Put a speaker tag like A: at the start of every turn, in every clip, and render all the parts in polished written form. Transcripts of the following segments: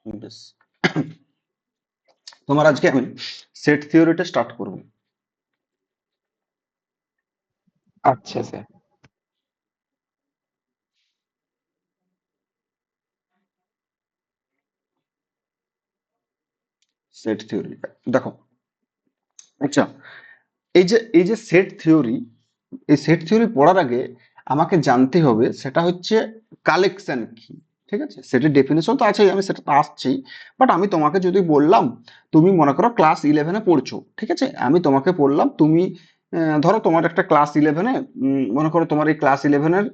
A: বেশ, তোমার আজকে আমি সেট থিওরিটা স্টার্ট করব।
B: আচ্ছা স্যার।
A: সেট থিওরি দেখো। আচ্ছা, এই যে সেট থিওরি, এই সেট থিওরি পড়ার আগে আমাকে জানতে হবে সেটা হচ্ছে কালেকশন কি। ঠিক আছে, সেটের ডেফিনেশন তো আছেই, আমি সেটা তো আসছি। বাট আমি তোমাকে যদি বললাম, তুমি মনে করো ক্লাস ইলেভেনে পড়ছো, ঠিক আছে, আমি তোমাকে বললাম তুমি ধরো তোমার একটা ক্লাস ইলেভেনে, মনে করো তোমার এই ক্লাস ইলেভেনের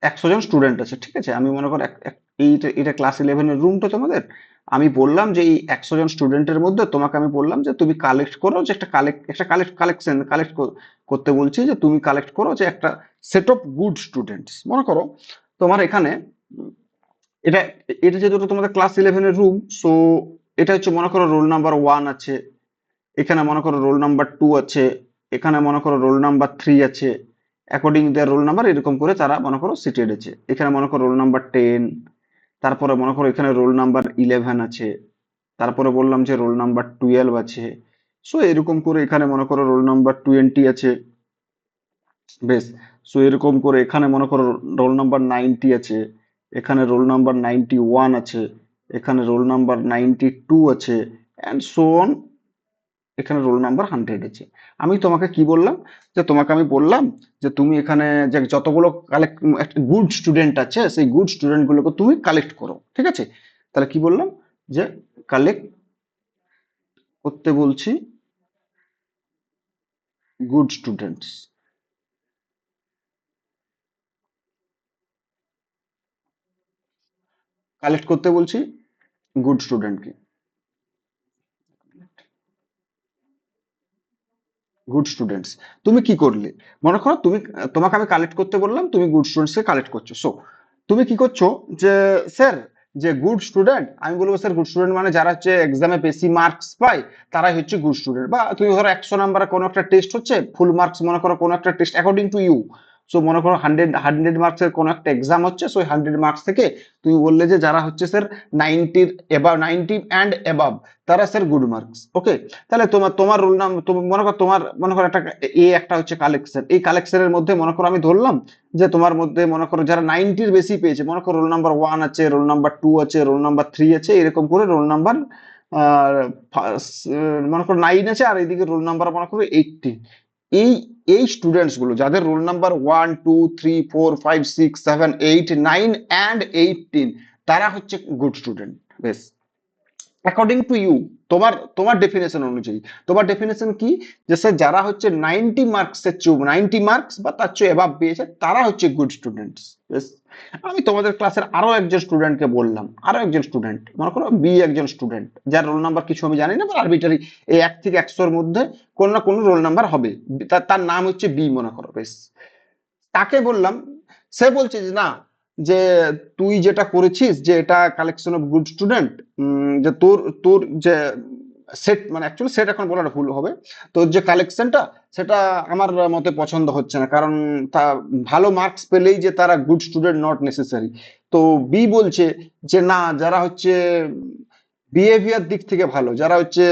A: 100 জন স্টুডেন্ট আছে, ঠিক আছে, আমি মনে করো এইটা এটা ক্লাস ইলেভেনের রুমটা তোমাদের। আমি বললাম যে এই 100 জন স্টুডেন্টের মধ্যে তোমাকে আমি বললাম যে তুমি কালেক্ট করো, যে একটা কালেক্ট করতে বলছি, যে তুমি কালেক্ট করো যে একটা সেট অফ গুড স্টুডেন্টস। মনে করো তোমার এখানে এটা এটা যেহেতু তোমাদের ক্লাস ইলেভেনের রুম, সো এটা হচ্ছে মনে করো রোল নাম্বার 1 আছে, এখানে মনে করো রোল নাম্বার 2 আছে, এখানে মনে করো রোল নাম্বার 3 আছে, অ্যাকর্ডিং দেয়ার রোল নাম্বার, এরকম করে তারা মনে করো সিটেড আছে। এখানে মনে করো রোল নাম্বার 10, তারপরে মনে করো এখানে রোল নাম্বার 11 আছে, তারপরে বললাম যে রোল নাম্বার 12 আছে। সো এরকম করে এখানে মনে করো রোল নাম্বার 20 আছে। বেশ, সো এরকম করে এখানে মনে করো রোল নাম্বার 90 আছে, এখানে রোল নাম্বার 91 আছে, এখানে রোল নাম্বার 92 আছে, অ্যান্ড সো অন। এখানে রোল নাম্বার 100 আছে। আমি তোমাকে কি বললাম, যে তোমাকে আমি বললাম যে তুমি এখানে যে যতগুলো কালেক্ট গুড স্টুডেন্ট আছে, সেই গুড স্টুডেন্ট গুলোকে তুমি কালেক্ট করো, ঠিক আছে। তাহলে কি বললাম, যে কালেক্ট করতে বলছি গুড স্টুডেন্টস, কালেক্ট করতে বলছি গুড স্টুডেন্টকে, গুড স্টুডেন্টস। তুমি কি করলে, মনে করো তুমি, তোমাকে আমি কালেক্ট করতে বললাম, তুমি গুড স্টুডেন্টসকে কালেক্ট করছো। সো তুমি কি করছো, যে স্যার, যে গুড স্টুডেন্ট, আমি বলবো স্যার গুড স্টুডেন্ট মানে যারা হচ্ছে এক্সামে বেশি মার্কস পায় তারাই হচ্ছে গুড স্টুডেন্ট। বা তুমি ধরো 100 নাম্বারে কোনো একটা টেস্ট হচ্ছে, ফুল মার্কস মনে করো কোনো একটা test according to you. So মনে করো হান্ড্রেড মার্কসের কোনো একটা এক্সাম হচ্ছে, সো 100 মার্কস থেকে তুমি বললে যে যারা হচ্ছে স্যার 90 এবাব, 90 অ্যান্ড এবাব, তারা স্যার গুড মার্কস। ওকে, তাহলে তোমার তোমার রোল নাম, তুমি মনে করো তোমার মনে করো একটা একটা হচ্ছে কালেকশন, এই কালেকশনের মধ্যে মনে করো আমি ধরলাম যে তোমার মধ্যে মনে করো যারা 90-র বেশি পেয়েছে, মনে করো রোল নাম্বার 1 আছে, রোল নাম্বার 2 আছে, রোল নাম্বার 3 আছে, এরকম করে রোল নাম্বার মনে করো 9 আছে, আর এইদিকে রোল নাম্বার মনে করো 18। এই এই স্টুডেন্টস গুলো যাদের রোল নাম্বার 1 2 3 4 5 6 7 8 9 অ্যান্ড 18, তারা হচ্ছে গুড স্টুডেন্ট। বেশ, অ্যাকর্ডিং টু ইউ, তোমার তোমার ডেফিনেশন অনুযায়ী, তোমার ডেফিনেশন কি, যে স্যার যারা হচ্ছে 90 মার্কস বা তার চেয়ে এভাব পেয়েছে তারা হচ্ছে গুড স্টুডেন্টস। আমি তোমাদের ক্লাসের আরো একজন স্টুডেন্টকে বললাম, আরো একজন স্টুডেন্ট, মনে করো বি একজন স্টুডেন্ট, যার রোল নাম্বার কিছু আমি জানি না, বা আরবিটারি, এই 1 থেকে 100-র মধ্যে কোনো না কোনো রোল নাম্বার হবে, তার নাম হচ্ছে বি মনে করো। বেশ, তাকে বললাম, সে বলছে যে না, যে তুই যেটা করেছিস, যে এটা কালেকশন অফ গুড স্টুডেন্ট, যে তোর তোর যে সেট, মানে অ্যাকচুয়ালি সেট এখন বলাটা ভুল হবে, তোর যে কালেকশনটা, সেটা আমার মতে পছন্দ হচ্ছে না, কারণ তা ভালো মার্কস পেলেই যে তারা গুড স্টুডেন্ট নট নেসেসারি। তো বি বলছে যে না, যারা হচ্ছে বিহেভিয়ার দিক থেকে ভালো, যারা হচ্ছে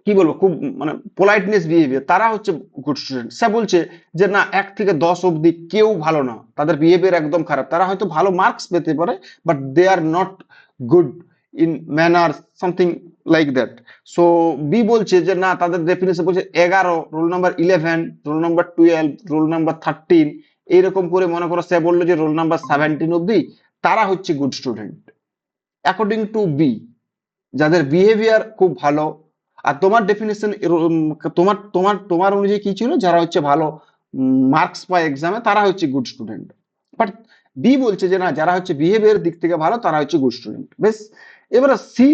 A: কি বলবো, খুব মানে পোলাইটনেস বিহেভিয়ার, তারা হচ্ছে গুড স্টুডেন্ট। সে বলছে যে না, 1 থেকে 10 অব্দি কেউ ভালো না, তাদের বিহেভিয়ার একদম খারাপ, তারা হয়তো ভালো মার্কস পেতে পারে, but they are not good in manner, something like that. So B বলছে যে না, তাদের ডেফিনেশন বলছে 11, roll number 11, roll number 12, roll number 13, এইরকম করে মনে করো সে বললো যে রোল নাম্বার 17 অব্দি তারা হচ্ছে good student according to B, যাদের বিহেভিয়ার খুব ভালো। আর তোমার ডেফিনেশন, তোমার তোমার তোমার অনুযায়ী কি ছিল, যারা হচ্ছে ভালো মার্কস পায় এক্সামে তারা হচ্ছে গুড স্টুডেন্ট। বাট বি বলছে যে না, যারা হচ্ছে বিহেভিয়ার দিক থেকে ভালো তারা হচ্ছে গুড স্টুডেন্ট। বেশ, এবারে সি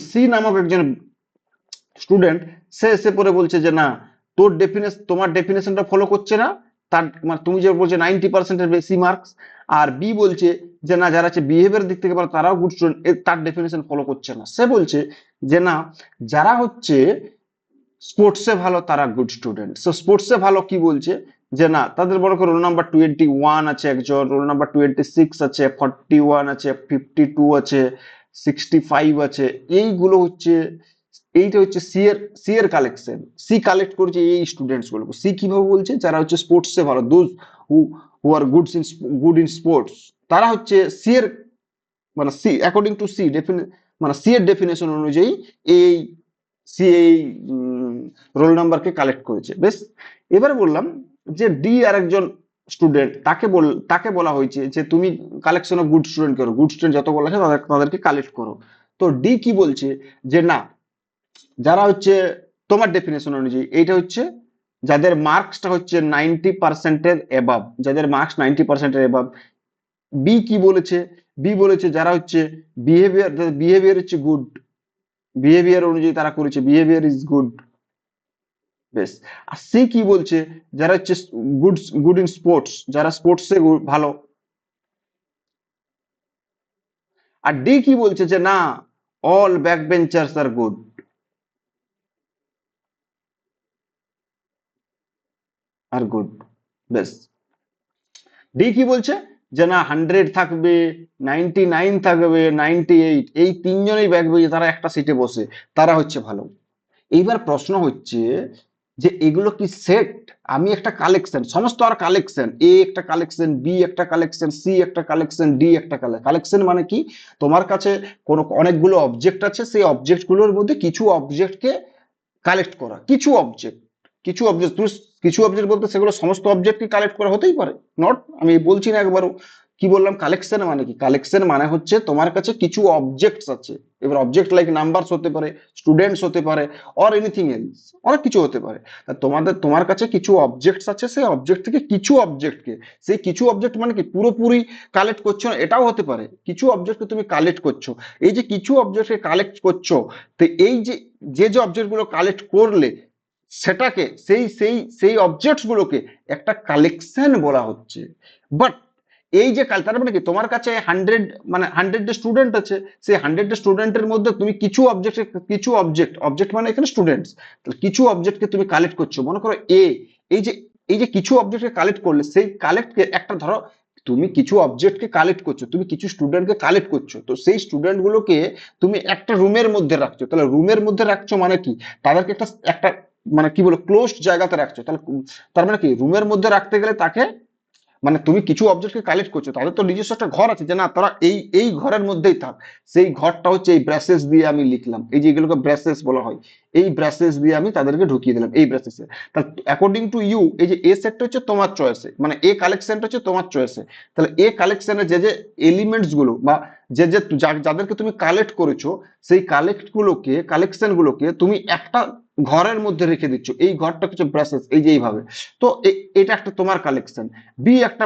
A: সি নামক একজন স্টুডেন্ট, সে এসে পরে বলছে যে না, তোমার ডেফিনেশনটা ফলো করছে না, তার মানে তুমি যে বলছে 90%-এর বেশি মার্কস, আর বি বলছে যে না, যারা হচ্ছে বিহেভিয়ার দিক থেকে ভালো তারাও গুড স্টুডেন্ট, তার ডেফিনেশন ফলো করছে না। সে বলছে যে না, যারা হচ্ছে স্পোর্টসে ভালো তারা গুড স্টুডেন্ট। সো স্পোর্টসে ভালো কি বলছে, যে না তাদের বড় করে রোল নাম্বার 21 আছে, একজন রোল নাম্বার 26 আছে, 41 আছে, 52 আছে, 65 আছে। এইগুলো হচ্ছে, এইটা হচ্ছে সি এর কালেকশন। সি কালেক্ট করছে এই স্টুডেন্টস গুলো। সি কিভাবে বলছে, যারা হচ্ছে স্পোর্টসে ভালো, those who who are good in sports, তারা হচ্ছে সি এর, মানে সি অ্যাকর্ডিং টু সি মানে সি এর ডেফিনেশন অনুযায়ী এই সি এই রোল নাম্বারকে কালেক্ট করেছে। বেশ, এবারে বললাম যে ডি আর একজন স্টুডেন্ট, তাকে বলা হয়েছে যে তুমি কালেকশন অফ গুড স্টুডেন্ট করো, গুড স্টুডেন্ট যতগুলো আছে তাদেরকে কালেক্ট করো। তো ডি কি বলছে যে না, যারা হচ্ছে তোমার ডেফিনেশন অনুযায়ী এইটা হচ্ছে যাদের মার্কসটা হচ্ছে 90%-এর এবাব, যাদের মার্কস 90%-এর এবাব। বি কি বলেছে, বি বলেছে যারা হচ্ছে বিহেভিয়ার হচ্ছে গুড, বিহেভিয়ার অনুযায়ী তারা করেছে, বিহেভিয়ার ইজ গুড। বেশ, আর সি কি বলছে, যারা হচ্ছে গুড গুড ইন স্পোর্টস, যারা স্পোর্টসে ভালো। আর ডি কি বলছে যে না, অল ব্যাক বেঞ্চার্স আর গুড, আর গুড। বেশ, ডি কি বলছে যে না 100 থাকবে, 99 থাকবে, 98, এই তিনজনেই ব্যাক বেঞ্চে, তারা একটা সিটে বসে, তারা হচ্ছে ভালো। এইবার প্রশ্ন হচ্ছে যে এগুলো কি সেট? আমি একটা কালেকশন, সমস্ত আর কালেকশন, এ একটা কালেকশন, বি একটা কালেকশন, সি একটা কালেকশন, ডি একটা কালেকশন। মানে কি, তোমার কাছে কোনো অনেকগুলো অবজেক্ট আছে, সেই অবজেক্ট গুলোর মধ্যে কিছু অবজেক্টকে কালেক্ট করা, কিছু অবজেক্ট তুমি, কিছু অবজেক্ট বলতে সেগুলো সমস্ত অবজেক্টকে কালেক্ট করা হতেই পারে, নট, আমি বলছি না একবারও। কি বললাম, কালেকশন মানে কি, কালেকশন মানে হচ্ছে তোমার কাছে কিছু অবজেক্টস আছে। এবার অবজেক্ট লাইক নাম্বারস হতে পারে, স্টুডেন্টস হতে পারে, অর এনিথিং এলস, অনেক কিছু হতে পারে। তা তোমার কাছে কিছু অবজেক্টস আছে, সেই অবজেক্ট থেকে কিছু অবজেক্টকে, সেই কিছু অবজেক্ট মানে কি পুরোপুরি কালেক্ট করছো না, এটাও হতে পারে, কিছু অবজেক্টকে তুমি কালেক্ট করছো। এই যে কিছু অবজেক্টকে কালেক্ট করছো, তো এই যে যে অবজেক্ট গুলো কালেক্ট করলে, সেটাকে সেই অবজেক্টস গুলোকে একটা কালেকশন বলা হচ্ছে। বাট এই যে তার মানে কি, তোমার কাছে 100, মানে 100 স্টুডেন্ট আছে, সেই 100 স্টুডেন্টের মধ্যে তুমি কিছু অবজেক্ট মানে এখানে স্টুডেন্টস, কিছু অবজেক্টকে তুমি কালেক্ট করছো। মনে করো এই যে এই যে কিছু অবজেক্টকে কালেক্ট করলে, সেই কালেক্টকে একটা ধরো, তুমি কিছু অবজেক্টকে কালেক্ট করছো, তুমি কিছু স্টুডেন্টকে কালেক্ট করছো, তো সেই স্টুডেন্ট গুলোকে তুমি একটা রুমের মধ্যে রাখছো। তাহলে রুমের মধ্যে রাখছো মানে কি, তাদেরকে একটা একটা মানে কি বলে ক্লোজড জায়গাতে রাখছো। তাহলে তার মানে কি, রুমের মধ্যে রাখতে গেলে তাকে, মানে তুমি কিছু অবজেক্টকে কালেক্ট করছো, তাদের তো নিজস্ব একটা ঘর আছে, যে না তারা এই এই ঘরের মধ্যেই থাক। সেই ঘরটা হচ্ছে এই ব্রাসেস দিয়ে আমি লিখলাম, এই যে এগুলোকে ব্রাসেস বলা হয়, এই ব্রাসেস দিয়ে আমি তাদেরকে ঢুকিয়ে দিলাম এই ব্রাসেসে। তাহলে অ্যাকর্ডিং টু ইউ, এই যে এ সেটটা হচ্ছে তোমার চয়েসে, মানে এ কালেকশনটা হচ্ছে তোমার চয়েসে। তাহলে এ কালেকশনে যে যে এলিমেন্টস গুলো বা যে যাদেরকে তুমি কালেক্ট করেছো, সেই কালেকশন গুলোকে তুমি একটা ঘরের মধ্যে রেখে দিচ্ছ, এই ঘরটা হচ্ছে ব্রাসেস, এই যে এইভাবে। তো এটা একটা তোমার কালেকশন। বি একটা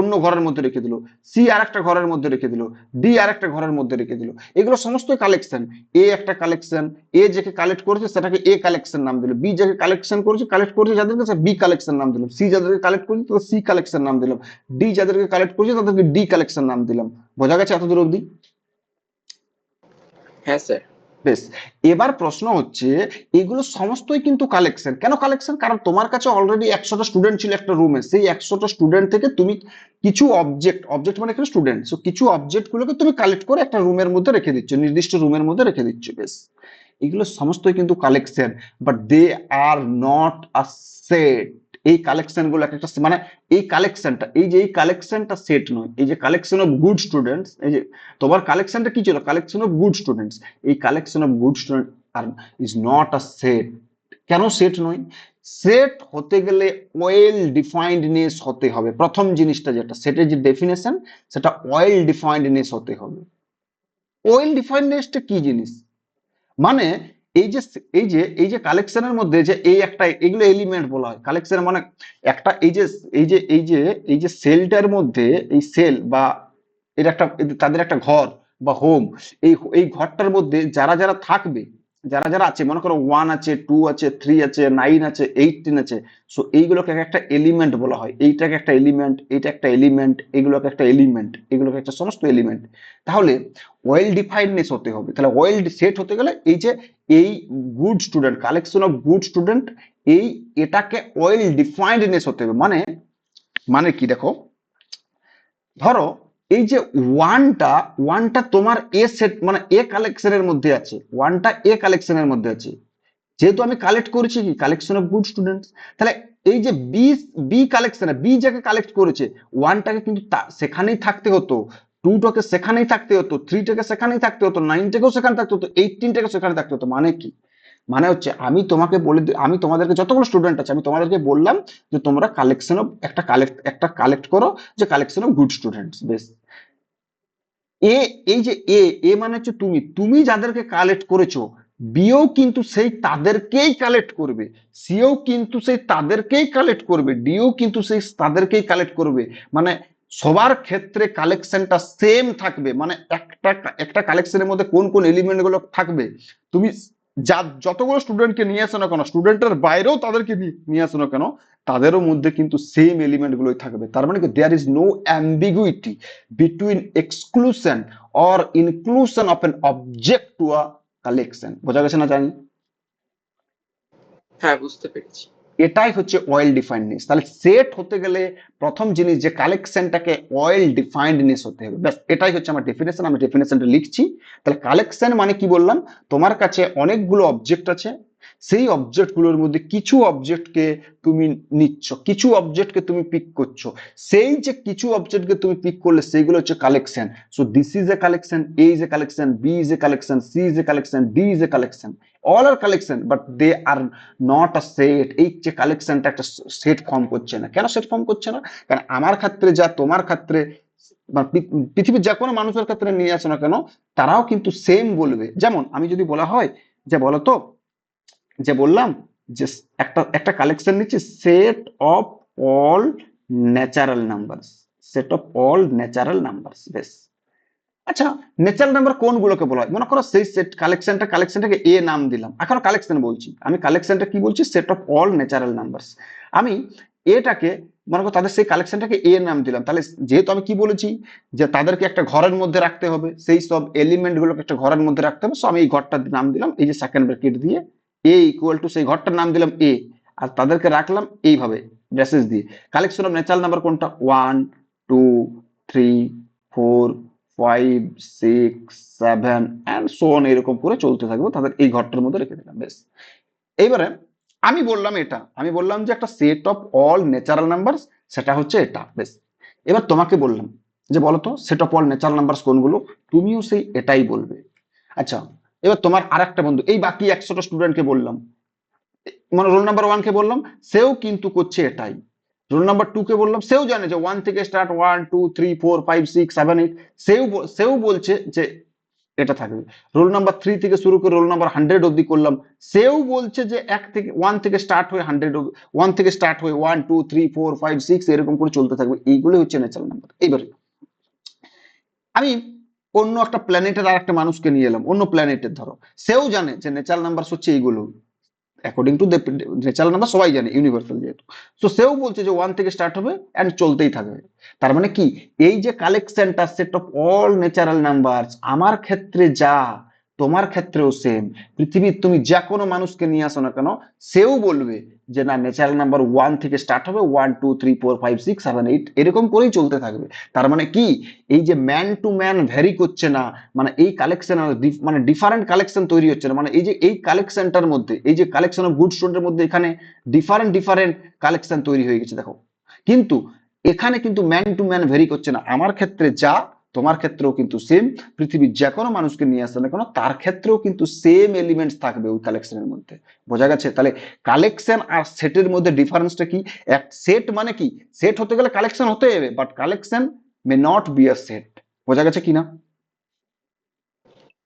A: অন্য ঘরের মধ্যে রেখে দিল, সি আর একটা ঘরের মধ্যে রেখে দিল, ডি আর একটা ঘরের মধ্যে রেখে দিল। এগুলো সমস্তই কালেকশন। এ একটা কালেকশন, এ যাকে কালেক্ট করেছে সেটাকে এ কালেকশন নাম দিল, বি যাকে কালেক্ট করেছে যাদের কাছে বি কালেকশন নাম দিলাম, সি যাদেরকে কালেক্ট করেছে তাদের সি কালেকশন নাম দিলাম, ডি যাদেরকে কালেক্ট করেছে তাদেরকে ডি কালেকশন নাম দিলাম। বোঝা গেছে এত দূর অব্দি?
B: হ্যাঁ স্যার।
A: বেশ, এবার প্রশ্ন হচ্ছে, এগুলো সমস্তই কিন্তু কালেকশন। কেন কালেকশন? কারণ তোমার কাছে অলরেডি 100টা স্টুডেন্ট ছিল একটা রুমে, সেই 100টা স্টুডেন্ট থেকে তুমি কিছু অবজেক্ট মানে এখানে স্টুডেন্ট, সো কিছু অবজেক্ট গুলোকে তুমি কালেক্ট করে একটা রুমের মধ্যে রেখে দিচ্ছ, নির্দিষ্ট রুমের মধ্যে রেখে দিচ্ছ। বেশ, এগুলো সমস্তই কিন্তু collection, but they are not a set. এই কালেকশন গুলো একটা মানে এই কালেকশনটা সেট নয়। এই যে কালেকশন অফ গুড স্টুডেন্টস, এই যে তোমার কালেকশনটা কি ছিল, কালেকশন অফ গুড স্টুডেন্টস, এই collection of good student are is not a set. কেন সেট নয়? সেট হতে গেলে ওয়েল ডিফাইন্ডনেস হতে হবে। প্রথম জিনিসটা যেটা সেটের যে ডেফিনেশন, সেটা ওয়েল ডিফাইন্ডনেস হতে হবে। ওয়েল ডিফাইন্ডনেসটা কি জিনিস? মানে এই যে কালেকশনের মধ্যে যে এই একটা, এগুলো এলিমেন্ট বলা হয় কালেকশন, মানে একটা এই যে সেলটার মধ্যে, এই সেল বা তাদের একটা ঘর বা হোম, এই ঘরটার মধ্যে যারা যারা থাকবে, যারা যারা আছে, মনে করো 1 আছে, 2 আছে, 3 আছে, 9 আছে, 18 আছে, সো এইগুলোকে একটা এলিমেন্ট বলা হয়। এইটাকে একটা এলিমেন্ট, এটা একটা এলিমেন্ট, এগুলোকে একটা এলিমেন্ট, এগুলোকে একটা সমস্ত এলিমেন্ট। তাহলে ওয়েল ডিফাইন্ডনেস হতে হবে। তাহলে ওয়েল সেট হতে গেলে এই যে এই good student, collection of good student, এই এটাকে ওয়েল ডিফাইন্ডনেস হতে হবে। মানে মানে কি দেখো, ধরো এই যে ওয়ানটা ওয়ানটা তোমার এ সেট মানে এ কালেকশনের মধ্যে আছে, ওয়ানটা এ কালেকশনের মধ্যে আছে, যেহেতু আমি কালেক্ট করেছি কি কালেকশন অফ গুড স্টুডেন্টস। তাহলে এই যে বি বি কালেকশনে বি যাকে কালেক্ট করেছে, ওয়ানটাকে কিন্তু সেখানেই থাকতে হতো, টুটাকে সেখানেই থাকতে হতো, থ্রিটাকে সেখানেই থাকতে হতো, নাইনটাকেও সেখানে থাকতে হতো, 18টাকে সেখানে থাকতে হতো। মানে কি, মানে হচ্ছে আমি তোমাকে আমি তোমাদেরকে যতগুলো স্টুডেন্ট আছে আমি তোমাদেরকে বললাম যে তোমরা কালেকশন অফ একটা কালেক্ট করো, যে কালেকশন অফ গুড স্টুডেন্টস। বেশ, এ এই যে এ মানে হচ্ছে তুমি তুমি যাদেরকে কালেক্ট করেছো, বিও কিন্তু সেই তাদেরকেই কালেক্ট করবে, সিও কিন্তু সেই তাদেরকেই কালেক্ট করবে, ডিও কিন্তু সেই তাদেরকেই কালেক্ট করবে। মানে সবার ক্ষেত্রে কালেকশনটা সেম থাকবে। মানে একটা একটা কালেকশনের মধ্যে কোন কোন এলিমেন্ট গুলো থাকবে, তুমি যা যতগুলো স্টুডেন্টকে নিয়ে আসো না কেন, স্টুডেন্টের বাইরেও তাদেরকে নিয়ে আসো না কেন, তাদেরও মধ্যে কিন্তু সেম এলিমেন্ট গুলোই থাকবে। তার মানে কি, there is no ambiguity between exclusion or inclusion of an object to a collection। বোঝা গেছে না জানি?
B: হ্যাঁ, বুঝতে পেরেছি।
A: এটাই হচ্ছে ওয়েল ডিফাইন্ডনেস। তাহলে সেট হতে গেলে প্রথম জিনিস যে কালেকশনটাকে ওয়েল ডিফাইন্ডনেস হতে হবে। ব্যাস, এটাই হচ্ছে আমার ডেফিনেশন। আমি ডেফিনেশনটা লিখছি। তাহলে কালেকশন মানে কি বললাম, তোমার কাছে অনেকগুলো অবজেক্ট আছে, সেই অবজেক্ট গুলোর মধ্যে কিছু অবজেক্টকে তুমি নিচ্ছ, কিছু অবজেক্টকে তুমি পিক করছো, সেই যে কিছু অবজেক্টকে তুমি পিক করলে সেইগুলো হচ্ছে collection. So this is a collection, A is a collection, B is a collection, C is a collection, D is a collection. All are collection, but they are not a set. এই যে কালেকশনটা একটা set form করছে না। কেন set form করছে না? কারণ আমার ক্ষেত্রে যা তোমার ক্ষেত্রে বা পৃথিবীর যে কোনো মানুষের ক্ষেত্রে নিয়ে আসো না কেন, তারাও কিন্তু সেম বলবে। যেমন আমি যদি বলা হয় যে বলতো, যে বললাম যে একটা একটা কালেকশন নিচ্ছি, set of all natural numbers, set of all natural numbers. বেশ, আচ্ছা, ন্যাচারাল নাম্বার কোনগুলোকে বলা হয়? মনে করো সেই সেট কালেকশনটাকে এ নাম দিলাম, এখন কালেকশন বলছি আমি, কালেকশনটা কি বলছি, set of all natural numbers. আমি এটাকে মনে করো তাদের সেই কালেকশনটাকে এ নাম দিলাম, তাহলে যেহেতু আমি কি বলেছি যে তাদেরকে একটা ঘরের মধ্যে রাখতে হবে, সেই সব এলিমেন্ট গুলোকে একটা ঘরের মধ্যে রাখতে হবে, সো আমি এই ঘরটার নাম দিলাম এই যে সেকেন্ড ব্র্যাকেট দিয়ে এ ইকুয়াল টু, সেই ঘরটার নাম দিলাম এ, আর তাদেরকে রাখলাম এইভাবে ব্রেসেস দিয়ে। কালেকশন অফ ন্যাচারাল নাম্বার কোনটা? 1, 2, 3, 4, 5, 6, 7 অ্যান্ড সো অন, এরকম করে চলতে থাকবে, তাদের এই ঘরটার মধ্যে রেখে দিলাম। বেশ, এইবারে আমি বললাম এটা, আমি বললাম যে একটা set of all natural number, সেটা হচ্ছে এটা। বেশ, এবার তোমাকে বললাম যে বলো তো set of all natural number কোনগুলো, তুমিও সেই এটাই বলবে। আচ্ছা, এবার তোমার আর একটা বন্ধু, এই বাকি 100টা স্টুডেন্টকে বললাম, মানে রোল নাম্বার 1 কে বললাম, সেও কিন্তু করছে এটাই। রোল নাম্বার 2 কে বললাম, সেও জানে যে 1 থেকে স্টার্ট, 1, 2, 3, 4, 5, 6, 7, 8, সেও বলছে যে এটা থাকবে। রোল নাম্বার 3 থেকে শুরু করে রোল নাম্বার 100 অবধি করলাম, সেও বলছে যে 1 থেকে স্টার্ট হয়ে 100, 1 থেকে স্টার্ট হয়ে 1, 2, 3, 4, 5, 6 এরকম করে চলতে থাকবে। এইগুলো হচ্ছে ন্যাচারাল নাম্বার। এইবারে আমি অন্য একটা প্ল্যানেটের আর একটা মানুষকে নিয়ে এলাম, অন্য প্ল্যানেটের, ধরো সেও জানে যে ন্যাচারাল নাম্বার হচ্ছে এইগুলো, অ্যাকর্ডিং টু ন্যাচারাল নাম্বার সবাই জানে, ইউনিভার্সাল যেহেতু। তো সেও বলছে যে 1 থেকে স্টার্ট হবে এন্ড চলতেই থাকবে। তার মানে কি, এই যে কালেকশনটা set of all natural number, আমার ক্ষেত্রে যা তোমার ক্ষেত্রেও সেম। পৃথিবীর তুমি যে কোনো মানুষকে নিয়ে আসো না কেন, সেও বলবে যে না, ন্যাচারাল নাম্বার 1 থেকে স্টার্ট হবে, 1, 2, 3, 4, 5, 6, 7, 8 এরকম করেই চলতে থাকবে। তার মানে কি, এই যে ম্যান টু ম্যান ভ্যারি করছে না, মানে এই কালেকশন মানে ডিফারেন্ট কালেকশন তৈরি হচ্ছে না, মানে এই যে এই কালেকশনটার মধ্যে, এই যে কালেকশন অফ গুড স্টুডেন্টের মধ্যে এখানে ডিফারেন্ট ডিফারেন্ট কালেকশন তৈরি হয়ে গেছে দেখো। কিন্তু এখানে কিন্তু ম্যান টু ম্যান ভেরি করছে না, আমার ক্ষেত্রে যা তোমার ক্ষেত্রেও কিন্তু সেম। পৃথিবীর যে কোনো মানুষকে নিয়ে আসলে না কেন, তার ক্ষেত্রেও কিন্তু সেম এলিমেন্টস থাকবে ওই কালেকশনের মধ্যে। বোঝা গেছে? তাহলে কালেকশন আর সেটের মধ্যে ডিফারেন্সটা কি? এক সেট মানে কি, সেট হতে গেলে কালেকশন হতে হবে, but collection may not be a set. বোঝা গেছে কিনা?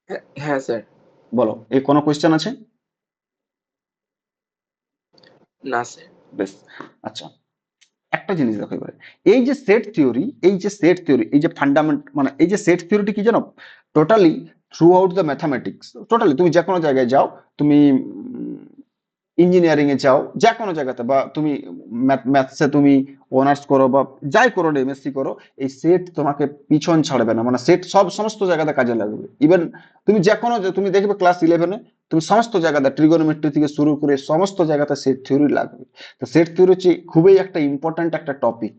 B: হ্যাঁ, হ্যাঁ স্যার।
A: বলো, এই কোনো কোয়েশ্চেন আছে?
B: না স্যার।
A: বেশ, আচ্ছা, একটা জিনিস দেখো এবারে, এই যে সেট থিওরি, এই যে সেট থিওরি, এই যে ফান্ডামেন্ট, মানে এই যে সেট থিওরিটি কি জানো, totally through out the mathematics, totally তুমি যে কোনো জায়গায় যাও, তুমি ইঞ্জিনিয়ারিং এ যাও, যে কোনো জায়গাতে, বা তুমি ম্যাথসে তুমি অনার্স করো বা যাই করো না, এমএসসি করো, এই সেট তোমাকে পিছন ছাড়বে না, মানে সেট সমস্ত জায়গাতে কাজে লাগবে। ইভেন তুমি যে কোনো তুমি দেখবে ক্লাস 11-এ তুমি সমস্ত জায়গাতে ট্রিগোনোমেট্রি থেকে শুরু করে সমস্ত জায়গাতে সেট থিওরি লাগবে। তো সেট থিওরি হচ্ছে খুবই একটা ইম্পর্ট্যান্ট একটা টপিক।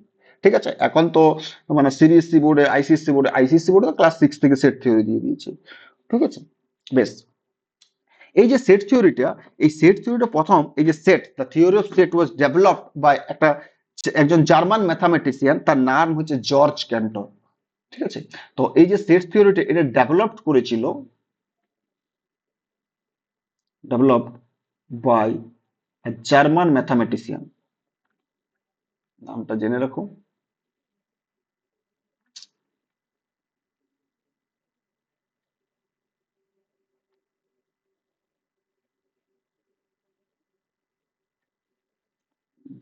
A: ঠিক আছে, এখন তো মানে সিবিএসসি বোর্ডে, আইসিএসসি বোর্ডে তো ক্লাস 6 থেকে সেট থিওরি দিয়ে দিয়েছে। ঠিক আছে, বেশ। এই যে সেট থিওরিটা, এই সেট থিওরিটা প্রথম, এই যে set, the theory of set was developed by একজন জার্মান ম্যাথামেটিশিয়ান, তার নাম হচ্ছে জর্জ ক্যান্টর। ঠিক আছে, তো এই যে সেট থিওরিটা এটা ডেভেলপড বাই জার্মান ম্যাথামেটিশিয়ান, নামটা জেনে রাখো।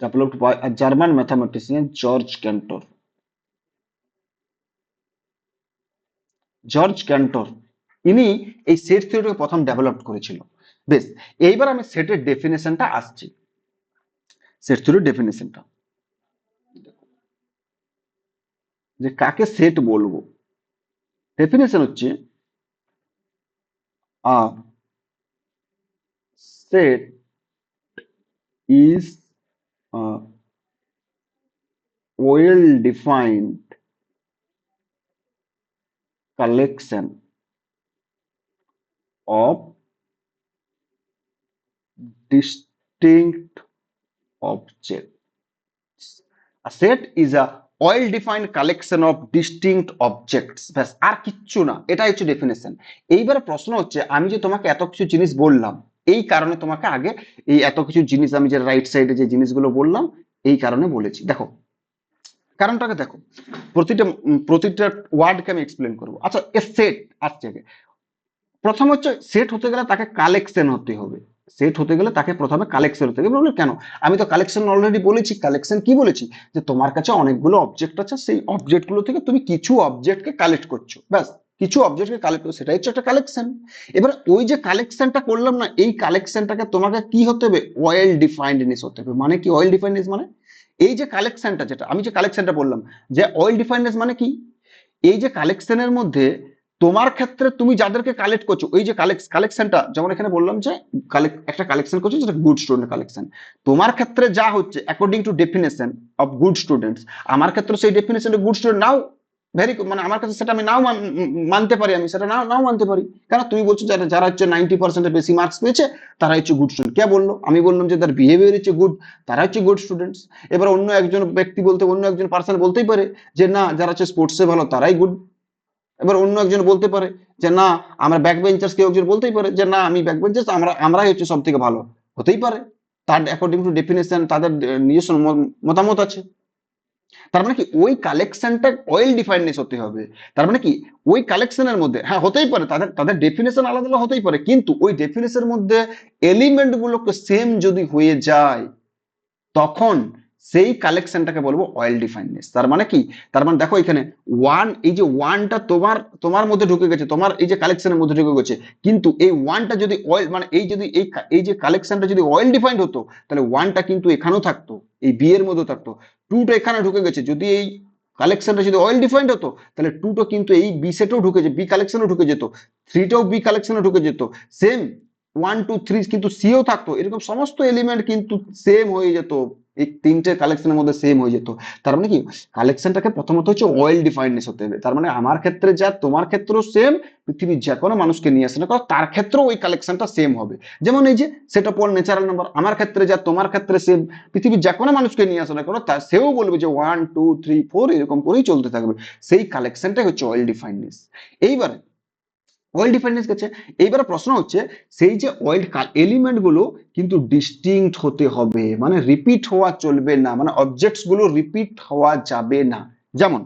A: Developed by German mathematician George Cantor. George Cantor, ইনি এই সেট থিওরিকে প্রথম ডেভেলপ করেছিল। বেশ, এইবার আমি সেটের ডেফিনেশনটা আসছি। সেট থিওরির ডেফিনেশনটা, যে কাকে সেট বলবো। ডেফিনেশন হচ্ছে a set is a well defined collection of distinct object. A set is a well defined collection of distinct objects, ব্যাস আর কিচ্ছু না, এটাই হচ্ছে ডেফিনেশন। এইবার প্রশ্ন হচ্ছে, আমি যে তোমাকে এত কিছু জিনিস বললাম, এই কারণে তোমাকে আগে এই এত কিছু জিনিস আমি যে রাইট সাইডে যে জিনিসগুলো বললাম, এই কারণে বলেছি। দেখো কারণটাকে দেখো, প্রতিটা ওয়ার্ডকে আমি এক্সপ্লেন করবো। আচ্ছা, এ সেট আসছে, প্রথম হচ্ছে সেট হতে গেলে তাকে কালেকশন হতে হবে। সেট হতে গেলে তাকে প্রথমে কালেকশন হতে হবে। বললো কেন? আমি তো কালেকশন অলরেডি বলেছি। কালেকশন কি বলেছি? যে তোমার কাছে অনেকগুলো অবজেক্ট আছে, সেই অবজেক্ট গুলো থেকে তুমি কিছু অবজেক্টকে কালেক্ট করছো, ব্যাস। কিছু অবজেক্টকে কালেক্ট করছো, সেটাই হচ্ছে একটা কালেকশন। এবার ওই যে কালেকশনটা করলাম না, এই কালেকশনটাকে তোমাকে কি হতে হবে? ওয়েল ডিফাইন্ডনেস হতে হবে। মানে কি ওয়েল ডিফাইন্ডনেস মানে? এই যে কালেকশনটা, যেটা আমি যে কালেকশনটা বললাম, যে ওয়েল ডিফাইন্ডনেস মানে কি? এই যে কালেকশনের মধ্যে তোমার ক্ষেত্রে তুমি যাদেরকে কালেক্ট করছো, ওই যে কালেকশনটা, যেমন এখানে বললাম যে একটা কালেকশন করছো যেটা গুড স্টুডেন্ট কালেকশন, তোমার ক্ষেত্রে যা হচ্ছে according to definition of good students, আমার ক্ষেত্রে সেই ডেফিনেশন গুড স্টুডেন্ট নাও ভেরি, মানে আমার কাছে সেটা আমি নাও মানতে পারি, আমি সেটা নাও নাও মানতে পারি। কেন? তুমি বলছো যারা যারা হচ্ছে 90% বেশি মার্কস পেয়েছে তারা হচ্ছে গুড স্টুডেন্ট। কে বললো? আমি বললাম যে তার বিহেভিয়ার হচ্ছে গুড, তারা হচ্ছে গুড স্টুডেন্টস। এবার অন্য একজন ব্যক্তি বলতে, অন্য একজন পার্সন বলতেই পারে যে না, যারা হচ্ছে স্পোর্টসে ভালো তারাই গুড। এবার অন্য একজন বলতে পারে যে না, আমরা ব্যাক বেঞ্চার্স, কেউ একজন বলতেই পারে যে না, আমি ব্যাক বেঞ্চার্স, আমরাই হচ্ছে সব থেকে ভালো। হতেই পারে, তার অ্যাকর্ডিং টু ডেফিনেশন তাদের নিজস্ব মতামত আছে। তার মানে কি ওই কালেকশনটা ওয়েল ডিফাইন্ডনেস হতে হবে। তার মানে কি ওই কালেকশনের মধ্যে, হ্যাঁ হতেই পারে তাদের তাদের ডেফিনেশন আলাদা আলাদা হতেই পারে, কিন্তু ওই ডেফিনেশনের মধ্যে এলিমেন্ট গুলোকে সেম যদি হয়ে যায়, তখন সেই কালেকশনটাকে বলবো অয়েল ডিফাইন্ডনেস। তার মানে কি? তার মানে দেখো এখানে ওয়ান, এই যে ওয়ানটা তোমার তোমার মধ্যে ঢুকে গেছে, তোমার এই যে কালেকশনের মধ্যে ঢুকে গেছে, কিন্তু এই ওয়ানটা যদি অয়েল, মানে এই যদি এই যে কালেকশনটা যদি অয়েল ডিফাইন্ড হতো, তাহলে ওয়ানটা কিন্তু এখানেও থাকতো, এই বি এর মধ্যে থাকতো। টুটা এখানে ঢুকে গেছে, যদি এই কালেকশনটা যদি অয়েল ডিফাইন্ড হতো, তাহলে টুটো কিন্তু এই বি সেটেও ঢুকে যেত, বি কালেকশনেও ঢুকে যেত, থ্রিটাও বি কালেকশনে ঢুকে যেত, সেম 1 2 3 কিন্তু সিও থাকতো, এরকম সমস্ত এলিমেন্ট কিন্তু সেম হয়ে যেত, এই তিনটে কালেকশনের মধ্যে সেম হয়ে যেত। তার মানে কি কালেকশনটাকে প্রথমত হচ্ছে ওয়েল ডিফাইন্ডনেস হতে হবে। তার মানে আমার ক্ষেত্রে যা তোমার ক্ষেত্রেও সেম, পৃথিবীর যে কোনো মানুষকে নিয়ে আসে না কারণ তার ক্ষেত্রেও ওই কালেকশনটা সেম হবে। যেমন এই যে set of all natural number, আমার ক্ষেত্রে যা তোমার ক্ষেত্রে সেম, পৃথিবীর যে কোনো মানুষকে নিয়ে আসে না কারণ তার সেও বলবে যে 1 2 3 4 এরকম করেই চলতে থাকবে। সেই কালেকশনটাই হচ্ছে ওয়েল ডিফাইন্ডনেস। এইবারে ওয়েল ডিফাইন্ডনেস গেছে, এইবারে প্রশ্ন হচ্ছে সেই যে ওয়েল এলিমেন্ট গুলো কিন্তু ডিস্টিংক্ট হতে হবে, মানে রিপিট হওয়া চলবে না, মানে অবজেক্টস গুলো রিপিট হওয়া যাবে না। যেমন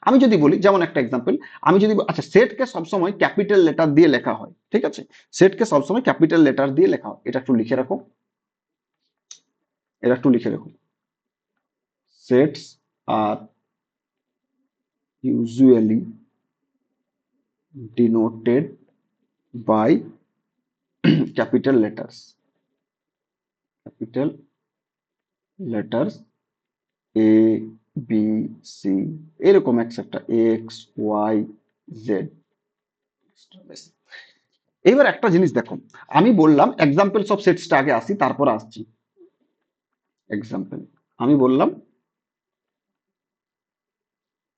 A: আমি যদি বলি, যেমন একটা এক্সাম্পল, আমি যদি আচ্ছা, সেটকে সবসময় ক্যাপিটাল লেটার দিয়ে লেখা হয়, ঠিক আছে, সেটকে সবসময় ক্যাপিটাল লেটার দিয়ে লেখা হয়, এটা একটু লিখে রাখো, এটা একটু লিখে রাখো। Sets are usually denoted by capital letters, capital letters A B C এরকম এক্সেট্রা এক্স ওয়াই জেড। এবার একটা জিনিস দেখো, আমি বললাম এক্সাম্পলস অফ সেটসটা আগে আসি, তারপর আসছি এক্সাম্পল। আমি বললাম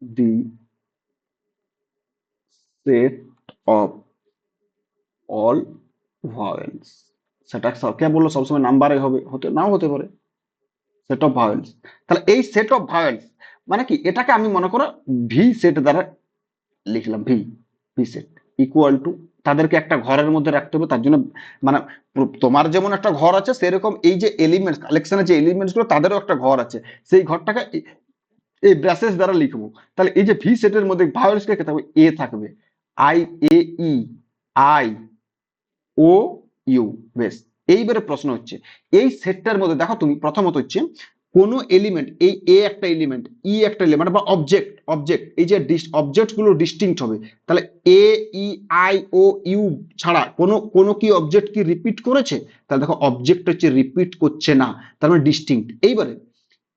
A: the set of all vowels, সেটা কে বললো সবসময় নাম্বারে হবে, হতে নাও হতে পারে, সেট অফ ভাওয়েলস। তাহলে এই সেট অফ ভাওয়েলস মানে কি, এটাকে আমি মনে করো ভি সেট দ্বারা লিখলাম, V V set equal to, তাদেরকে একটা ঘরের মধ্যে রাখতে হবে, তার জন্য মানে তোমার যেমন একটা ঘর আছে সেরকম এই যে এলিমেন্টস কালেকশনের যে এলিমেন্টস গুলো তাদেরও একটা ঘর আছে, সেই ঘরটাকে এই ব্রাসেস দ্বারা লিখবো। তাহলে এই যে ভি সেটের মধ্যে ভাওয়েলস কে থাকবে, এ থাকবে, I, A, E, I, O, U. বেশ, এইবারে প্রশ্ন হচ্ছে এই সেটটার মধ্যে দেখো তুমি প্রথমত হচ্ছে কোন এলিমেন্ট, এই এ একটা এলিমেন্ট, ই একটা এলিমেন্ট বা অবজেক্ট, অবজেক্ট এই যে অবজেক্ট গুলো ডিস্টিংক্ট হবে। তাহলে এ, ই, আই, ও, ইউ ছাড়া কোন কি অবজেক্ট কি রিপিট করেছে? তাহলে দেখো অবজেক্ট হচ্ছে রিপিট করছে না, তার মানে ডিস্টিংক্ট। এইবারে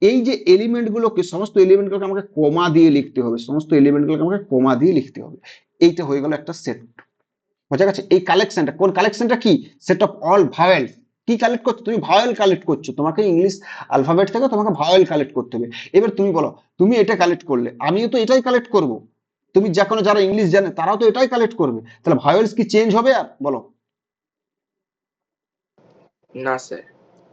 A: এই যে এলিমেন্ট গুলোকে, সমস্ত এলিমেন্ট গুলোকে আমাকে কমা দিয়ে লিখতে হবে, সমস্ত এলিমেন্ট গুলোকে আমাকে কমা দিয়ে লিখতে হবে। এইটা হয়ে গেল একটা সেট। বোঝা গেছে? এই কালেকশনটা কোন কালেকশনটা কি, সেট অফ অল ভাওয়েলস। কি কালেক্ট করছো তুমি? ভাওয়েল কালেক্ট করছো, তোমাকে ইংলিশ অ্যালফাবেট থেকে তোমাকে ভাওয়েল কালেক্ট করতে হবে। এবার তুমি বলো, তুমি এটা কালেক্ট করলে, আমিও তো এটাই কালেক্ট করব। তুমি যে কোনো যারা ইংলিশ জানে তারাও তো এটাই কালেক্ট করবে, তাহলে ভাওয়েলস কি চেঞ্জ হবে আর? বলো,
B: না স্যার।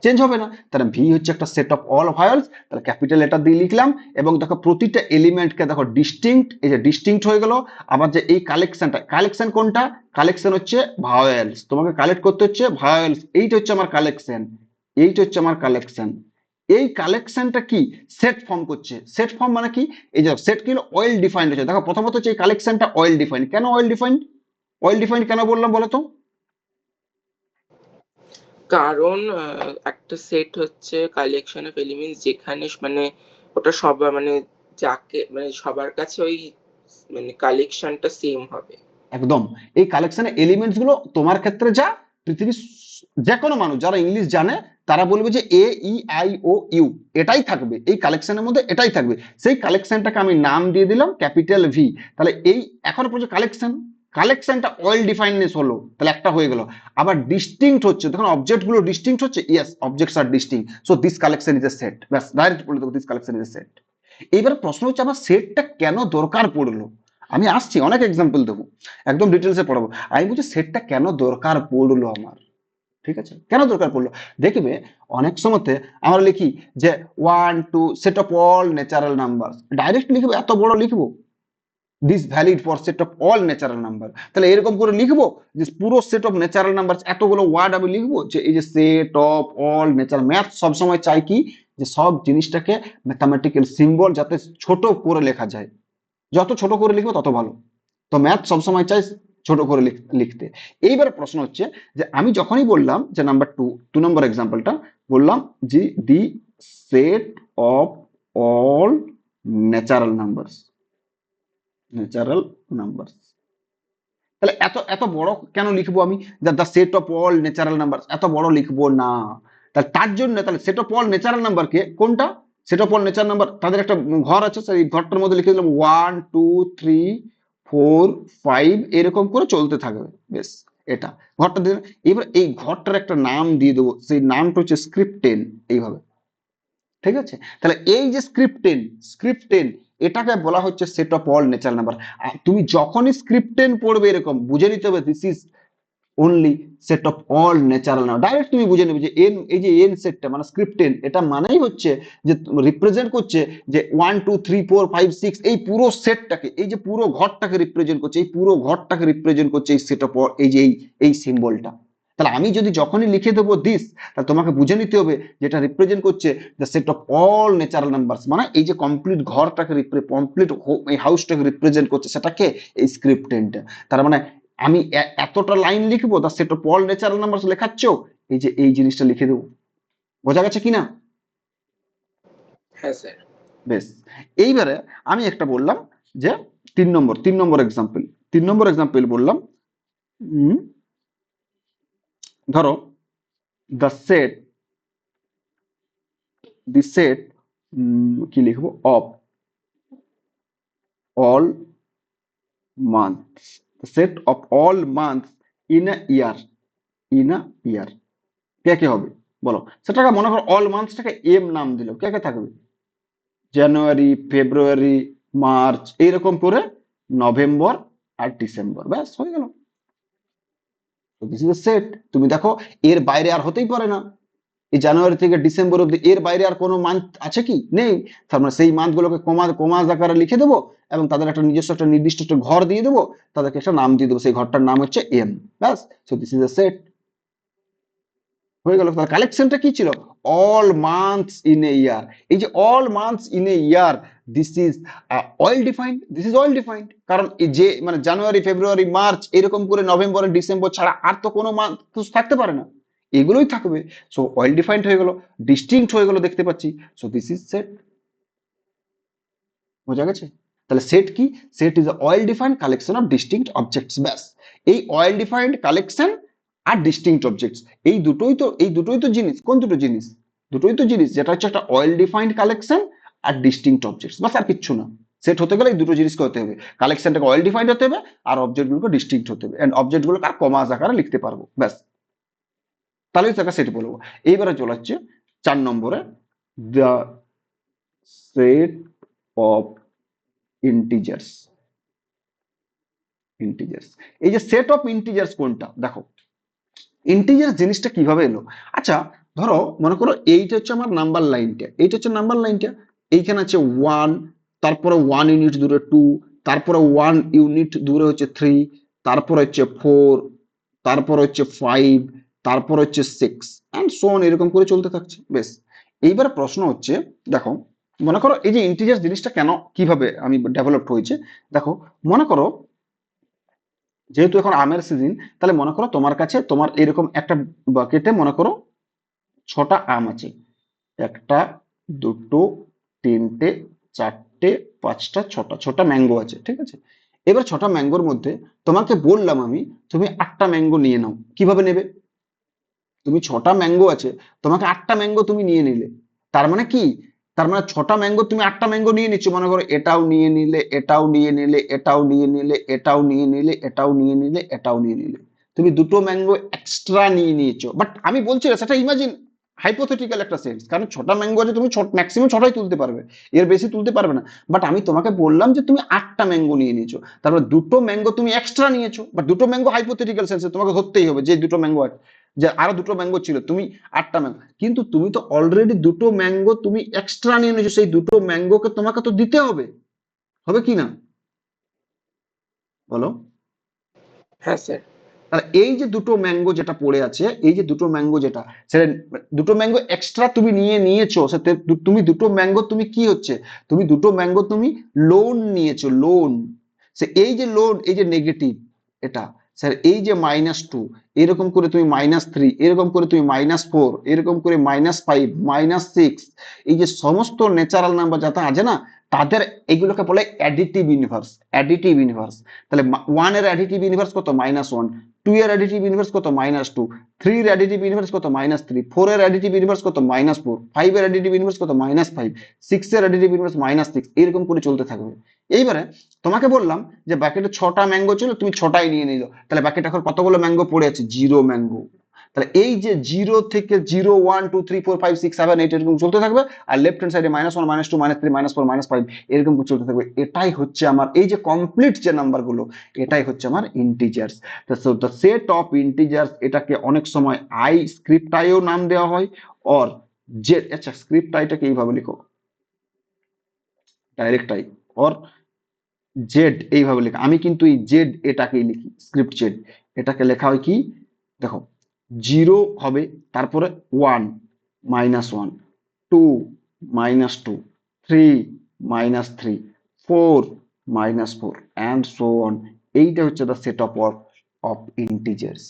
A: চেঞ্জ হবে না। তাহলে ভি হচ্ছে একটা সেট অফ অল ভায়োলস, তাহলে ক্যাপিটাল লেটার দিয়ে লিখলাম, এবং দেখো প্রতিটা এলিমেন্টকে দেখো ডিস্টিংক্ট, এই যে ডিস্টিংক্ট হয়ে গেল। আবার যে এই কালেকশনটা, কালেকশন কোনটা? কালেকশন হচ্ছে ভায়োলস, তোমাকে কালেক্ট করতে হচ্ছে ভায়োলস, এইটা হচ্ছে আমার কালেকশন, এইটা হচ্ছে আমার কালেকশন। এই কালেকশনটা কি সেট ফর্ম করছে, সেট ফর্ম মানে কি, এই যে সেট কি হলো ওয়েল ডিফাইন্ড হচ্ছে। দেখো প্রথমত হচ্ছে এই কালেকশনটা ওয়েল ডিফাইন্ড, কেন ওয়েল ডিফাইন্ড, ওয়েল ডিফাইন্ড কেন বললাম বলো তো?
B: কারণ একটা সেট হচ্ছে কালেকশন অফ এলিমেন্টস যেখানে মানে ওটা সবার মানে যাকে মানে সবার কাছে ওই মানে কালেকশনটা সেম হবে।
A: একদম, এই কালেকশনের এলিমেন্টস গুলো তোমার ক্ষেত্রে যা, পৃথিবীর যে কোনো মানুষ যারা ইংলিশ জানে তারা বলবে যে এ, ই, আই, ও, ইউ এটাই থাকবে এই কালেকশনের মধ্যে, এটাই থাকবে। সেই কালেকশনটাকে আমি নাম দিয়ে দিলাম ক্যাপিটাল ভি। তাহলে এই এখনো পর্যন্ত কালেকশন, কালেকশনটা ওয়েল ডিফাইননেস হলো, তাহলে একটা হয়ে গেল। আবার ডিস্টিংক্ট হচ্ছে, দেখুন অবজেক্ট গুলো ডিস্টিংক্ট হচ্ছে, yes objects R distinct, so this collection is a set. ব্যাস, ডাইরেক্ট বলে দেবো this collection is a set. এইবার প্রশ্ন হচ্ছে আমার সেটটা কেন দরকার পড়লো? আমি আসছি, অনেক এক্সাম্পল দেবো, একদম ডিটেলসে পড়াবো। আমি বলছি সেটটা কেন দরকার পড়লো আমার, ঠিক আছে, কেন দরকার পড়লো? দেখবে অনেক সময়তে আমরা লিখি যে one two set of all natural number, direct লিখবো, এত বড় লিখবো, this valid for set of all natural number. তাহলে এরকম করে লিখবো যে পুরো সেট অফ ন্যাচারাল নাম্বার, এতগুলো ওয়ার্ড আমি লিখবো যে এই যে set of all natural. Math সবসময় চাই কি, যে সব জিনিসটাকে ম্যাথামেটিক্যাল সিম্বল যাতে ছোট করে লেখা যায়, যত ছোট করে লিখবো তত ভালো। তো ম্যাথ সবসময় চাই ছোট করে লিখতে। এইবার প্রশ্ন হচ্ছে যে আমি যখনই বললাম যে নাম্বার টু, 2 নম্বর এক্সাম্পলটা বললাম যে the set of all natural numbers, natural numbers, তাহলে এত এত বড় কেন লিখবো আমি, the set of all natural number, এত বড় লিখবো না। তাহলে তার জন্য তাহলে set of all natural number কে কোনটা, set of all natural number তাদের একটা ঘর আছে, সেই ঘরটার মধ্যে লিখে দিলাম 1 2 3 4 5 এরকম করে চলতে থাকবে। বেশ, এটা ঘরটা দিয়ে, এবার এই ঘরটার একটা নাম দিয়ে দেবো, সেই নামটা হচ্ছে স্ক্রিপ্ট 10, এইভাবে, ঠিক আছে? তাহলে এই যে স্ক্রিপ্ট 10 এটাকে বলা হচ্ছে set of all natural number. তুমি যখনই স্ক্রিপ্ট 10 পড়বে এরকম বুঝে নিতে হবে this is only set of all natural number. Direct তুমি বুঝে নেবে যে এন, এই যে এন সেটটা মানে স্ক্রিপ্ট 10, এটা মানেই হচ্ছে যে রিপ্রেজেন্ট করছে যে 1 2 3 4 5 6 এই পুরো সেটটাকে, এই যে পুরো ঘরটাকে রিপ্রেজেন্ট করছে, এই পুরো ঘরটাকে রিপ্রেজেন্ট করছে এই সেট অফ, এই যে এই সিম্বলটা। তাহলে আমি যদি যখনই লিখে দেবো দিস, তাহলে তোমাকে বুঝে নিতে হবে যেটা রিপ্রেজেন্ট করছে the set of all natural numbers, মানে এই যে কমপ্লিট ঘরটাকে, কমপ্লিট এই হাউসটাকে রিপ্রেজেন্ট করছে, সেটাকে এই স্ক্রিপ্ট 10টা। তার মানে আমি এতটা লাইন লিখবো the set of all natural numbers লেখাচ্ছ, এই যে এই জিনিসটা লিখে দেবো। বোঝা গেছে কিনা?
B: হ্যাঁ স্যার।
A: বেশ, এইবারে আমি একটা বললাম যে 3 নম্বর এক্সাম্পল, 3 নম্বর এক্সাম্পল বললাম উম, ধরো দ্য সেট দি সেট কি লিখবো, of all months, the set of all months in a year, in a year, কে কে হবে বলো? সেটাকে মনে করো অল মান্থসটাকে এম নাম দিল, কে কে থাকবে? জানুয়ারি, ফেব্রুয়ারি, মার্চ, এইরকম করে নভেম্বর আর ডিসেম্বর, ব্যাস হয়ে গেল। This is set. তুমি দেখো এর বাইরে আর হতেই পারে না, এই জানুয়ারি থেকে ডিসেম্বর অব্দি এর বাইরে আর কোনো মান্থ আছে কি? নেই। তার মানে সেই মান্থ গুলোকে কমাস আকারে লিখে দেবো এবং তাদের একটা নিজস্ব একটা নির্দিষ্ট একটা ঘর দিয়ে দেবো, তাদেরকে একটা নাম দিয়ে দেবো, সেই ঘরটার নাম হচ্ছে এম, ব্যাস। So this is A set, হয়ে গেল। তার কালেকশনটা কি ছিল? অল মান্থস ইন এ ইয়ার। এই যে all months in a year, this is oil defined, this is oil defined, কারণ এই যে মানে জানুয়ারি, ফেব্রুয়ারি, মার্চ, এরকম করে নভেম্বর, ডিসেম্বর ছাড়া আর তো কোনো মান্থ থাকতে পারে না, এগুলোই থাকবে। সো অয়েল ডিফাইন্ড হয়ে গেল, ডিস্টিংক্ট হয়ে গেল, দেখতে পাচ্ছি। সো দিস ইজ সেট, বোঝা গেছে? তাহলে সেট কি? Set is oil defined collection of distinct objects, ব্যাস। এই অয়েল ডিফাইন্ড কালেকশন আর ডিস্টিংক্ট অবজেক্টস, এই দুটোই তো জিনিস। কোন দুটো জিনিস? দুটোই তো জিনিস, যেটা হচ্ছে একটা অয়েল ডিফাইন্ড কালেকশন আর ডিস্টিংক্ট অবজেক্টস, বাস, আর কিচ্ছু না। সেট হতে গেলে এই দুটো জিনিসকে হতে হবে, কালেকশনটাকে অয়েল ডিফাইন্ড হতে হবে আর অবজেক্টগুলোকে ডিস্টিংক্ট হতে হবে, এন্ড অবজেক্টগুলোকে আর কমাস আকারে লিখতে পারবো, ব্যাস। তাহলেই তাকে সেট বলবো। এইবারে চলে যাচ্ছে 4 নম্বরে, the set of integers. Integers, এই যে সেট অফ ইন্টিজার্স কোনটা দেখো, ইন্টিজার্স জিনিসটা কিভাবে এলো? আচ্ছা, ধরো মনে করো এইটা হচ্ছে আমার নাম্বার লাইনটা, এইটা হচ্ছে নাম্বার লাইনটা, এইখানে আছে 1, তারপরে 1 ইউনিট দূরে 2, তারপরে 1 ইউনিট দূরে হচ্ছে 3, তারপরে হচ্ছে 4, তারপরে হচ্ছে 5, তারপরে হচ্ছে 6, অ্যান্ড সো অন, এরকম করে চলতে থাকছে, বেশ। এইবার প্রশ্ন হচ্ছে, দেখো মনে করো এই যে ইন্টিজার্স জিনিসটা কেন কিভাবে আমি ডেভেলপ হয়েছে, দেখো মনে করো যেহেতু এখন আমের সিজন, তাহলে মনে করো তোমার কাছে তোমার এরকম একটা বাকেটে মনে করো 6টা আম আছে, একটা, দুটো, তিনটে, চারটে, পাঁচটা, ছটা ম্যাঙ্গো আছে, ঠিক আছে? এবার 6টা ম্যাঙ্গোর মধ্যে তোমাকে বললাম আমি, তুমি 8টা ম্যাঙ্গো নিয়ে নাও, কিভাবে নেবে? তুমি 6টা ম্যাঙ্গো আছে, তোমাকে 8টা ম্যাঙ্গো তুমি নিয়ে নিলে, তার মানে কি? তার মানে 6টা ম্যাঙ্গো, তুমি 8টা ম্যাঙ্গো নিয়ে নিচ্ছ, মনে করো এটাও নিয়ে নিলে, এটাও নিয়ে নিলে, এটাও নিয়ে নিলে, এটাও নিয়ে নিলে, এটাও নিয়ে নিলে, এটাও নিয়ে নিলে, তুমি 2টো ম্যাঙ্গো এক্সট্রা নিয়ে নিয়েছো। বাট আমি বলছি না, সেটা ইমাজিন, হাইপোথেটিক্যাল একটা সেন্স, কারণ 6টা ম্যাঙ্গো আছে, তুমি ম্যাক্সিমাম 6টাই তুলতে পারবে, এর বেশি তুলতে পারবে না। বাট আমি তোমাকে বললাম যে তুমি 8টা ম্যাঙ্গো নিয়ে নিয়েছো, তারপর 2টো ম্যাঙ্গো তুমি এক্সট্রা নিয়েছো, বা 2টো ম্যাঙ্গো হাইপোথেটিক্যাল সেন্সে তোমাকে ধরতেই হবে যে 2টো ম্যাঙ্গো আছে, যে আরো 2টো ম্যাঙ্গো ছিল, তুমি 8টা ম্যাঙ্গো, কিন্তু তুমি তো অলরেডি 2টো ম্যাঙ্গো তুমি এক্সট্রা নিয়ে নিয়েছো, সেই 2টো ম্যাঙ্গোকে তোমাকে তো দিতে হবে, হবে কি না বলো?
B: হ্যাঁ স্যার।
A: তাহলে এই যে 2টো ম্যাঙ্গো যেটা পড়ে আছে, এই যে 2টো ম্যাঙ্গো যেটা, সেটা 2টো ম্যাঙ্গো এক্সট্রা তুমি নিয়ে নিয়েছো, সাথে তুমি 2টো ম্যাঙ্গো তুমি কি হচ্ছে, তুমি 2টো ম্যাঙ্গো তুমি লোন নিয়েছো, লোন। সে এই যে লোন, এই যে নেগেটিভ এটা, স্যার এই যে -2, এরকম করে তুমি -3, এরকম করে তুমি -4, এরকম করে -5, -6, এই যে সমস্ত ন্যাচারাল নাম্বার যাতে আছে না, তাদের এগুলোকে বলে অ্যাডিটিভ ইনভার্স, অ্যাডিটিভ ইনভার্স। তাহলে 1 এর অ্যাডিটিভ ইনভার্স কত? -1। 2 এর অ্যাডিটিভ ইনভার্স কত? -2। 3 এর অ্যাডিটিভ ইনভার্স কত? -3। 4 এর অ্যাডিটিভ ইনভার্স কত? -4। 5 এর অ্যাডিটিভ ইনভার্স কত? -5। 6 এর অ্যাডিটিভ ইনভার্স -6, এরকম করে চলতে থাকবে। এইবারে তোমাকে বললাম যে ব্যাকেটে 6টা ম্যাঙ্গো ছিল, তুমি 6টাই নিয়ে নিলো, তাহলে ব্যাকেটে এখন কতগুলো ম্যাঙ্গো পড়ে আছে? 0 ম্যাঙ্গো। তাহলে এই যে 0 থেকে 0, 1, 2, 3, 4, 5, 6, 7, 8 এরকম চলতে থাকবে, আর লেফট হ্যান্ড সাইডে -1, -2, -3, -4, -5 এরকম চলতে থাকবে। এটাই হচ্ছে আমার এই যে কমপ্লিট যে নাম্বারগুলো, এটাই হচ্ছে আমার integers. So the set of integers, এটাকে অনেক সময় আই, স্ক্রিপ্ট আইও নাম দেওয়া হয়, অর জেড, আচ্ছা স্ক্রিপ্ট আইটাকে এইভাবে লিখো, ডাইরেক্ট আই, অর জেড এইভাবে লেখা, আমি কিন্তু এই জেড এটাকেই লিখি, স্ক্রিপ্ট জেড। এটাকে লেখা হয় কি দেখো, 0 হবে, তারপরে 1, -1, 2, -2, 3, -3, 4, -4, অ্যান্ড সো অন। এইটা হচ্ছে the set of of integers,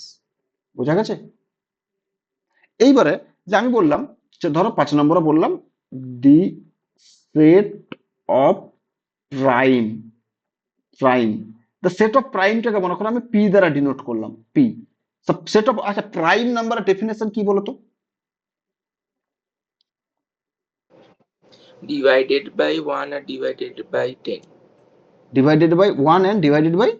A: বোঝা গেছে? এইবারে যে আমি বললাম, যে ধরো 5 নম্বরে বললাম, the set of prime, prime the set of প্রাইমটাকে মনে করো আমি পি দ্বারা ডিনোট করলাম, পি সেট অফ। আচ্ছা, প্রাইম নাম্বারের ডেফিনেশন কি বলতো?
B: ডিভাইডেড বাই 1 আর divided by 10,
A: divided by 1 and divided by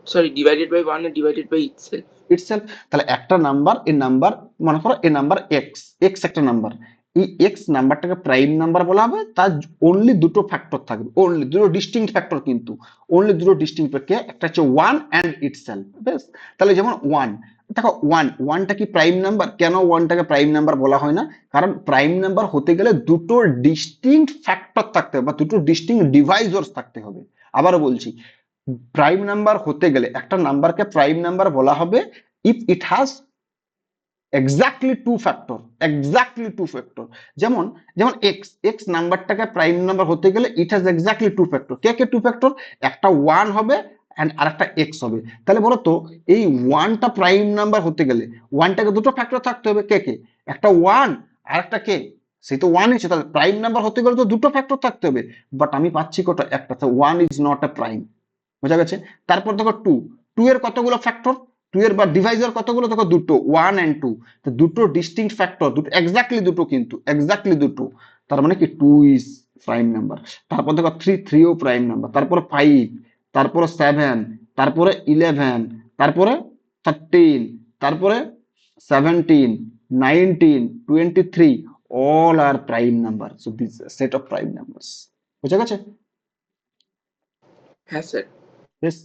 B: sorry divided by 1 আর ডিভাইডেড বাই ইটসেলফ।
A: ইটসেলফ। তাহলে একটা নাম্বার, এ নাম্বার, মনে করো এ নাম্বার এক্স, এক্স একটা নাম্বার, এই এক্স নাম্বারটাকে প্রাইম নাম্বার বলা হবে, তার অনলি দুটো ফ্যাক্টর থাকবে, অনলি দুটো ডিস্টিংক্ট ফ্যাক্টর, কিন্তু অনলি দুটো ডিস্টিংক্ট ফ্যাক্টর, একটা হচ্ছে ওয়ান অ্যান্ড ইটসেলফ। বেশ, তাহলে যেমন ওয়ান, দেখো ওয়ানটা কি প্রাইম নাম্বার? কেন ওয়ানটাকে প্রাইম নাম্বার বলা হয় না? কারণ প্রাইম নাম্বার হতে গেলে দুটো ডিস্টিংক্ট ফ্যাক্টর থাকতে হবে, বা দুটো ডিস্টিংক্ট ডিভাইজর্স থাকতে হবে। আবারও বলছি, প্রাইম নাম্বার হতে গেলে একটা নাম্বারকে প্রাইম নাম্বার বলা হবে if it has exactly two factor, exactly two factor. যেমন যেমন এক্স, এক্স নাম্বারটাকে প্রাইম নাম্বার হতে গেলে it has exactly two factor. কে কে টু ফ্যাক্টর? একটা ওয়ান হবে অ্যান্ড আরেকটা এক্স হবে। তাহলে বলো তো, এই ওয়ানটা প্রাইম নাম্বার হতে গেলে ওয়ানটাকে দুটো ফ্যাক্টর থাকতে হবে, কে কে? একটা ওয়ান আর একটা কে, সেই তো ওয়ান হচ্ছে। তাহলে প্রাইম নাম্বার হতে গেলে তো দুটো ফ্যাক্টর থাকতে হবে, বাট আমি পাচ্ছি কটা? একটা। One is not a prime, বোঝা গেছে? তারপর দেখো টু, টু এর কতগুলো ফ্যাক্টর? টু এর বা ডিভাইজার কতগুলো? দেখো দুটো, ওয়ান এন্ড টু। তো দুটো ডিস্টিংক্ট ফ্যাক্টর, দুটো এক্স্যাক্টলি দুটো, কিন্তু এক্স্যাক্টলি দুটো, তার মানে কি টু ইজ প্রাইম নাম্বার। তারপর দেখো থ্রি, থ্রিও প্রাইম নাম্বার। তারপরে ফাইভ, তারপরে সেভেন, তারপরে ইলেভেন, তারপরে থার্টিন, তারপরে seventeen, nineteen, 23, all are prime number. So this set of prime numbers. বুঝা গেছে?
B: হ্যাঁ স্যার।
A: বেশ,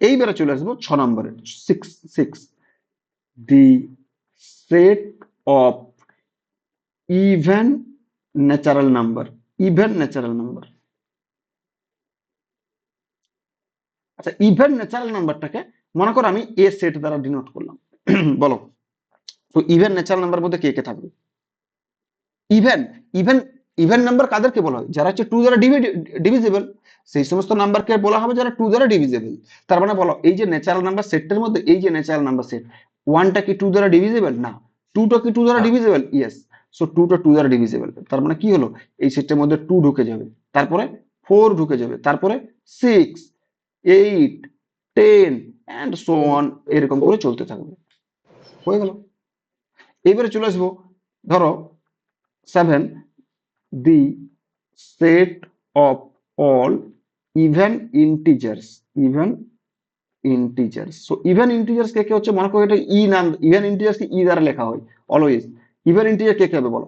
A: এইবারে চলে আসবো 6 নম্বরে, six, six, the set of even natural number, even natural number. আচ্ছা, ইভেন ন্যাচারাল নাম্বারটাকে মনে করো আমি এ সেট দ্বারা ডিনোট করলাম। বলো তো, ইভেন ন্যাচারাল নাম্বার মধ্যে কে কে থাকবে? ইভেন, ইভেন, ইভেন নাম্বার কাদেরকে বলা হয়? যারা হচ্ছে টু দ্বারা ডিভিজিবল, সেই সমস্ত নাম্বারকে বলা হবে যারা টু দ্বারা ডিভিজিবল। তার মানে বলো, এই যে ন্যাচারাল নাম্বার সেটটার মধ্যে, এই যে ন্যাচারাল নাম্বার সেট, ওয়ানটা কি টু দ্বারা ডিভিজিবল? না। টুটা কি টু দ্বারা
B: না।
A: ডিভিজিবল? ইয়েস। সো টুটা টু দ্বারা ডিভিজিবল। তার মানে কি হলো, এই সেটটার মধ্যে টু ঢুকে যাবে, তারপরে ফোর ঢুকে যাবে, তারপরে six, eight, ten and so on, এরকম করে চলতে থাকবে। হয়ে গেল। এবারে চলে আসবো, ধরো 7, the set of all even integers, even integers। so even integers কে কে হচ্ছে? মনে করো এটা ই নাম, even integers কি ই দ্বারা লেখা হয় অলওয়েজ। even integer কে কে হবে বলো?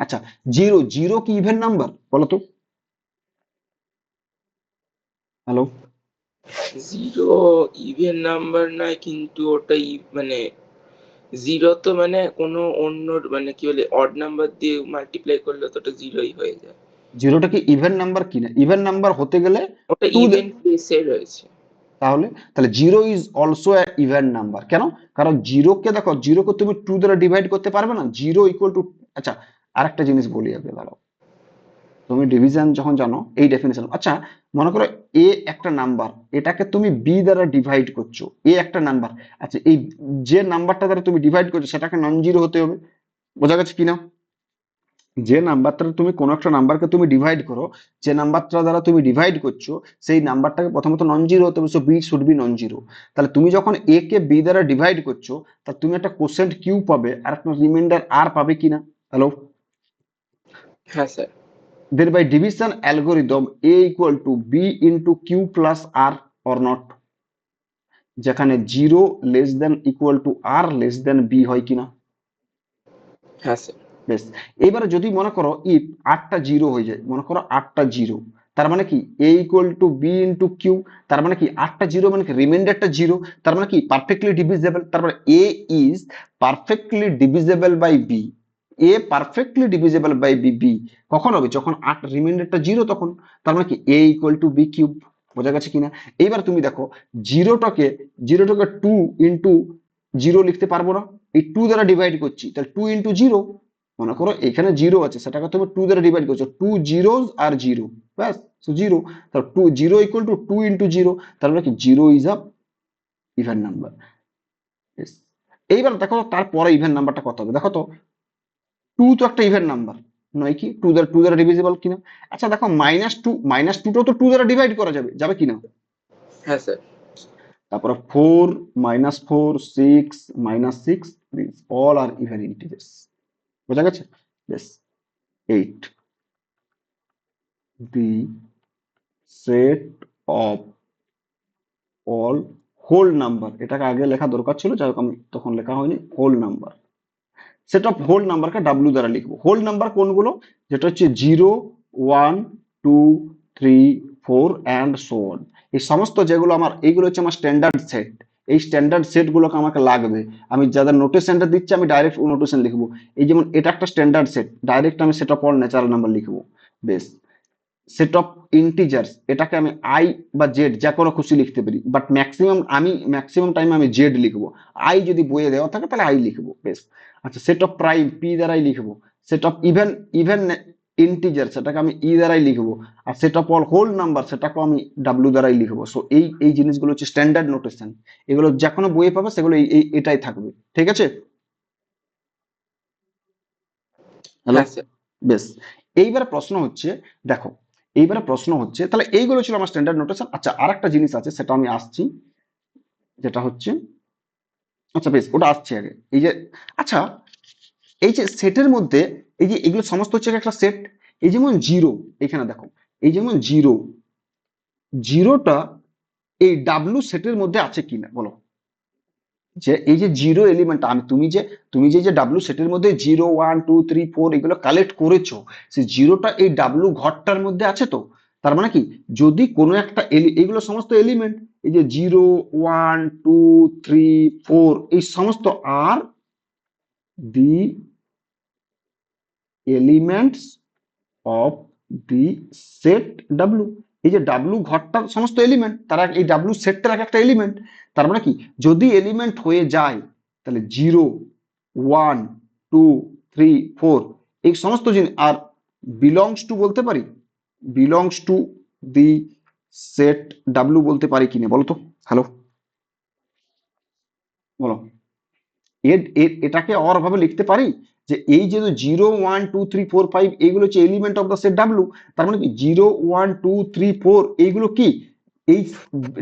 A: আচ্ছা, জিরো, জিরো কি ইভেন নাম্বার বলো তো? হ্যালো?
B: জিরো ইভেন নাম্বার নয়, কিন্তু ওটা মানে জিরো তো মানে কোনো অন্য মানে কি বলে অড নাম্বার দিয়ে মাল্টিপ্লাই করলে তো ওটা জিরোই হয়ে যায়।
A: জিরোটা কি ইভেন নাম্বার কিনা? ইভেন নাম্বার হতে গেলে
B: ওটা
A: টু,
B: ইভেন প্লেসে রয়েছে।
A: তাহলে তাহলে zero is also even number. কেন? কারণ জিরোকে দেখো, জিরোকে তুমি টু দ্বারা ডিভাইড করতে পারবে না, জিরো ইকুয়াল টু। আচ্ছা, আরেকটা জিনিস বলি আগে, দাঁড়াও। তুমি ডিভিশন যখন জানো, এই ডেফিনেশন, আচ্ছা মনে করো এ একটা নাম্বার, এটাকে তুমি বি দ্বারা ডিভাইড করছো, এ একটা নাম্বার। আচ্ছা, এই যে নাম্বারটা দ্বারা তুমি ডিভাইড করছো সেটাকে নন জিরো হতে হবে। বোঝা গেছে কিনা? যে নাম্বারটা তুমি কোনো একটা নাম্বারকে তুমি ডিভাইড করো, যে নাম্বারটা দ্বারা তুমি ডিভাইড করছো, সেই নাম্বারটাকে প্রথমত নন জিরো হতে হবে। So B should be non zero. তাহলে তুমি যখন এ কে বি দ্বারা ডিভাইড করছো, তা তুমি একটা কোসেন্ট কিউ পাবে আর একটা রিমাইন্ডার আর পাবে কিনা? হ্যালো?
B: হ্যাঁ sir.
A: Thereby division algorithm a equal to b into q plus r or not, যেখানে zero less than equal to R less than B হয় কিনা?
B: হ্যাঁ স্যার।
A: বেশ, এবারে যদি মনে করো ইফ আটটা জিরো হয়ে যায়, মনে করো আটটা জিরো, তার মানে কি A equal to B into Q, তার মানে কি আটটা জিরো মানে কি রিমাইন্ডারটা জিরো, তার মানে কি পারফেক্টলি ডিভিজেবল। তারপরে A is perfectly divisible by B, A perfectly divisible by B, B কখন হবে? যখন আট রিমাইন্ডারটা জিরো তখন। তার মানে কি A equal to B cube. বোঝা গেছে কিনা? এইবার তুমি দেখো, জিরোটাকে, জিরোটাকে টু ইন্টু জিরো লিখতে পারবো না, এই টু দ্বারা ডিভাইড করছি, তাহলে টু ইন্টু জিরো। মনে করো এখানে জিরো আছে, সেটাকে তুমি টু দ্বারা ডিভাইড করছো, টু জিরোস আর জিরো, ব্যাস, সো জিরো। তাহলে two zero equal to two into zero, তার মানে কি zero is a even number. এইবার দেখো তারপরে ইভেন নাম্বারটা কত হবে, দেখো তো। টু তো একটা ইভেন নাম্বার নয় কি? টু দ্বারা ডিভিজিবল কিনা? আচ্ছা দেখো, মাইনাস টু, মাইনাস টুটাও তো টু দ্বারা ডিভাইড করা যাবে, যাবে কিনা?
B: হ্যাঁ স্যার।
A: তারপরে 4 -4 6 -6 this all are even integers. বোঝা গেছে? বেশ। 8 the set of all whole number, এটাকে আগে লেখা দরকার ছিল, যাই হোক আমি তখন লেখা হয়নি। Whole number, set of whole নাম্বারকে ডাব্লিউ দ্বারা লিখবো। হোল নাম্বার কোনগুলো? যেটা হচ্ছে 0 1 2 3 4 অ্যান্ড সো অন। এই সমস্ত যেগুলো আমার, এইগুলো হচ্ছে আমার স্ট্যান্ডার্ড সেট। এই স্ট্যান্ডার্ড সেট গুলোকে আমাকে লাগবে। আমি যাদের নোটেশনটা দিচ্ছি আমি ডাইরেক্ট নোটেশন লিখবো। এই যেমন এটা একটা স্ট্যান্ডার্ড সেট, ডাইরেক্ট আমি set of all natural number লিখবো। বেশ। সেট অফ ইন্টিজার্স, এটাকে আমি আই বা জেড যা কোনো খুশি লিখতে পারি, বাট ম্যাক্সিমাম টাইম আমি জেড লিখবো। আই যদি বইয়ে দেওয়া থাকে তাহলে আই লিখবো। বেশ। আচ্ছা, সেট অফ প্রাইম পি দ্বারাই লিখবো। Set of even even integer, সেটাকে আমি ই দ্বারাই লিখবো। আর set of all whole number, সেটাকে আমি ডাব্লিউ দ্বারাই লিখবো। সো এই এই জিনিসগুলো হচ্ছে স্ট্যান্ডার্ড নোটেশন। এগুলো যে কোনো বইয়ে পাবে, সেগুলো এটাই থাকবে। ঠিক আছে? হ্যালো।
B: হ্যাঁ স্যার।
A: বেশ। এইবারে প্রশ্ন হচ্ছে, দেখো, এইবারে প্রশ্ন হচ্ছে, তাহলে এইগুলো ছিল আমার স্ট্যান্ডার্ড নোটেশন। আচ্ছা, আরেকটা জিনিস আছে, সেটা আমি আসছি, যেটা হচ্ছে, আচ্ছা বেশ, ওটা আসছে আগে। এই যে, আচ্ছা, এই যে সেটের মধ্যে, এই যে এগুলো সমস্ত হচ্ছে একটা সেট। এই যেমন জিরো, এখানে দেখো, এই যেমন জিরো, জিরোটা এই ডাব্লু সেটের মধ্যে আছে কিনা বলো। যে এই যে জিরো এলিমেন্ট, আমি তুমি যে ডাব্লু সেটের মধ্যে 0 1 2 3 4 এগুলো কালেক্ট করেছো, সেই জিরোটা এই ডাব্লু ঘরটার মধ্যে আছে তো। তার মানে কি, যদি কোনো একটা এগুলো সমস্ত এলিমেন্ট, এই যে 0 1 2 3 4 এই সমস্ত are the elements of the set W. এই যে ডাব্লু ঘরটার সমস্ত এলিমেন্ট, তারা এই ডাব্লু সেটটার এক একটা এলিমেন্ট। তার মানে কি, যদি এলিমেন্ট হয়ে যায়, তাহলে 0 1 2 3 4 এই সমস্ত জিনিস, আর বিলংস টু বলতে পারি, belongs to the set W বলতে পারি কিনা বলো তো। হ্যালো, বলো। এটাকে অর ভাবে লিখতে পারি যে এই যে 0 1 2 3 4 5 এইগুলো হচ্ছে element of the set W. তার মানে কি 0 1 2 3 4 এইগুলো কি এই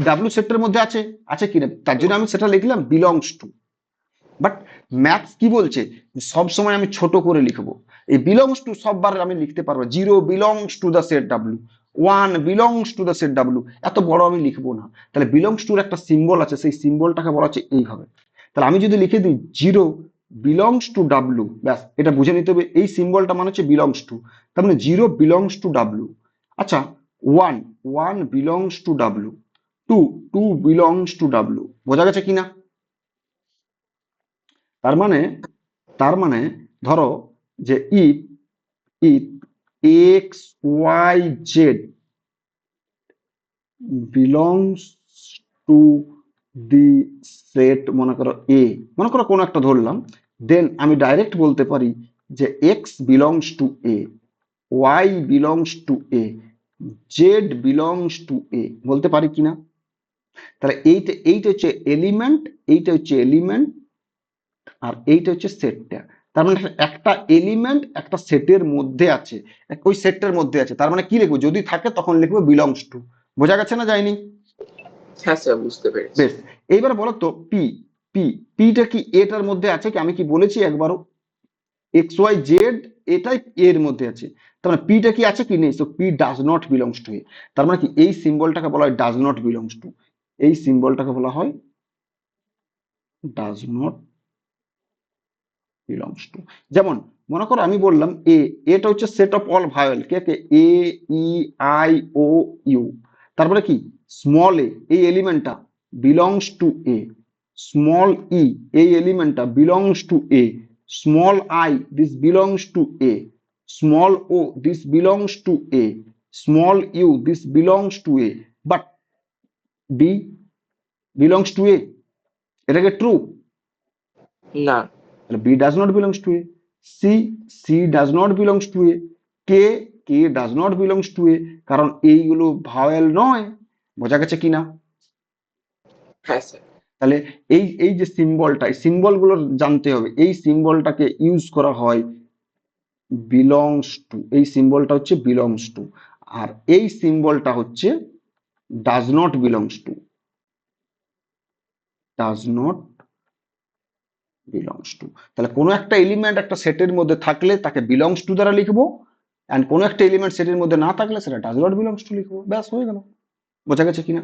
A: ডাব্লু সেটের মধ্যে আছে, আছে কিনা, তার জন্য আমি সেটা লিখলাম বিলংস টু। বাট ম্যাথস কি বলছে, সব সময় আমি ছোট করে লিখবো। এই বিলংস টু সববার আমি লিখতে পারবো, 0 belongs to the set W, 1 belongs to the set W, এত বড় আমি লিখবো না। তাহলে বিলংস টুর একটা সিম্বল আছে, সেই সিম্বলটাকে বলা হচ্ছে এইভাবে। তাহলে আমি যদি লিখে দিই 0 বিলংস টু ডাব্লু, ব্যাস, এটা বুঝে নিতে হবে এই সিম্বলটা মানে হচ্ছে বিলংস টু। তার মানে 0 বিলংস টু ডাব্লু। আচ্ছা, 1 1 belongs to W, 2 2 belongs to W. বোঝা গেছে কিনা? তার মানে, তার মানে ধরো যে if if X Y Z belongs to the set, মনে করো এ, মনে করো কোনো একটা ধরলাম, দেন আমি ডাইরেক্ট বলতে পারি যে X belongs to A, Y belongs to A, Z belongs to A, বলতে পারি কিনা? তাহলে এইটা এইটা হচ্ছে এলিমেন্ট, এইটা হচ্ছে এলিমেন্ট, আর এইটা হচ্ছে সেটটা। তার মানে একটা এলিমেন্ট একটা সেটের মধ্যে আছে, ওই সেটটার মধ্যে আছে। তার মানে কি লিখবো, যদি থাকে তখন লিখবো বিলংস টু। বোঝা গেছে না যায়নি?
B: হ্যাঁ স্যার, বুঝতে পেরেছি।
A: বেশ। এইবার বলো তো পি, পি পিটা কি এটার মধ্যে আছে কি? আমি কি বলেছি একবারও? এক্স ওয়াই জেড এটাই এর মধ্যে আছে। তার মানে পিটা কি আছে কি নেই? So P does not belongs to A. তার মানে কি, এই সিম্বলটাকে বলা হয় ডাজ নট বিলংস টু। এই সিম্বলটাকে বলা হয় ডাজ নট বিলংস টু। যেমন মনে করো আমি বললাম এ, এটা হচ্ছে সেট অফ অল ভাওয়েল, কে কে, A E I O U. তারপরে কি, স্মল এ এই এলিমেন্টটা belongs to A, small E এই এলিমেন্টটা belongs to A, small I this belongs to A, small O this belongs to A, small U this belongs to A, but B belongs to A. এটাকে true?
B: না।
A: তাহলে B does not belongs to A. C, C does not belongs to A. K, K does not belongs to A, কারণ এইগুলো vowel নয়। বোঝা গেছে কিনা?
B: হ্যাঁ স্যার।
A: তাহলে এই এই যে সিম্বলটা, এই সিম্বলগুলো জানতে হবে। এই সিম্বলটাকে ইউজ করা হয় বিলংস টু, এই সিম্বলটা হচ্ছে বিলংস টু, আর এই সিম্বলটা হচ্ছে does not belongs two. Does not belongs two. তাহলে কোনো একটা এলিমেন্ট একটা সেটের মধ্যে থাকলে তাকে বিলংস টু দ্বারা লিখবো, অ্যান্ড কোনো একটা এলিমেন্ট সেটের মধ্যে না থাকলে সেটা ডাজ নট বিলংস টু লিখবো, ব্যাস হয়ে গেল। বোঝা গেছে কিনা?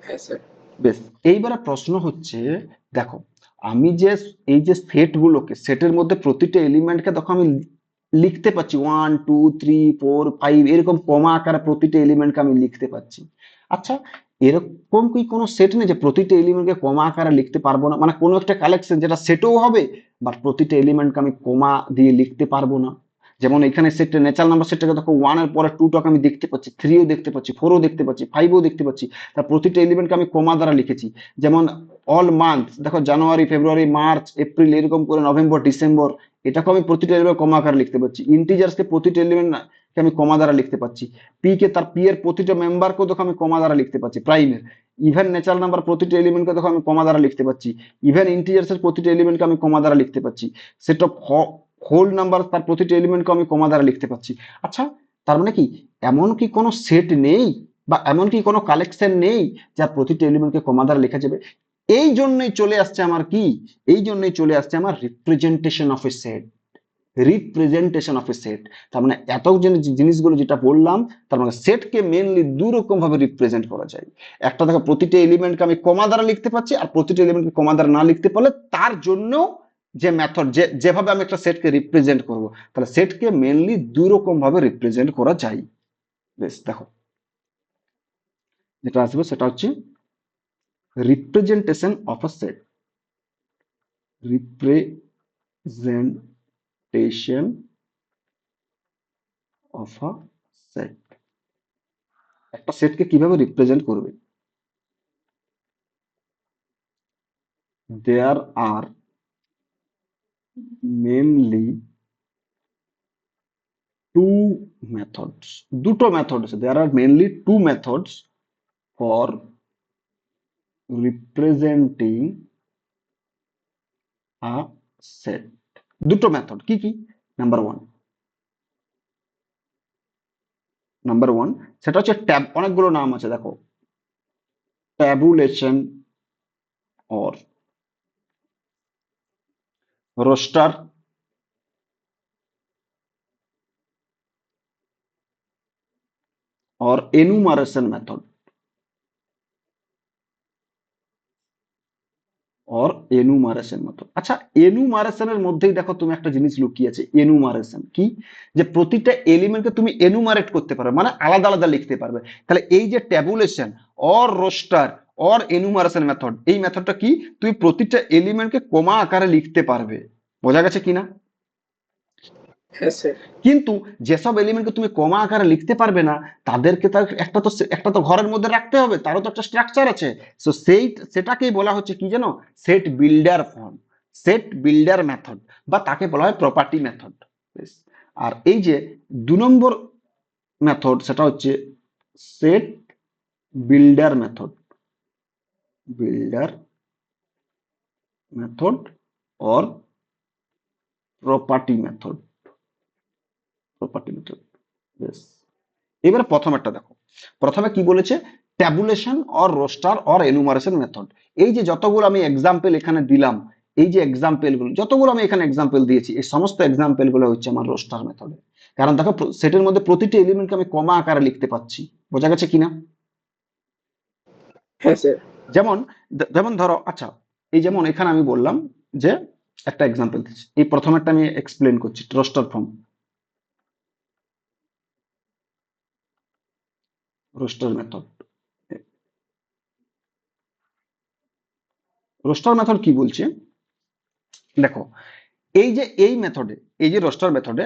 B: হ্যাঁ স্যার।
A: বেশ, এইবারে প্রশ্ন হচ্ছে, দেখো আমি যে এই যে সেট গুলোকে, সেটের মধ্যে প্রতিটা এলিমেন্টকে দেখো আমি লিখতে পাচ্ছি 1 2 3 4 5 এরকম কমা আকারে প্রতিটা এলিমেন্টকে আমি লিখতে পাচ্ছি। আচ্ছা, এরকম কি কোনো সেট নেই যে প্রতিটা এলিমেন্টকে কমা আকারে লিখতে পারবো না? মানে কোনো একটা কালেকশন যেটা সেটও হবে, বাট প্রতিটা এলিমেন্টকে আমি কমা দিয়ে লিখতে পারবো না। যেমন এখানে সেটটা ন্যাচারাল নাম্বার সেটটাকে দেখো 1 এর পরে 2টাকে আমি দেখতে পাচ্ছি, 3ও দেখতে পাচ্ছি, 4ও দেখতে পাচ্ছি, 5ও দেখতে পাচ্ছি। তার প্রতিটা এলিমেন্টকে আমি কমা দ্বারা লিখেছি। যেমন অল মান্থ, দেখো জানুয়ারি, ফেব্রুয়ারি, মার্চ, এপ্রিল, এরকম করে নভেম্বর, ডিসেম্বর, এটাকে আমি প্রতিটা এলিমেন্ট কমা আকারে লিখতে পাচ্ছি। ইন্টিজার্সকে প্রতিটা এলিমেন্ট কে আমি কমা দ্বারা লিখতে পাচ্ছি। পি কে, তার পি এর প্রতিটা মেম্বারকেও দেখো আমি কমা দ্বারা লিখতে পাচ্ছি, প্রাইমের। ইভেন ন্যাচারাল নাম্বার প্রতিটা এলিমেন্টকে দেখো আমি কমা দ্বারা লিখতে পাচ্ছি। ইভেন ইন্টিজার্স এর প্রতিটা এলিমেন্টকে আমি কমা দ্বারা লিখতে পাচ্ছি। সেট অফ হোল নাম্বার, তার প্রতিটা এলিমেন্টকে আমি কমা দ্বারা লিখতে পাচ্ছি। আচ্ছা, তার মানে কি এমন কি কোনো সেট নেই বা এমন কি কোনো কালেকশন নেই যার প্রতিটা এলিমেন্টকে কমা দ্বারা লেখা যাবে? এই জন্যই চলে আসছে আমার কি, এই জন্যই চলে আসছে আমার representation of a set. Representation of a set, তার মানে এত জিনিসগুলো যেটা বললাম, তার মানে সেটকে মেনলি দু রকম ভাবে রিপ্রেজেন্ট করা যায়। একটা দেখো প্রতিটা এলিমেন্টকে আমি কমা দ্বারা লিখতে পাচ্ছি, আর প্রতিটা এলিমেন্টকে কমা দ্বারা না লিখতে পারলে তার জন্য যে মেথড, যেভাবে আমি একটা সেটকে রিপ্রেজেন্ট করব, তাহলে সেটকে মেনলি দু রকম ভাবে রিপ্রেজেন্ট করা যায়। বেশ, দেখো যেটা আসবে সেটা হচ্ছে representation of a set. Representation of a set, একটা সেটকে কিভাবে রিপ্রেজেন্ট করবে? There are mainly two methods, দুটো মেথড আছে। There are mainly two methods for representing a set. দুটো মেথড কি কি? নাম্বার ওয়ান, সেটা হচ্ছে ট্যাব, অনেকগুলো নাম আছে দেখো, ট্যাবুলেশন और रोस्टर और एनुमारेशन मेथड, और এনুমারেশন মেথড। আচ্ছা, এনুমারেশনের মধ্যেই দেখো তুমি একটা জিনিস লুকিয়ে আছে। এনুমারেশন কি? যে প্রতিটা এলিমেন্টকে তুমি এনুমারেট করতে পারবে, মানে আলাদা আলাদা লিখতে পারবে। তাহলে এই যে tabulation or roster or enumeration method, এই মেথডটা কি? তুমি প্রতিটা এলিমেন্টকে কমা আকারে লিখতে পারবে। বোঝা গেছে কিনা?
B: হ্যাঁ স্যার।
A: কিন্তু যেসব এলিমেন্টকে তুমি কমা আকারে লিখতে পারবে না, তাদেরকে তার একটা তো ঘরের মধ্যে রাখতে হবে, তারও তো একটা স্ট্রাকচার আছে। সো সেটাকেই বলা হচ্ছে কি জানো? Set builder form, set builder method, বা তাকে বলা হয় প্রপার্টি মেথড। আর এই যে 2 নম্বর মেথড, সেটা হচ্ছে set builder method, builder method और প্রপার্টি মেথড, প্রপার্টি মেথড। বেশ, এবারে প্রথম একটা দেখো, প্রথমে কি বলেছে? Tabulation or roster or enumeration method. এই যে যতগুলো আমি এক্সাম্পল এখানে দিলাম, এই যে এক্সাম্পল গুলো, যতগুলো আমি এখানে এক্সাম্পল দিয়েছি, এই সমস্ত এক্সাম্পল গুলো হচ্ছে আমার রোস্টার মেথডে। কারণ দেখো সেটের মধ্যে প্রতিটি এলিমেন্টকে আমি কমা আকারে লিখতে পাচ্ছি। বোঝা গেছে কিনা?
B: হ্যাঁ স্যার।
A: যেমন যেমন ধরো, আচ্ছা এই যেমন এখানে আমি বললাম যে একটা এক্সাম্পল দিচ্ছি, এই প্রথমেরটা আমি এক্সপ্লেন করছি, roster form, roster method. Roster method কি বলছে দেখো, এই যে এই মেথডে, এই যে রোস্টার মেথডে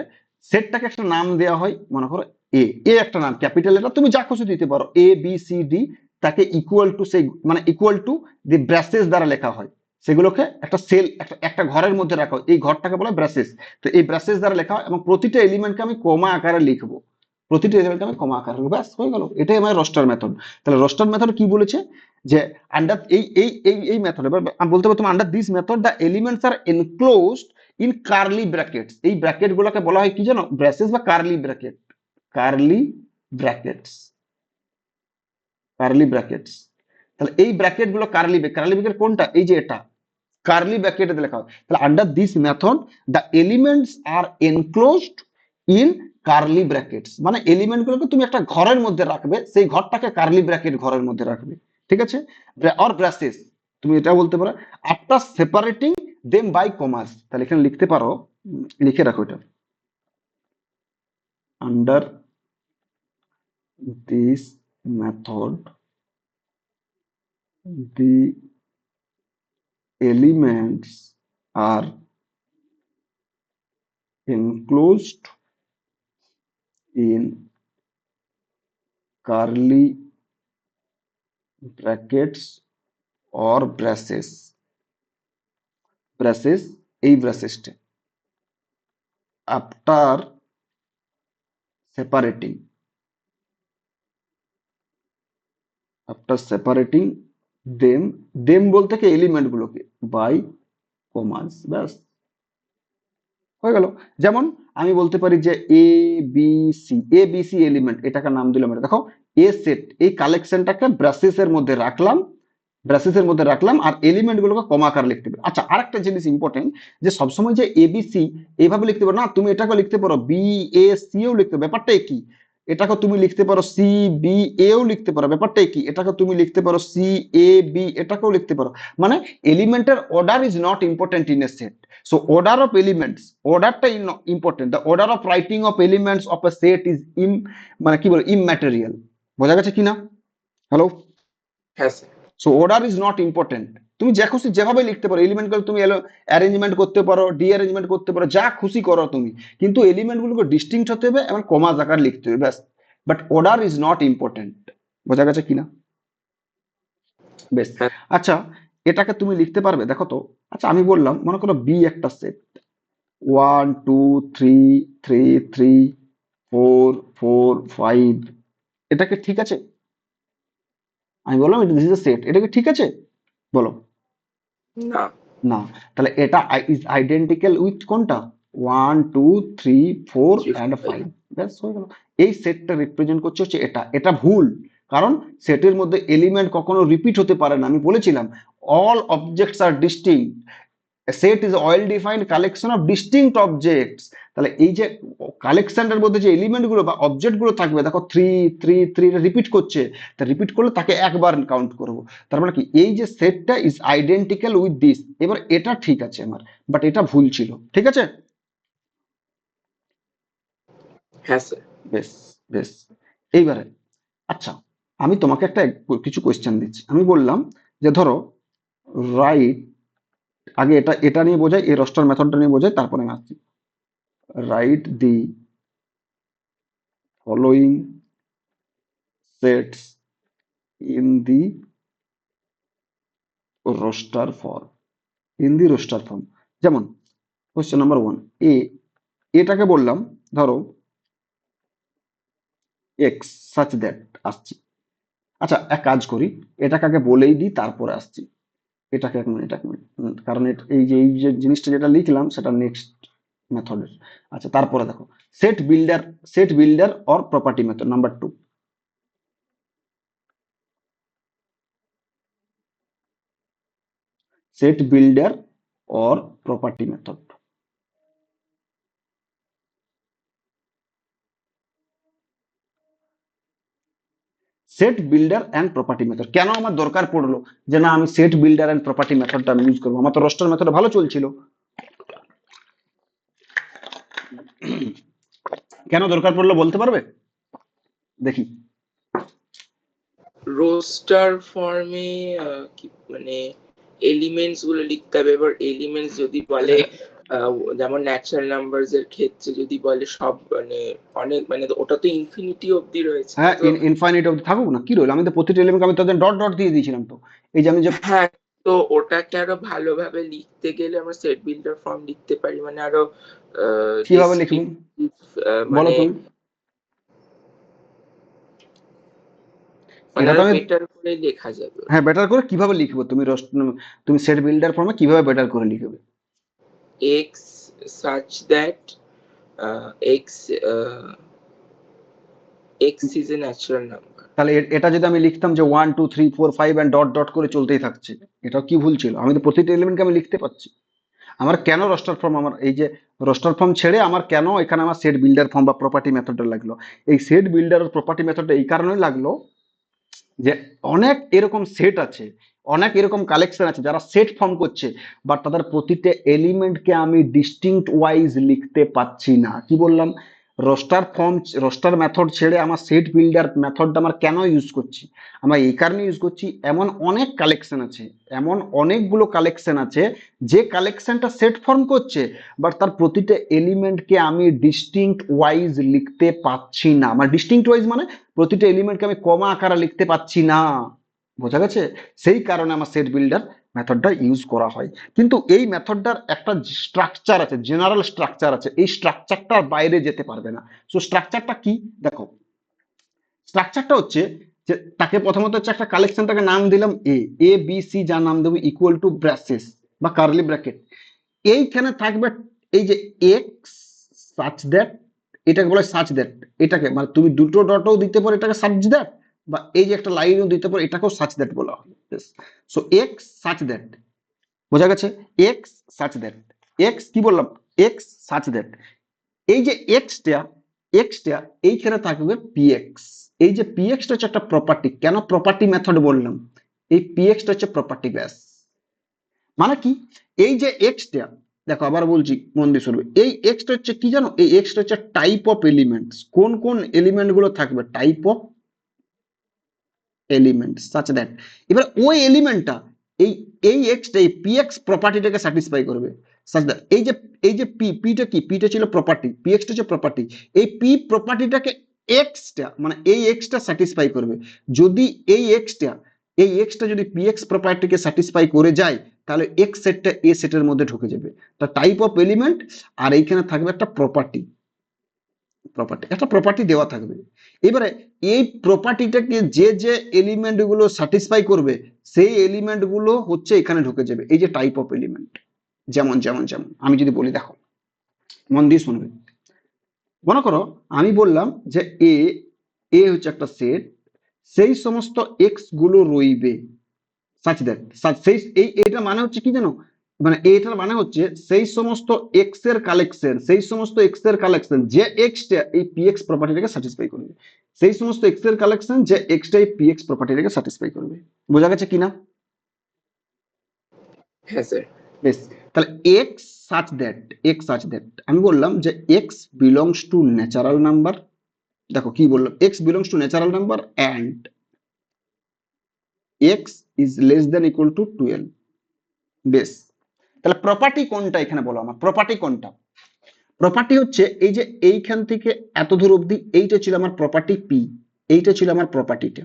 A: সেটটাকে একটা নাম দেওয়া হয়, মনে করো এ, এ একটা নাম, ক্যাপিটাল এটা তুমি যা খুশি দিতে পারো, এ বি সি ডি, তাকে ইকুয়াল টু, সেই মানে ইকুয়াল টু দি ব্র্যাসেস দ্বারা লেখা হয়। সেগুলোকে একটা সেল, একটা ঘরের মধ্যে রাখা হয়, এই ঘরটাকে বলা হয় ব্র্যাসেস। তো এই ব্র্যাসেস দ্বারা লেখা হয় এবং প্রতিটা এলিমেন্টকে আমি কমা আকারে লিখবো, প্রতিটা এলিমেন্টকে আমি কমা আকারে লিখবো, ব্যাস হয়ে গেল। এটাই আমার রোস্টার মেথড। তাহলে রোস্টার মেথড কি বলেছে? যে আন্ডার এই মেথড, এবার আমি বলতে পারবো, under this method the elements are enclosed in curly brackets. এই ব্র্যাকেট গুলোকে বলা হয় কি জানো? ব্রেসেস বা curly bracket, curly brackets, curly brackets. তাহলে এই ব্র্যাকেট গুলো কার্লি ব্র্যাকেট কোনটা, এই যে এটা কার্লি ব্র্যাকেটে লেখা হয়। তাহলে under this method the elements are enclosed in curly brackets, মানে এলিমেন্ট গুলোকে তুমি একটা ঘরের মধ্যে রাখবে, সেই ঘরটাকে কার্লি ব্র্যাকেট ঘরের মধ্যে রাখবে, ঠিক আছে। অর ব্রাসেস, তুমি এটা বলতে পারো আফটার সেপারেটিং দেম বাই কমাস। তাহলে এখানে লিখতে পারো, লিখে রাখো এটা, under this method the elements are enclosed in curly brackets or braces, braces এই ব্রাসেসটা after separating, after separating them, them বলতে কি এলিমেন্ট গুলোকে, বাই কমাস, ব্যাস হয়ে গেল। যেমন আমি বলতে পারি যে এ বি সি এলিমেন্ট, এটাকে নাম দিলাম, এটা দেখো এ সেট, এই কালেকশনটাকে ব্রাসেসের মধ্যে রাখলাম, ব্রাসেসের মধ্যে রাখলাম, আর এলিমেন্ট গুলোকে কমাকার লিখতে পারি। আচ্ছা, আরেকটা জিনিস ইম্পর্টেন্ট, যে সবসময় যে এবিসি এইভাবে লিখতে পারো না, তুমি এটাকে লিখতে পারো বি এ সি ও লিখতে পারো, ব্যাপারটা কি, এটাকে তুমি লিখতে পারো সি বি এও লিখতে পারো, ব্যাপারটা কি, এটাকে তুমি লিখতে পারো সি এ বি, এটাকেও লিখতে পারো। মানে এলিমেন্টের order is not important in a set. So order of elements, orderটা important, the order of writing of elements of a set is মানে কি বলে immaterial, বোঝা গেছে কিনা? হ্যালো।
B: হ্যাঁ sir.
A: So order is not important, তুমি যে খুশি যেভাবে লিখতে পারো, এলিমেন্ট গুলো তুমি অ্যারেঞ্জমেন্ট করতে পারো, ডি অ্যারেঞ্জমেন্ট করতে পারো, যা খুশি করো তুমি, কিন্তু এলিমেন্ট গুলোকে ডিস্টিংক্ট হতে হবে এবং কমাস আকার লিখতে হবে, ব্যাস। But order is not important, বোঝা গেছে কিনা? বেশ।
B: হ্যাঁ
A: আচ্ছা, এটাকে তুমি লিখতে পারবে, দেখো তো। আচ্ছা, আমি বললাম মনে করো বি একটা সেট, 1 2 3 3 4 4 5, এটা কি ঠিক আছে? আমি বললাম দিস ইজ এ সেট, এটা কি ঠিক আছে? বলো।
B: না।
A: না। তাহলে এটা ইজ আইডেন্টিক্যাল উইথ কোনটা, 1 2 3 4
B: থ্রি
A: অ্যান্ড
B: ফাইভ
A: 5, ব্যাস হয়ে গেল। এই সেটটা রিপ্রেজেন্ট করছে হচ্ছে এটা, এটা ভুল, কারণ সেটের মধ্যে এলিমেন্ট কখনো রিপিট হতে পারে না, আমি বলেছিলাম all objects R distinct, a set is a well defined collection of distinct objects। তাহলে এই যে কালেকশনের মধ্যে যে এলিমেন্ট গুলো বা অবজেক্ট গুলো থাকবে, দেখো 3 3 3 রিপিট করছে, তা রিপিট করলে তাকে একবার কাউন্ট করব। তার মানে কি, এই যে সেটটা ইজ আইডেন্টিক্যাল উইথ দিস, এবার এটা ঠিক আছে আমার, বাট এটা ভুল ছিল, ঠিক আছে।
B: হ্যাঁ স্যার।
A: বেশ, বেশ। এইবারে আচ্ছা, আমি তোমাকে একটা কিছু কোয়েশ্চেন দিচ্ছি, আমি বললাম যে ধরো রাইট, আগে এটা এটা নিয়ে বোঝাই, এই রস্টার মেথডটা নিয়ে বোঝাই, তারপরে আমি আসছি। Write the following sets in the roster form, in the roster form। যেমন কোশ্চেন নাম্বার 1, এটাকে বললাম ধরো এক্স সাচ দ্যাট, আসছি। আচ্ছা, এক কাজ করি, এটাকে আগে বলেই দিই তারপরে আসছি। এটাকে এক মিনিট, এক মিনিট, কারণ এই যে জিনিসটা যেটা লিখলাম সেটা নেক্সট মেথডের। আচ্ছা, তারপরে দেখো set builder or property method number 2, set builder or property method. Set builder and property method কেন আমার দরকার পড়লো, যে না আমি সেট বিল্ডার অ্যান্ড প্রপার্টি মেথডটা আমি ইউজ করবো, আমার তো রোস্টার মেথড ভালো চলছিল, কেন দরকার পড়লো বলতে পারবে? দেখি।
B: রোস্টার ফর্মে কি মানে এলিমেন্টস গুলো লিখতে হবে। এবার এলিমেন্টস যদি বলে যেমন ন্যাচারাল নাম্বারস এর ক্ষেত্রে যদি বলে সব মানে অনেক মানে ওটা তো ইনফিনিটি অবধি রয়েছে না
A: হ্যাঁ,
B: তো।
A: ইনফাইনাইট অব্দি থাকুক না, কি রইল, আমি তো প্রতিটা এলিমেন্ট আমি তাদের ডট ডট দিয়ে দিয়েছিলাম তো, এই যে আমি যে
B: হ্যাঁ, তো ওটাকে আরো ভালোভাবে লিখতে গেলে আমরা সেট বিল্ডার ফর্ম লিখতে পারি, মানে আরো
A: কিভাবে লিখবো,
B: ডেসক্রিপটিভ,
A: বলো
B: মানে
A: তুমি।
B: মানে
A: এটা তো
B: আরো
A: আমি,
B: বেটার করে লেখা যাবে
A: হ্যাঁ
B: ওটা।
A: বেটার করে কিভাবে লিখবো, তুমি সেট বিল্ডার ফর্মে কিভাবে বেটার করে লিখবে?
B: x such that x is a natural number.
A: তাহলে এটা যদি আমি লিখতাম যে 1 2 3 4 5 এন্ড ডট ডট করে চলতেই থাকছে, এটাও কি ভুল ছিল? আমি তো প্রতিটা এলিমেন্টকে আমি লিখতে পাচ্ছি। আমার কেন রোস্টার ফর্ম, আমার এই যে রোস্টার ফর্ম ছেড়ে আমার কেন এখানে আমার সেট বিল্ডার ফর্ম বা প্রপার্টি মেথডটা লাগলো? এই সেট বিল্ডার প্রপার্টি মেথডটা এই কারণেই লাগলো যে অনেক এরকম সেট আছে, অনেক এরকম কালেকশন আছে যারা সেট ফর্ম করছে, বাট তাদের প্রতিটা এলিমেন্টকে আমি ডিস্টিংক্ট ওয়াইজ লিখতে পাচ্ছি না। কি বললাম? রোস্টার ফর্ম, রোস্টার মেথড ছেড়ে আমার সেট বিল্ডার মেথডটা আমার কেন ইউজ করছি? আমরা এই কারণে ইউজ করছি, এমন অনেক কালেকশন আছে, এমন অনেকগুলো কালেকশন আছে যে কালেকশনটা সেট ফর্ম করছে, বাট তার প্রতিটা এলিমেন্টকে আমি ডিস্টিংক্ট ওয়াইজ লিখতে পাচ্ছি না। আমার ডিস্টিংক্ট ওয়াইজ মানে প্রতিটা এলিমেন্টকে আমি কমা আকারে লিখতে পাচ্ছি না। বোঝা গেছে? সেই কারণে আমার সেট বিল্ডার মেথডটা ইউজ করা হয়। কিন্তু এই মেথডটার একটা স্ট্রাকচার আছে, জেনারেল স্ট্রাকচার আছে, এই স্ট্রাকচারটার বাইরে যেতে পারবে না। সো স্ট্রাকচারটা কি দেখো, স্ট্রাকচারটা হচ্ছে যে তাকে প্রথমত হচ্ছে একটা কালেকশনটাকে নাম দিলাম এ, এ বি সি, যার নাম দেবো ইকুয়াল টু ব্র্যাসেস বা কার্লি ব্র্যাকেট। এইখানে থাকবে এই যে এক্স সাচ দ্যাট, এটাকে বলে সাচ দ্যাট। এটাকে মানে তুমি দুটো ডটও দিতে পারো, এটাকে সাচ দ্যাট, বা এই যে একটা লাইনও দিতে পারো, এটাকেও সাচ দ্যাট বলা হয়। সো এক্স সাচ দ্যাট, বোঝা গেছে? এক্স সাচ দ্যাট, এক্স কি বললাম? X such that. এই যে এক্সটা, এক্সটা এইখানে থাকবে পিএক্স। এই যে পিএক্সটা হচ্ছে একটা প্রপার্টি। কেন প্রপার্টি মেথড বললাম? এই পিএক্সটা হচ্ছে প্রপার্টি, ব্যাস। মানে কি? এই যে এক্সটা, দেখো আবার বলছি, মন দিয়ে শুনবে। এই এক্সটা হচ্ছে কি জানো? এই এক্সটা হচ্ছে টাইপ অফ এলিমেন্টস। কোন কোন এলিমেন্ট গুলো থাকবে? Type of element such that. এবার ওই এলিমেন্টটা এই এই এক্সটা, এই পিএক্স প্রপার্টিটাকে স্যাটিসফাই করবে। সাচ দ্যাট এই যে পিটা কি? পিটা ছিল প্রপার্টি, পিএক্সটা হচ্ছে প্রপার্টি। এই পি প্রপার্টিটাকে এক্সটা মানে এই এক্সটা স্যাটিসফাই করবে। যদি এই এক্সটা যদি পিএক্স প্রপার্টিকে স্যাটিসফাই করে যায়, তাহলে এক্স সেটটা এ সেটের মধ্যে ঢুকে যাবে। তা টাইপ অফ এলিমেন্ট, আর এইখানে থাকবে একটা প্রপার্টি, প্রপার্টি একটা প্রপার্টি দেওয়া থাকবে। এবারে এই প্রপার্টিটাকে যে যে এলিমেন্ট গুলো স্যাটিসফাই করবে, সেই এলিমেন্ট গুলো হচ্ছে এখানে ঢুকে যাবে। এই যে টাইপ অফ এলিমেন্ট, যেমন যেমন যেমন আমি যদি বলি, দেখো মন দিয়ে শুনবে। মনে করো আমি বললাম যে এ, এ হচ্ছে একটা সেট, সেই সমস্ত এক্স গুলো রইবে সাচ দ্যাট, সেই এই এটা মানে হচ্ছে কি জানো? মানে এটার মানে হচ্ছে সেই সমস্ত এক্স এর কালেকশন, সেই সমস্ত এক্স এর কালেকশন যে এক্সটা এই পিএক্স প্রপার্টিটাকে স্যাটিসফাই করবে। সেই সমস্ত এক্স এর কালেকশন যে এক্সটা এই পিএক্স প্রপার্টিটাকে স্যাটিসফাই করবে। বোঝা গেছে কিনা?
B: হ্যাঁ স্যার।
A: বেশ। তাহলে x such that, x such that আমি বললাম যে X belongs to natural number. দেখো কি বললাম? X belongs to natural number and x is less than equal to 12। বেশ। তাহলে প্রপার্টি কোনটা এখানে বলো, আমার প্রপার্টি কোনটা? প্রপার্টি হচ্ছে এই যে এইখান থেকে এত দূর অবধি, এইটা ছিল আমার প্রপার্টি পি, এইটা ছিল আমার প্রপার্টিটা,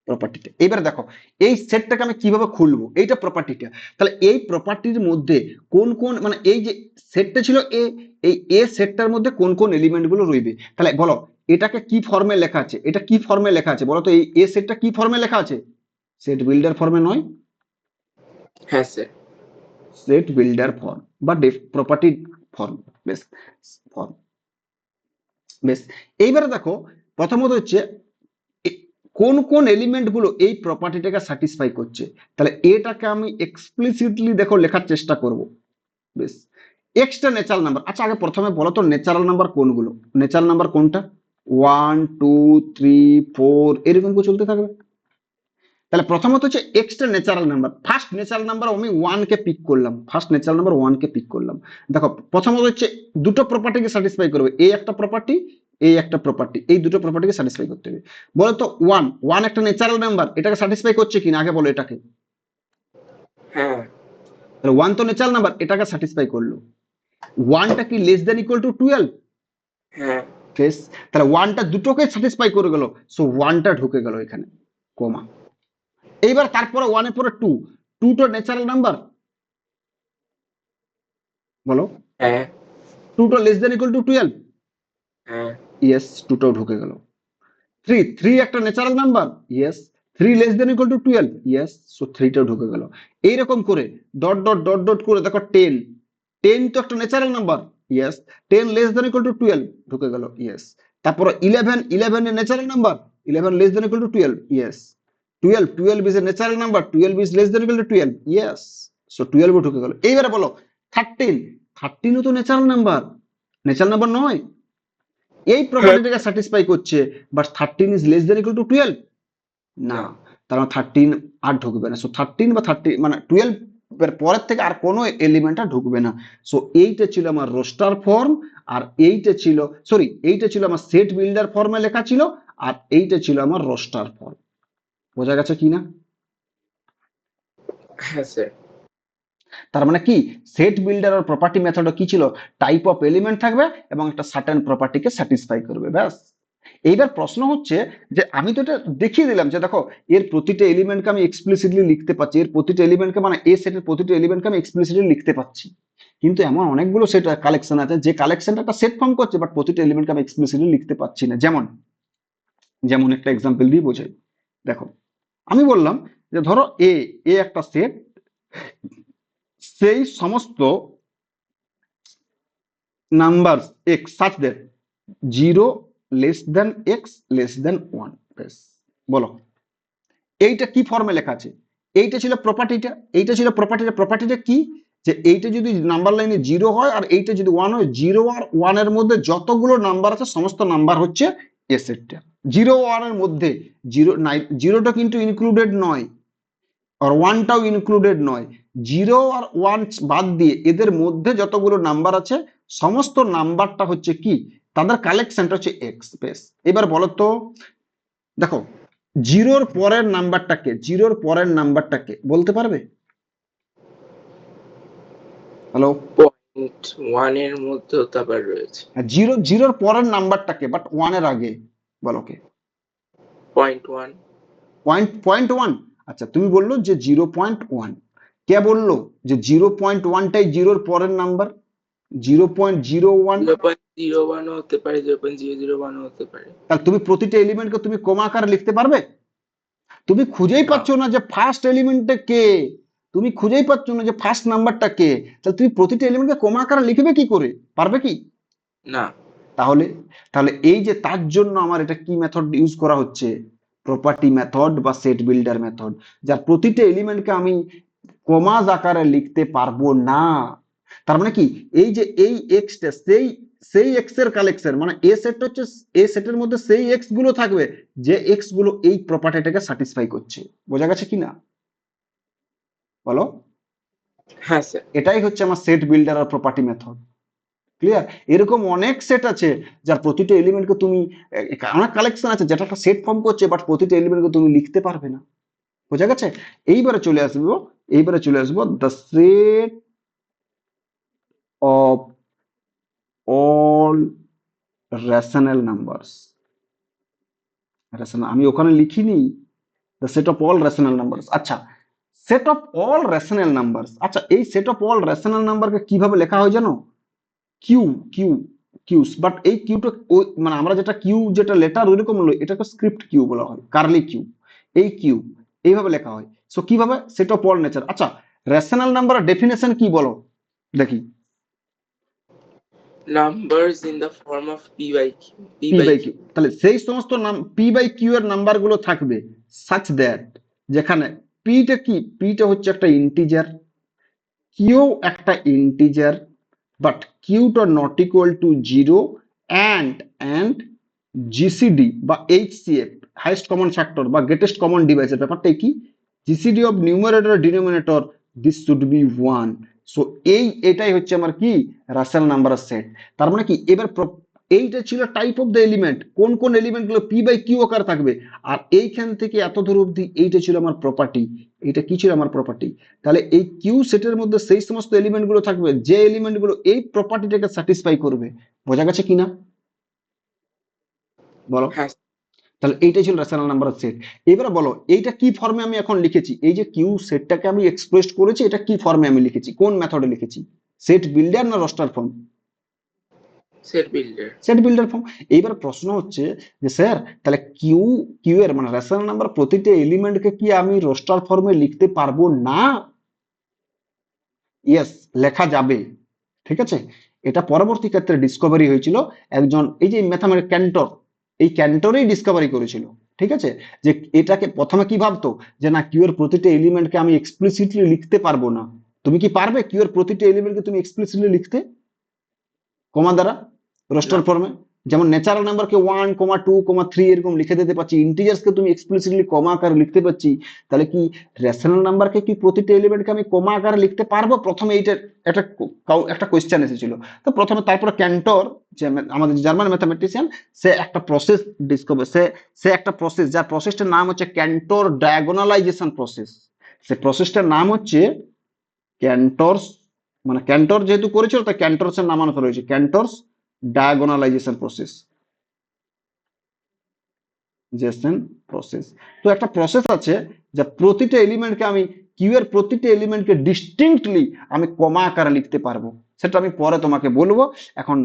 A: প্রপার্টিটা। এবার দেখো এই সেটটাকে আমি কিভাবে খুলবো, এইটা প্রপার্টিটা। তাহলে এই প্রপার্টির মধ্যে কোন কোন, মানে এই যে সেটটা ছিল এ, এই এ সেটটার মধ্যে কোন কোন এলিমেন্ট গুলো রইবে? তাহলে বলো এটাকে কি ফর্মে লেখা আছে? এটা কি ফর্মে লেখা আছে বলো তো? এই এ সেটটা কি ফর্মে লেখা আছে? সেট বিল্ডার ফর্মে নয়?
B: হ্যাঁ স্যার।
A: সেট বিল্ডার ফর্ম বা প্রপার্টি ফর্ম। বেশ, ফর্ম। বেশ। এইবারে দেখো প্রথমত হচ্ছে কোন কোন এলিমেন্ট গুলো এই প্রপার্টিটাকে স্যাটিসফাই করছে। তাহলে এটাকে আমি এক্সপ্লিসিটলি দেখো লেখার চেষ্টা করব। বেশ। Extra natural number. আচ্ছা আগে প্রথমে বলো তো ন্যাচারাল নাম্বার কোনগুলো? ন্যাচারাল নাম্বার কোনটা? 1 2 3 4 এরকম করে চলতে থাকবে। তাহলে প্রথমত হচ্ছে extra natural number. First natural number আমি 1 কে পিক করলাম, ফার্স্ট ন্যাচারাল নাম্বার 1 কে পিক করলাম। দেখো প্রথমত হচ্ছে দুটো প্রপার্টিকে স্যাটিসফাই করবে, এই একটা প্রপার্টি, এই একটা প্রপার্টি, এই দুটো প্রপার্টিকে স্যাটিসফাই করতে হবে। বলো তো 1 একটা ন্যাচারাল নাম্বার, এটাকে স্যাটিসফাই করছে কিনা আগে বলো এটাকে?
B: হ্যাঁ।
A: তাহলে 1 তো ন্যাচারাল নাম্বার, এটাকে স্যাটিসফাই করলো। 1টা কি লেস দেন ইকুয়াল টু 12?
B: হ্যাঁ।
A: বেশ। তাহলে 1টা দুটোকে স্যাটিসফাই করে গেল, সো 1টা ঢুকে গেল এখানে, কমা। এইবার তারপরে 1 এর পরে 2, 2 তো ন্যাচারাল নাম্বার, বলো
B: হ্যাঁ।
A: 2 টা লেস দেন ইকুয়াল টু 12?
B: হ্যাঁ।
A: ইয়েস, 2টাও ঢুকে গেল। 3, 3 একটা natural number, yes. 3 less than equal to 12, yes, so 3টাও ঢুকে গেল। এইরকম করে ডট ডট ডট ডট করে দেখো 10, 10 তো একটা natural number, yes. 10 less than equal to 12 ঢুকে গেল, ইয়েস। তারপর 11 11 এর natural number, 11 less than equal to 12, yes. 12 is a natural number, 12 is less than equal to 12, yes, so 12 ও ঢুকে গেল। এইবারে বলো 13, 13 ও তো ন্যাচারাল নাম্বার নয়, এই প্রপার্টিটাকে স্যাটিসফাই করছে, but 13 is less than equal to 12, না,
B: না।
A: তার মানে 13 আর ঢুকবে না। সো 13 বা 30 মানে 12 এর পরের থেকে আর কোনো এলিমেন্ট আর ঢুকবে না। সো এইটা ছিল আমার রোস্টার ফর্ম, আর এইটা ছিল, সরি, এইটা ছিল আমার সেট বিল্ডার ফর্মে লেখা ছিল, আর এইটা ছিল আমার রোস্টার ফর্ম। বোঝা গেছে কিনা?
B: হ্যাঁ স্যার।
A: তার মানে কি, সেট বিল্ডার আর প্রপার্টি মেথড কি ছিল, টাইপ অফ এলিমেন্ট থাকবে এবং একটা সার্টেন প্রপার্টিকে স্যাটিসফাই করবে, ব্যাস। এইবার প্রশ্ন হচ্ছে যে আমি তো এটা দেখিয়ে দিলাম যে দেখো এর প্রতিটা এলিমেন্টকে আমি এক্সপ্লিসিটলি লিখতে পাচ্ছি, এর প্রতিটা এলিমেন্টকে মানে এ সেটের প্রতিটা এলিমেন্টকে আমি এক্সপ্লিসিটলি লিখতে পাচ্ছি, কিন্তু এমন অনেকগুলো সেট কালেকশন আছে যে কালেকশনটা একটা সেট ফর্ম করছে, বাট প্রতিটা এলিমেন্টকে আমি এক্সপ্লিসিটলি লিখতে পাচ্ছি না। যেমন যেমন একটা এক্সাম্পল দিয়ে বোঝাই, দেখো আমি বললাম যে ধরো এ এ একটা সেট, সেই সমস্ত number x such that 0 less than x less than 1, বেশ। বলো এইটা কি ফর্মে লেখা আছে? এইটা ছিল প্রপার্টিটা, এইটা ছিল প্রপার্টিটা। প্রপার্টিটা কি, যে এইটা যদি নাম্বার লাইনে 0 হয় আর এইটা যদি 1 হয়, 0 আর 1 এর মধ্যে যতগুলো নাম্বার আছে সমস্ত নাম্বার হচ্ছে এ সেটটা। 0 1 এর মধ্যে 0টা কিন্তু ইনক্লুডেড নয়, আর 1টাও ইনক্লুডেড নয়, 0 আর 1 বাদ দিয়ে এদের মধ্যে যতগুলো নাম্বার আছে সমস্ত নাম্বারটা হচ্ছে কি, তাদের কালেকশনটা হচ্ছে এক্স, বেশ। এবার বলো তো, দেখো জিরোর পরের নাম্বারটাকে বলতে পারবে? হ্যালো?
B: 0.1 এর মধ্যেও তো আবার রয়েছে।
A: জিরোর পরের নাম্বারটাকে, বাট 1 এর আগে, বলো কে?
B: 0.1।
A: Point one. আচ্ছা, তুমি বললো যে 0.1, কে বললো যে 0.1টাই জিরোর পরের নাম্বার? 0.01।
B: 0.01 হতে পারে, 0.001 হতে পারে।
A: তাহলে তুমি প্রতিটা এলিমেন্টকে তুমি কমা আকারে লিখতে পারবে? তুমি খুঁজেই
B: না।
A: পাচ্ছ না যে ফার্স্ট এলিমেন্টটা কে, তুমি খুঁজেই পাচ্ছ না যে ফার্স্ট নাম্বারটা কে, তাহলে তুমি প্রতিটা এলিমেন্টকে কমা আকারে লিখবে কি করে? পারবে কি?
B: না।
A: তাহলে তাহলে এই যে তার জন্য আমার এটা কি মেথড ইউজ করা হচ্ছে, প্রপার্টি মেথড বা সেট বিল্ডার মেথড, যার প্রতিটা এলিমেন্টকে আমি কমাজ আকারে লিখতে পারবো না। তার মানে কি, এই যে এই এক্সটা সেই সেই এক্স এর কালেকশন, মানে এ সেট হচ্ছে, এ সেটের মধ্যে সেই এক্স গুলো থাকবে যে এক্স গুলো এই প্রপার্টিটাকে স্যাটিসফাই করছে। বোঝা গেছে কিনা? বলো।
B: হ্যাঁ স্যার।
A: এটাই হচ্ছে আমার সেট বিল্ডার আর প্রপার্টি মেথড। ক্লিয়ার? এরকম অনেক সেট আছে যার প্রতিটা এলিমেন্টকে তুমি, অনেক কালেকশন আছে যেটা একটা সেট ফর্ম করছে, বাট প্রতিটা এলিমেন্টকে তুমি লিখতে পারবে না। বোঝা গেছে? এইবারে চলে আসবো the set of all rational numbers. আমি ওখানে লিখিনি the set of all rational numbers. আচ্ছা, set of all rational numbers, আচ্ছা এই সেট অফ অল রেশনাল নাম্বারকে কিভাবে লেখা হয় জানো? কিউ কিউ কিউস, বাট এই কিউটা মানে আমরা যেটা কিউ যেটা লেটার ওইরকম নয়, এটাকে স্ক্রিপ্ট কিউ বলা হয়, কার্লি কিউ। এই কিউ এইভাবে লেখা হয়। সো কিভাবে? Set of all nature. আচ্ছা, রেশনাল নাম্বারের ডেফিনেশন কি বলো দেখি?
B: Numbers in the form of p by q.
A: P by Q, তাহলে সেই সমস্ত নাম পি বাই কিউ এর নাম্বার গুলো থাকবে সাচ দ্যাট, যেখানে পিটা কি, পিটা হচ্ছে একটা ইন্টিজার, কিউ একটা ইন্টিজার, বাট কিউটা not equal to 0, and GCD বা এইচসিএফ, হাইয়েস্ট কমন ফ্যাক্টর বা গ্রেটেস্ট কমন ডিভাইসের ব্যাপারটা কি, GCD of numerator denominator this should be 1। So এটাই হচ্ছে আমার কি, রাসেল নাম্বারের সেট। তার মানে কি, এবার এইটা ছিল টাইপ অফ দ্য এলিমেন্ট, কোন কোন এলিমেন্ট গুলো পি বাই কিউ আকার থাকবে, আর এইখান থেকে এত দূর অব্দি এইটা ছিল আমার প্রপার্টি। এটা কি ছিল আমার প্রপার্টি? তাহলে এই কিউ সেটের মধ্যে সেই সমস্ত এলিমেন্ট গুলো থাকবে যে এলিমেন্ট গুলো এই প্রপার্টিটাকে স্যাটিসফাই করবে। বোঝা গেছে কিনা? বলো।
B: হ্যাঁ।
A: তাহলে এইটাই ছিল রেশনাল নাম্বারের সেট। এবারে বলো এইটা কি ফর্মে আমি এখন লিখেছি, এই যে কিউ সেটটাকে আমি এক্সপ্রেস করেছি, এটা কি ফর্মে আমি লিখেছি, কোন মেথডে লিখেছি, সেট বিল্ডার না roster form?
B: Set builder.
A: Set builder form. এইবার প্রশ্ন হচ্ছে যে স্যার তাহলে কিউ কিউ এর মানে রেশনাল নাম্বার প্রতিটা এলিমেন্টকে কি আমি রোস্টার ফর্মে লিখতে পারবো না? ইয়েস, লেখা যাবে। ঠিক আছে, এটা পরবর্তী ক্ষেত্রে ডিসকভারি হয়েছিল একজন, এই যে ম্যাথামেটিক্স ক্যান্টর, এই ক্যান্টরেই ডিসকভারি করেছিল। ঠিক আছে, যে এটাকে প্রথমে কি ভাবতো যে না, কিউ এর প্রতিটা এলিমেন্টকে আমি এক্সপ্লিসিটলি লিখতে পারবো না। তুমি কি পারবে কিউ এর প্রতিটা এলিমেন্টকে তুমি এক্সপ্লিসিটলি লিখতে কমা দ্বারা,
B: না।
A: রোস্টার ফর্মে? যেমন ন্যাচারাল নাম্বারকে 1,2,3 এরকম লিখে দিতে পারছি, ইন্টিজার্সকে তুমি এক্সপ্লিসিটলি কমা আকারে লিখতে পারছি, তাহলে কি রেশনাল নাম্বারকে কি প্রতিটা এলিমেন্টকে আমি কমা আকারে লিখতে পারবো? প্রথমে এইটা একটা একটা কোয়েশ্চেন এসেছিল। তো প্রথমে তারপরে ক্যান্টর, যে আমাদের জার্মান ম্যাথামেটিশিয়ান, সে একটা প্রসেস ডিসকভার, সে একটা প্রসেস, যার প্রসেসটার নাম হচ্ছে ক্যান্টর ডায়াগোনালাইজেশন প্রসেস। সে প্রসেসটার নাম হচ্ছে ক্যান্টরস, মানে ক্যান্টর যেহেতু করেছিল তাই ক্যান্টরস এর নামানো রয়েছে, ক্যান্টরস ডায়াগোনালাইজেশন প্রসেস, জেসন প্রসেস। তো একটা প্রসেস আছে যা প্রতিটা এলিমেন্টকে আমি, কিউ এর প্রতিটা এলিমেন্টকে ডিস্টিংক্টলি আমি কমা আকারে লিখতে পারবো, সেটা আমি পরে তোমাকে বলবো। এখন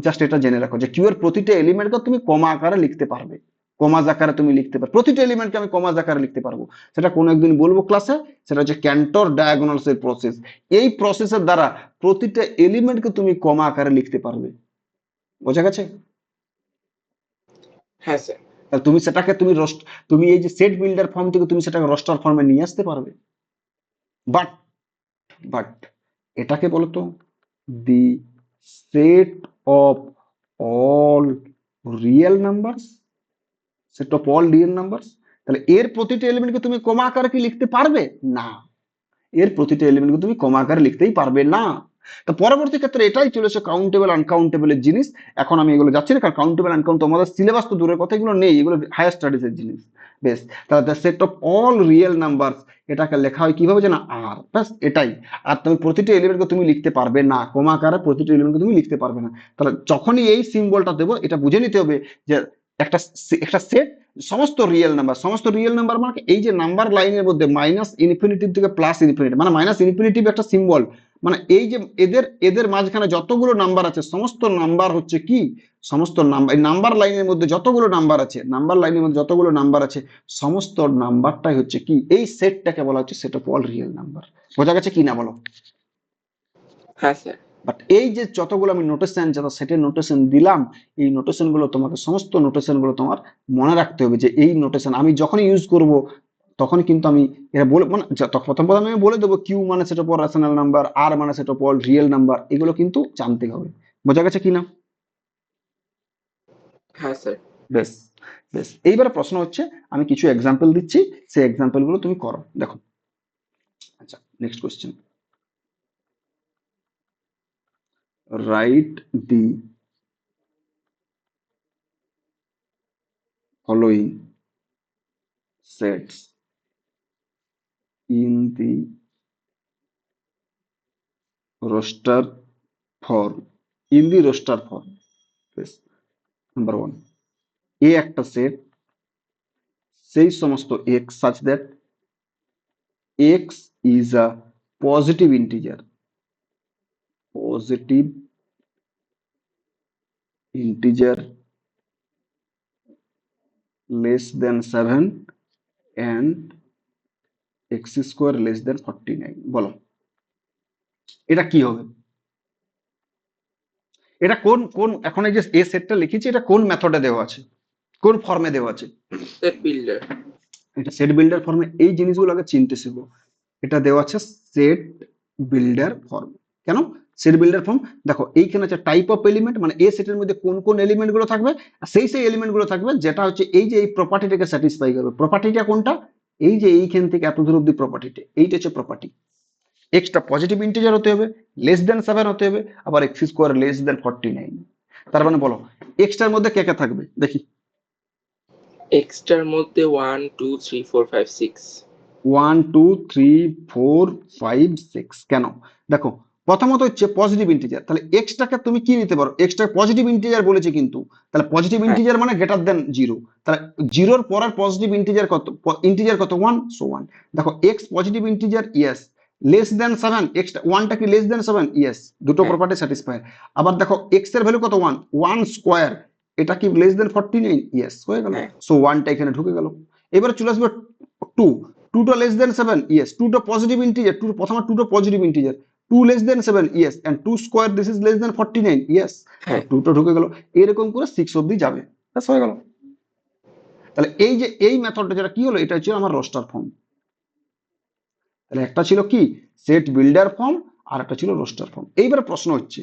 A: জাস্ট এটা জেনে রাখো যে কিউ এর প্রতিটা এলিমেন্টকে তুমি কমা আকারে লিখতে পারবে, কমাজ আকারে তুমি লিখতে পারবে, প্রতিটা এলিমেন্টকে আমি কমাজ আকারে লিখতে পারবো। সেটা কোনো একদিন বলবো ক্লাসে। সেটা হচ্ছে ক্যান্টর ডায়াগোনালস এর প্রসেস। এই প্রসেসের দ্বারা প্রতিটা এলিমেন্টকে তুমি কমা আকারে লিখতে পারবে। বোঝা গেছে?
B: হ্যাঁ স্যার।
A: তাহলে তুমি সেটাকে তুমি এই যে সেট বিল্ডার ফর্ম থেকে তুমি সেটাকে রোস্টার ফর্মে নিয়ে আসতে পারবে। বাট বাট এটাকে বলতো the set of all real numbers, set of all real numbers. তাহলে এর প্রতিটা এলিমেন্টকে তুমি কমা আকারে কি লিখতে পারবে? না, এর প্রতিটা এলিমেন্টকে তুমি কমা আকারে লিখতেই পারবে না। তো পরবর্তী ক্ষেত্রে এটাই চলেছে কাউন্টেবল আনকাউন্টেবল এর জিনিস। এখন আমি এগুলো যাচ্ছি না, কারণ কাউন্টেবল আনকাউন্ট তোমাদের সিলেবাস তো দূরের কথা, এগুলো নেই, এগুলো হায়ার স্টাডিজ এর জিনিস। বেশ, তাহলে the set of all real number, এটাকে লেখা হয় কিভাবে জানো? আর, ব্যাস এটাই। আর তুমি প্রতিটা এলিমেন্টকে তুমি লিখতে পারবে না কমা আকারে, প্রতিটা এলিমেন্টকে তুমি লিখতে পারবে না। তাহলে যখনই এই সিম্বলটা দেবো, এটা বুঝে নিতে হবে যে একটা একটা সেট, সমস্ত রিয়েল নাম্বার মানে এই যে নাম্বার লাইনের মধ্যে মাইনাস ইনফিনিটিভ থেকে প্লাস ইনফিনিটি, মানে মাইনাস ইনফিনিটিভ একটা সিম্বল, মানে এই যে এদের এদের মাঝখানে যতগুলো নাম্বার আছে সমস্ত নাম্বার হচ্ছে কি, সমস্ত নাম্বার, এই নাম্বার লাইনের মধ্যে যতগুলো নাম্বার আছে, নাম্বার লাইনের মধ্যে যতগুলো নাম্বার আছে সমস্ত নাম্বারটাই হচ্ছে কি, এই সেটটাকে বলা হচ্ছে set of all real number. বোঝা গেছে কি না বলো?
B: হ্যাঁ স্যার।
A: বাট এই যে যতগুলো আমি নোটেশন, যত সেটের নোটেশন দিলাম, এই নোটেশন গুলো তোমাকে, সমস্ত নোটেশন গুলো তোমার মনে রাখতে হবে, যে এই নোটেশন আমি যখনই ইউজ করব তখন কিন্তু আমি এটা বলে, মানে প্রথম প্রথম আমি বলে দেবো কিউ মানে set of all rational number, আর মানে set of all real number, এগুলো কিন্তু জানতে হবে। বোঝা গেছে কি না?
B: হ্যাঁ স্যার।
A: বেশ, বেশ, এইবারে প্রশ্ন হচ্ছে, আমি কিছু এক্সাম্পল দিচ্ছি, সেই এক্সাম্পল গুলো তুমি করো, দেখো। আচ্ছা, next question, write the following sets in the roster form, in the roster form. Yes. Number 1, এ একটা সেট, সেই সমস্ত x such that x is a positive integer, positive integer less than 7 and x square less than 49। বলো এটা কি হবে? এটা কোন কোন, এখন এই যে এ সেটটা লিখেছি, এটা কোন মেথডে দেওয়া আছে, কোন ফর্মে দেওয়া আছে?
B: Set builder.
A: এটা সেট বিল্ডার ফর্মে। এই জিনিসগুলো আগে চিনতে শিখো। এটা দেওয়া আছে সেট বিল্ডার ফর্ম। কেন সেট বিল্ডার ফর্ম? দেখো এইখানে আছে টাইপ অফ এলিমেন্ট, মানে এই সেটের মধ্যে কোন কোন এলিমেন্ট গুলো থাকবে, আর সেই এলিমেন্ট গুলো থাকবে যেটা হচ্ছে এই যে এই প্রপার্টিটাকে স্যাটিসফাই করবে। প্রপার্টিটা কোনটা? এই যে এইখান থেকে এত দূর অব্দি প্রপার্টিটা, এইটা হচ্ছে প্রপার্টি। এক্সটা পজিটিভ ইন্টিজার হতে হবে, লেস দেন 7 হতে হবে, আবার এক্স স্কোয়ার লেস দেন 49। তার মানে বলো এক্সটার মধ্যে কে কে থাকবে দেখি?
B: এক্সটার মধ্যে 1 2 3 4 5 6।
A: 1 2 3 4 5 6। কেন? দেখো প্রথমত হচ্ছে পজিটিভ ইন্টিজার, তাহলে এক্সটাকে তুমি কি নিতে পারো? এক্সটা পজিটিভ ইন্টিজার বলেছে কিন্তু, তাহলে পজিটিভ
B: হ্যাঁ।
A: ইন্টিজার মানে গ্রেটার দেন 0, তাহলে জিরোর পরের পজিটিভ ইন্টিজার কত? ইন্টিজার কত? 1, সো 1। দেখো X positive integer, yes. Less than 7, X 1টা কি লেস দেন 7? ইয়েস, দুটো
B: হ্যাঁ।
A: Property satisfy. আবার দেখো এক্স এর ভ্যালু কত? 1, 1 স্কয়ার, এটা কি লেস দেন 49? ইয়েস, হয়ে গেল।
B: হ্যাঁ।
A: সো 1টা এখানে ঢুকে গেল। এবারে চলে আসবে 2, 2টা লেস দেন 7, ইয়েস, 2টা পজিটিভ ইন্টিজার, 2 প্রথমে 2টা positive integer, 2 less than 7, yes, and 2 square this is less than 49, yes, so
B: হ্যাঁ
A: 2 টা ঢুকে গেল, এরকম করে 6 অবধি যাবে, ব্যাস হয়ে গেল। তাহলে এই যে এই মেথডটা যেটা কি হলো, এটা হচ্ছে আমার রোস্টার ফর্ম। তাহলে একটা ছিল কি সেট বিল্ডার ফর্ম, আর একটা ছিল রোস্টার ফর্ম। এইবার প্রশ্ন হচ্ছে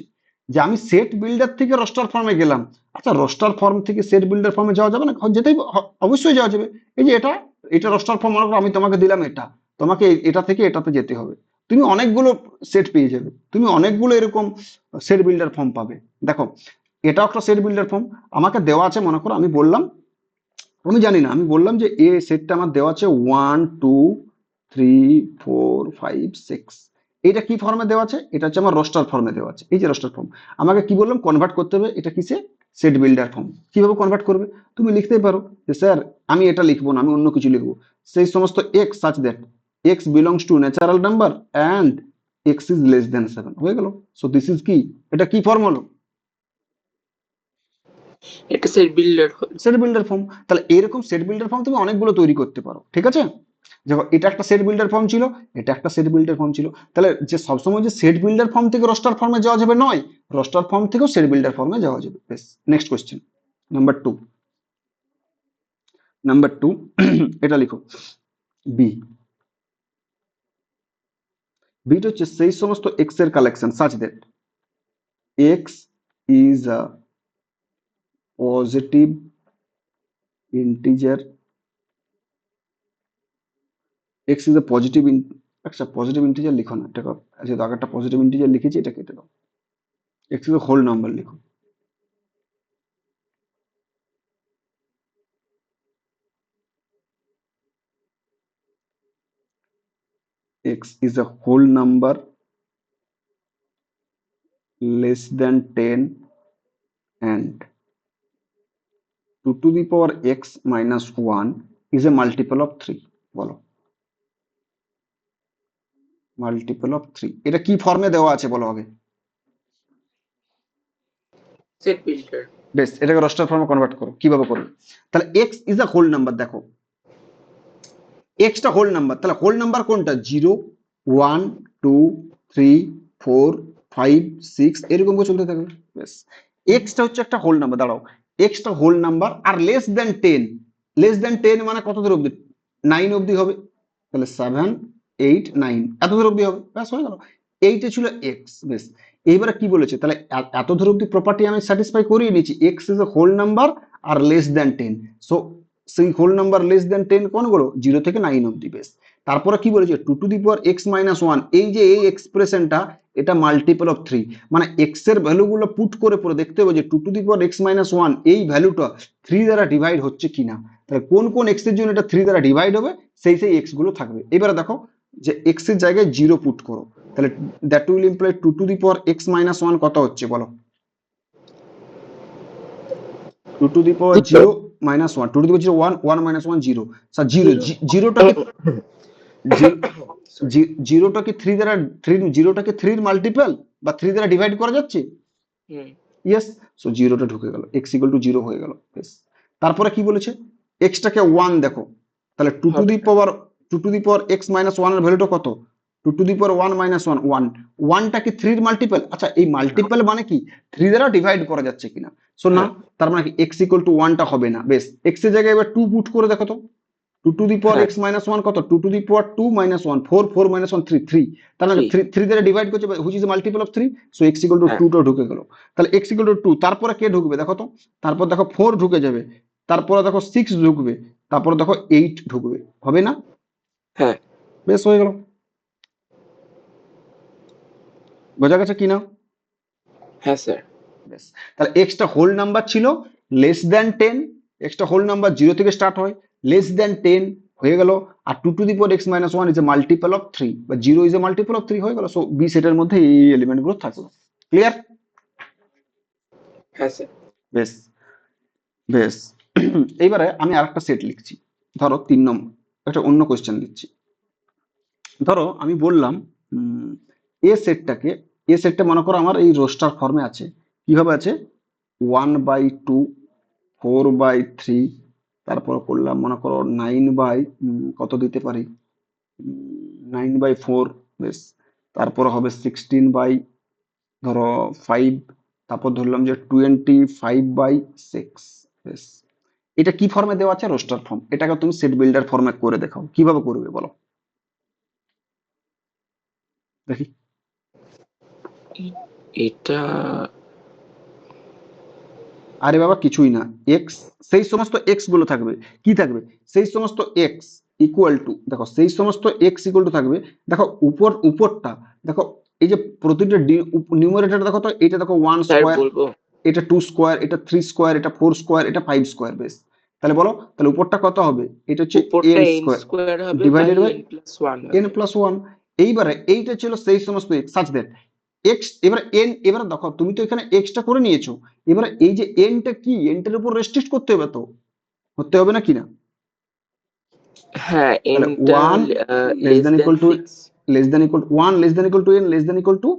A: যে আমি সেট বিল্ডার থেকে রোস্টার ফর্মে গেলাম, আচ্ছা রোস্টার ফর্ম থেকে সেট বিল্ডার ফর্মে যাওয়া যাবে না? যেতেই অবশ্যই যাওয়া যাবে। এই যে এটা এটা রোস্টার ফর্ম, মনে করো আমি তোমাকে দিলাম এটা, তোমাকে এটা থেকে এটাতে যেতে হবে, তুমি অনেকগুলো সেট পেয়ে যাবে, তুমি অনেকগুলো এরকম সেট বিল্ডার ফর্ম পাবে। দেখো এটাও একটা সেট বিল্ডার ফর্ম, আমাকে দেওয়া আছে, মনে করো আমি বললাম, আমি জানি না, আমি বললাম যে এ সেটটা আমার দেওয়া আছে 1 2 3 4 5 6, এটা কি ফর্মে দেওয়া আছে? এটা হচ্ছে আমার রোস্টার ফর্মে দেওয়া আছে। এই যে রোস্টার ফর্ম, আমাকে কি বললাম কনভার্ট করতে হবে এটা কিসে? Set builder form. কিভাবে কনভার্ট করবে? তুমি লিখতেই পারো যে স্যার আমি এটা লিখবো না, আমি অন্য কিছু লিখবো, সেই সমস্ত X such that x belongs to natural number and x is less than 7, হয়ে গেল। সো দিস ইজ কি, এটা কি ফর্ম হলো?
B: এটা সেট বিল্ডার হল।
A: Set builder form. তাহলে এরকম সেট বিল্ডার ফর্ম তুমি অনেকগুলো তৈরি করতে পারো, ঠিক আছে? দেখো এটা একটা সেট বিল্ডার ফর্ম ছিল, এটা একটা সেট বিল্ডার ফর্ম ছিল। তাহলে যে সবসময় যে সেট বিল্ডার ফর্ম থেকে রোস্টার ফর্মে যাওয়া যাবে নয়, রোস্টার ফর্ম থেকেও সেট বিল্ডার ফর্মে যাওয়া যাবে। বেশ, নেক্সট কোশ্চেন নাম্বার 2। নাম্বার 2 এটা লিখো বি। বিটা হচ্ছে সেই সমস্ত এক্স এর collection such that X is a positive integer, x is a positive, আচ্ছা পজিটিভ ইন্টিজার লিখো না, এটা যেহেতু আগেরটা পজিটিভ ইন্টিজার লিখেছি, এটা কেটে দাও, X is a whole number লিখো। X is a whole number less than 10 and 2 to the power x minus 1 is a multiple of 3, বলো মাল্টিপল অফ 3, এটা কি ফর্মে দেওয়া আছে বলো আগে?
B: Set builder.
A: বেশ, এটাকে রোস্টার ফর্মে কনভার্ট করো, কিভাবে করবে? তাহলে x is a whole number, দেখো x টা হোল নাম্বার, তাহলে হোল নাম্বার কোনটা? 0 1 2 3 4 5 6 এরকম করে চলতে থাকবে। বেশ, x টা হচ্ছে একটা হোল নাম্বার, দাঁড়াও, x টা হোল নাম্বার আর লেস দেন 10, লেস দেন 10 মানে কত দূর অবধি? 9 অবধি হবে, তাহলে 7 8 9 এত দূর অবধি হবে, ব্যাস হয়ে গেল। এইটা ছিল x। বেশ, এইবারে কি বলেছে, তাহলে এত দূর অবধি প্রপার্টি আমি স্যাটিসফাই করিয়ে নিয়েছি, x is a whole number আর লেস দেন 10, সো সেই হোল নাম্বার লেস দেন 10 কোনগুলো? 0 থেকে 9 অবধি। বেশ, তারপরে কি বলেছে 2 to the power x minus 1, এই যে এই এক্সপ্রেশনটা এটা মাল্টিপল অফ 3, মানে x এর ভ্যালুগুলো পুট করে পরে দেখতে হবে যে 2 to the power x minus 1 এই ভ্যালুটা 3 দ্বারা ডিভাইড হচ্ছে কিনা। তাহলে কোন কোন x এর জন্য এটা 3 দ্বারা ডিভাইড হবে, সেই সেই x গুলো থাকবে। এবারে দেখো যে x এর জায়গায় 0 পুট করো, তাহলে that will imply 2 to the power x minus 1 কত হচ্ছে বলো? 2 to the power 0 minus 1, 2 to the power 0 1, 1 minus 1 0, sir 0, জিরোটা কি জিরোটা কি 3 দ্বারা 3, জিরোটা কি 3 এর মাল্টিপল বা 3 দ্বারা ডিভাইড করা যাচ্ছে? ইয়েস, সো জিরোটা ঢুকে গেল, x ইকুয়াল টু 0 হয়ে গেল। বেশ, তারপরে কি বলেছে x টাকে 1 দেখো, তাহলে 2 to the power 2 to the power x minus 1 এর ভ্যালুটা কত? 2 টু দি পাওয়ার 1 মাইনাস 1 1, 1টা কি 3 এর মাল্টিপল? আচ্ছা এই মাল্টিপল মানে কি 3 দ্বারা ডিভাইড করা যাচ্ছে কিনা, সো না, তার মানে কি x ইকুয়াল টু 1টা হবে না। বেশ, x এর জায়গায় এবার 2 পুট করে দেখো তো, 2 to the power x minus 1 কত? 2 to the power 2 minus 1, 4 4 minus 1 3 3, তার মানে 3 দ্বারা ডিভাইড করছে, which is a multiple of 3, so x equal to 2 টা ঢুকে গেল। তাহলে x equal to 2, তারপরে কে ঢুকবে দেখো তো, তারপর দেখো 4 ঢুকে যাবে, তারপরে দেখো 6 ঢুকবে, তারপরে দেখো 8 ঢুকবে, হবে না?
B: হ্যাঁ,
A: বেশ হয়ে গেল, বোঝা গেছে কি না?
B: হ্যাঁ স্যার।
A: বেশ, তাহলে x টা হোল নাম্বার ছিল লেস দ্যান 10, x টা হোল নাম্বার 0 থেকে স্টার্ট হয়, লেস দ্যান 10 হয়ে গেল, আর 2 to the power x minus 1 is a multiple of 3 বা 0 ইজ এ মাল্টিপল অফ 3 হয়ে গেল। সো বি সেটের মধ্যে এই এলিমেন্ট গুলো থাকলো। ক্লিয়ার?
B: হ্যাঁ স্যার।
A: বেশ, বেশ, এইবারে আমি আরেকটা সেট লিখছি, ধরো 3 নম্বর একটা অন্য কোশ্চেন দিচ্ছি। ধরো আমি বললাম এ সেটটাকে, এ সেটটা মনে করো আমার এই রোস্টার ফর্মে আছে, কিভাবে আছে? 1/2 4/3, তারপর করলাম মনে করো 9 বাই কত দিতে পারি, 9/4। বেশ, তারপর হবে 16 বাই ধরো 5, তারপর ধরলাম যে 25/6। বেশ, এটা কি ফর্মে দেওয়া আছে? Roster form. এটাকে তুমি সেট বিল্ডার ফর্মে করে দেখাও, কিভাবে করবে বলো দেখি।
B: এটা
A: আরে বাবা কিছুই না, এক্স, সেই সমস্ত এক্স গুলো থাকবে, কি থাকবে? সেই সমস্ত এক্স ইকুয়াল টু, দেখো সেই সমস্ত এক্স ইকুয়াল টু থাকবে। দেখো উপরটা দেখো, এই যে প্রতিটা নিউমারেটর দেখো তো, এটা দেখো 1 স্কোয়ার,
B: বলবো
A: এটা 2 স্কোয়ার, এটা 3 স্কোয়ার, এটা 4 স্কোয়ার, এটা 5 স্কোয়ার। বেশ, তাহলে বলো, তাহলে উপরটা কত হবে? এটা হচ্ছে
B: উপরটা
A: এন
B: n
A: স্কোয়ার
B: স্কোয়ার হবে by
A: divided by
B: n+1
A: N
B: হবে।
A: Plus one. এইবারে এইটা ছিল সেই সমস্ত এক্স সাচ দ্যাট এক্স, এবারে এন, এবারে দেখো তুমি তো এখানে এক্সটা করে নিয়েছো, এবারে এই যে এনটা কি, এনটার উপর রেস্ট্রিক্ট করতে হবে, তো হতে হবে না কি না?
B: হ্যাঁ,
A: তাহলে
B: nটা
A: one less
B: less
A: than
B: than
A: equal to,
B: 6,
A: less than equal one less than equal to N less than equal to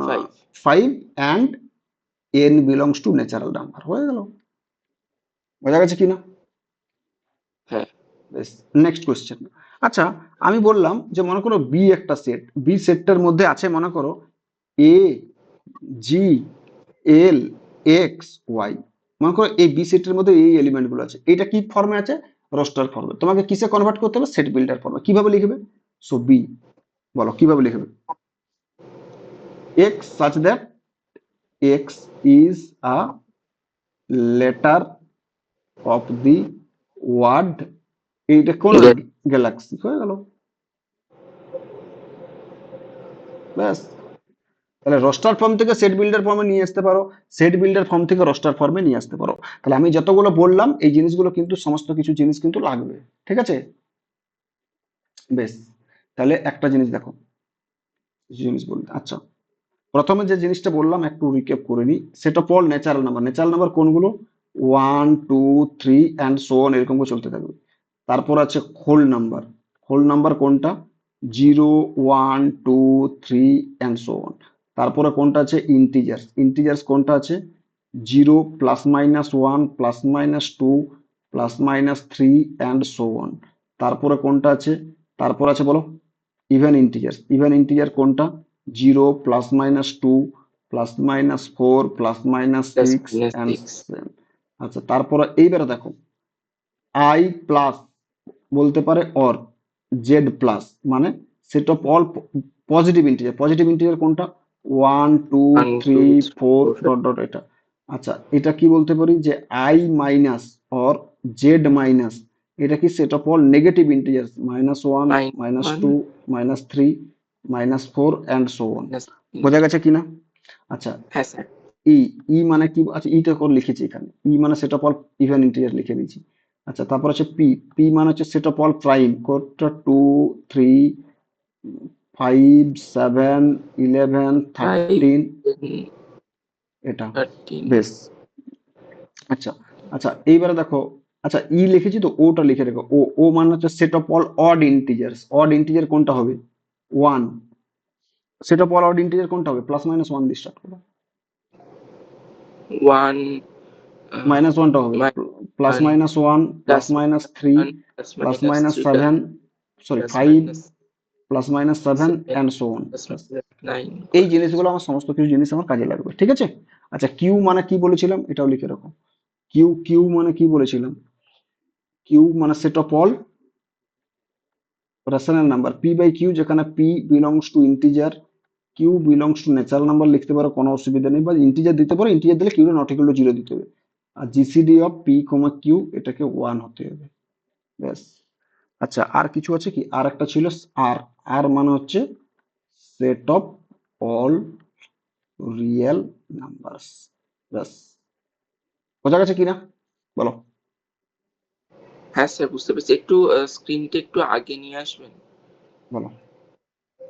B: 5।
A: 5, and N belongs to natural number. হয়ে গেল, বোঝা গেছে কিনা?
B: হ্যাঁ,
A: বেশ, নেক্সট কোয়েশ্চেন। আচ্ছা, আমি বললাম যে মনে করো বি একটা সেট, বি সেটটার মধ্যে আছে মনে করো এ, জি, এল, এক্স, ওয়াই। মনে করো এই বি সেটের মধ্যে এই এলিমেন্ট গুলো আছে, এটা কি ফর্মে আছে? রোস্টার ফর্মে। তোমাকে কিসে কনভার্ট করতে হবে? সেট বিল্ডার ফর্মে। কিভাবে লিখবে? সো বি, বলো কিভাবে লিখবে? X such that X is a letter of the word, এইটা কোন গ্যালাক্সি। হয়ে গেল, ব্যাস। তাহলে রোস্টার ফর্ম থেকে সেট বিল্ডার ফর্মে নিয়ে আসতে পারো, সেট বিল্ডার ফর্ম থেকে রোস্টার ফর্মে নিয়ে আসতে পারো। তাহলে আমি যতগুলো বললাম এই জিনিসগুলো কিন্তু সমস্ত কিছু জিনিস কিন্তু লাগবে, ঠিক আছে? বেশ, তাহলে একটা জিনিস দেখো, কিছু জিনিস বলতে, আচ্ছা প্রথমে যে জিনিসটা বললাম একটু রিক্যাপ করে নিই। Set of all natural number, natural number কোনগুলো? 1 2 3 অ্যান্ড সো অন, এরকম করে চলতে থাকবে। তারপর আছে হোল নাম্বার, হোল নাম্বার কোনটা? 0 1 2 3 অ্যান্ড সো অন। তারপরে কোনটা আছে? ইন্টিজার্স, ইন্টিজার্স কোনটা আছে? 0 +-1 +-2 +-3 অ্যান্ড সো অন। তারপরে কোনটা আছে? তারপর আছে বলো ইভেন ইন্টিজার, ইভেন ইন্টিজার কোনটা? 0 +-2 +-4 +-6 অ্যান্ড
B: +-6।
A: 7। আচ্ছা, তারপরে এইবারে দেখো আই প্লাস বলতে পারে অর জেড প্লাস, মানে set of all positive integer, positive integer কোনটা? 1 2 3 4
B: 1 2 3 4 5
A: ডট ডট এটা। আচ্ছা, এটা কি বলতে পারি যে I minus or Z minus, এটা কি set of all negative integer? -1 -2
B: -1
A: -3 -4 and so on.
B: -3।
A: বোঝা গেছে কিনা? আচ্ছা,
B: হ্যাঁ স্যার।
A: ই, ই মানে কি? আচ্ছা, ইটা করে লিখেছি এখানে, ই মানে set of all even integer লিখে দিয়েছি। আচ্ছা, তারপর আছে পি, পি মানে হচ্ছে সেট অফ অল প্রাইম, কোডটা 2 3 5 7 11 13
B: 5
A: এটা।
B: 13।
A: বেশ, আচ্ছা, আচ্ছা এইবারে দেখো, আচ্ছা ই লিখেছি তো, ওটা লিখে রেখো। ও, ও মানে হচ্ছে set of all odd integers, odd integer কোনটা হবে? 1। Set of all odd integer কোনটা হবে? +-1 দিয়ে স্টার্ট করো।
B: 1
A: মাইনাস ওয়ানটা হবে
B: -1
A: +-1 +-3
B: +-1 +-3
A: +-7, সরি 5
B: +-7
A: +-7 অ্যান্ড সো অন।
B: +-9
A: এই
B: করে দিয়েছি।
A: জিনিসগুলো আমার সমস্ত কিছু জিনিস আমার কাজে লাগবে, ঠিক আছে? আচ্ছা, কিউ মানে কি বলেছিলাম এটাও লিখে রাখো। কিউ, কিউ মানে কি বলেছিলাম? কিউ মানে set of all rational number, P by Q, যেখানে P belongs to integer, Q belongs to natural number লিখতে পারো, কোনো অসুবিধা নেই, বা ইন্টিজার দিতে পারো, ইন্টিজার দিলে কিউ নট ইকুয়াল টু 0 দিতে হবে। আর GCD of P comma Q, এটাকে 1 হতে হবে, ব্যাস। আচ্ছা, আর কিছু আছে কি? আর একটা ছিল আর, আর মানে হচ্ছে set of all real numbers, ব্যাস। বোঝা গেছে কিনা বলো?
B: হ্যাঁ স্যার, বুঝতে পেরেছি। একটু স্ক্রিনটা একটু আগে নিয়ে আসবেন।
A: বলো।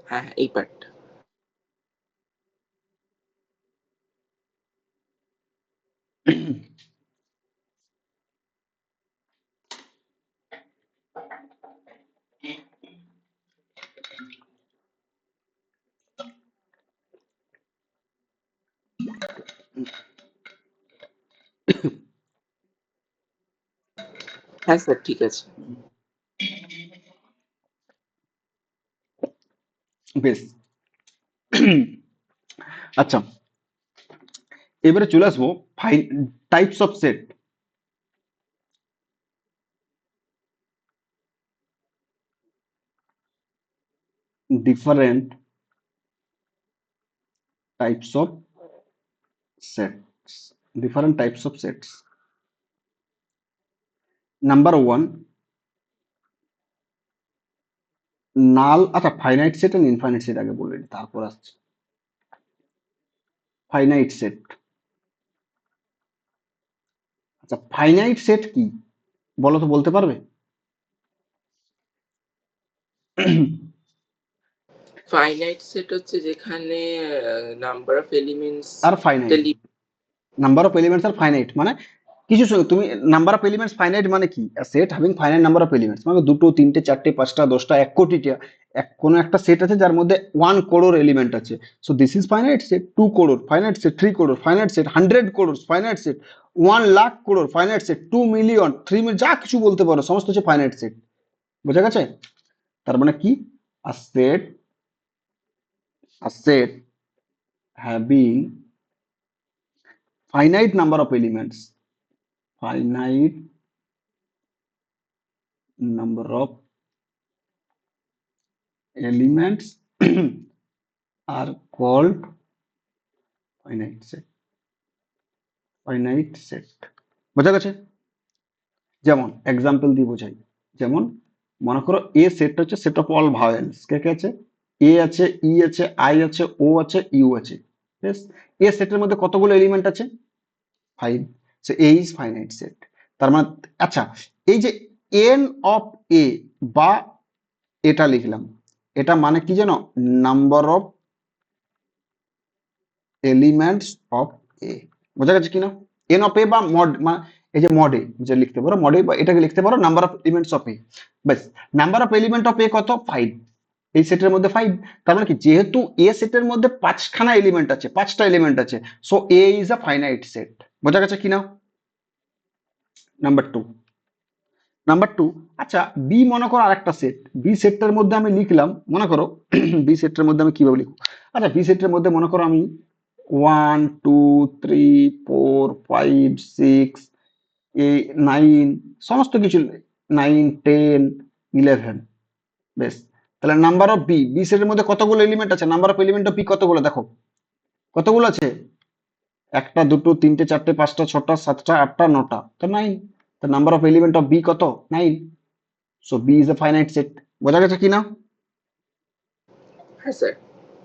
B: হ্যাঁ, হ্যাঁ, এই পার্টটা। হ্যাঁ স্যার, ঠিক আছে।
A: বেশ, আচ্ছা, এবারে চলে আসবো types of set. Different types of sets. Different types of sets. Number one, null. আচ্ছা, finite set and infinite set আগে বলে নিই, তারপর আসছে ফাইনাইট সেট। আচ্ছা, ফাইনাইট সেট কি বলো তো, বলতে পারবে?
B: ফাইনাইট সেট হচ্ছে যেখানে number of elements
A: are finite, number of elements are finite মানে কিছু তুমি নাম্বার অফ এলিমেন্টস ফাইনাইট মানে কি? Set having finite number of elements মানে দুটো, তিনটে, চারটে, পাঁচটা, 10টা, 1 কোটিটা, কোনো একটা সেট আছে যার মধ্যে 1 করোড় এলিমেন্ট আছে। So this is finite set. 2 crore finite set, 3 crore finite set, 100 crore finite set, 1 lakh crore finite set, 2 million, 3 million, যা কিছু বলতে পারো, সমস্ত হচ্ছে ফাইনাইট সেট। বোঝা গেছে? তার মানে কি? A set having finite number of elements, finite number of elements are called finite set. finite set বোঝা গেছে? যেমন এক্সাম্পল দিয়ে বোঝাই, যেমন মনে করো এ সেটটা হচ্ছে সেট অফ অল ভাওয়েলস। কে কে আছে? এ আছে, ই আছে, আই আছে, ও আছে, ইউ আছে। বেশ, এ সেটের মধ্যে কতগুলো এলিমেন্ট আছে? 5। So A is finite set. তার মানে আচ্ছা, এই যে এন অফ এ বা এটা লিখলাম, এটা মানে কি জানো? নাম্বার অফ এলিমেন্টস অফ এ। বোঝা গেছে কিনা? এন অফ এ বা মড, মানে এই যে মডে যে লিখতে পারো, মডে বা এটাকে লিখতে পারো নাম্বার অফ এলিমেন্টস অফ এ। ব্যাস, number of element of A কত? 5। এই সেটের মধ্যে 5। তার মানে কি, যেহেতু এ সেটের মধ্যে 5খানা এলিমেন্ট আছে, 5টা এলিমেন্ট আছে, so A is a finite set. বোঝা গেছে কিনা? নাম্বার 2। নাম্বার 2, আচ্ছা বি মনে করো আরেকটা সেট। বি সেটটার মধ্যে আমি লিখলাম, মনে করো বি সেটটার মধ্যে আমি কিভাবে লিখবো? আচ্ছা, বি সেটের মধ্যে মনে করো আমি 1 2 3 4 5 6 9 সমস্ত কিছু, 9 10 11। বেশ, তাহলে নাম্বার অফ বি, বি সেটের মধ্যে কতগুলো এলিমেন্ট আছে? Number of element of B কতগুলো দেখো, কতগুলো আছে? একটা, দুটো, তিনটে, চারটে, পাঁচটা, ছটা, সাতটা, আটটা, নটা, তো 9। তো number of element of B কত? 9। So B is a finite set. বোঝা গেছে কিনা?
B: হ্যাঁ স্যার।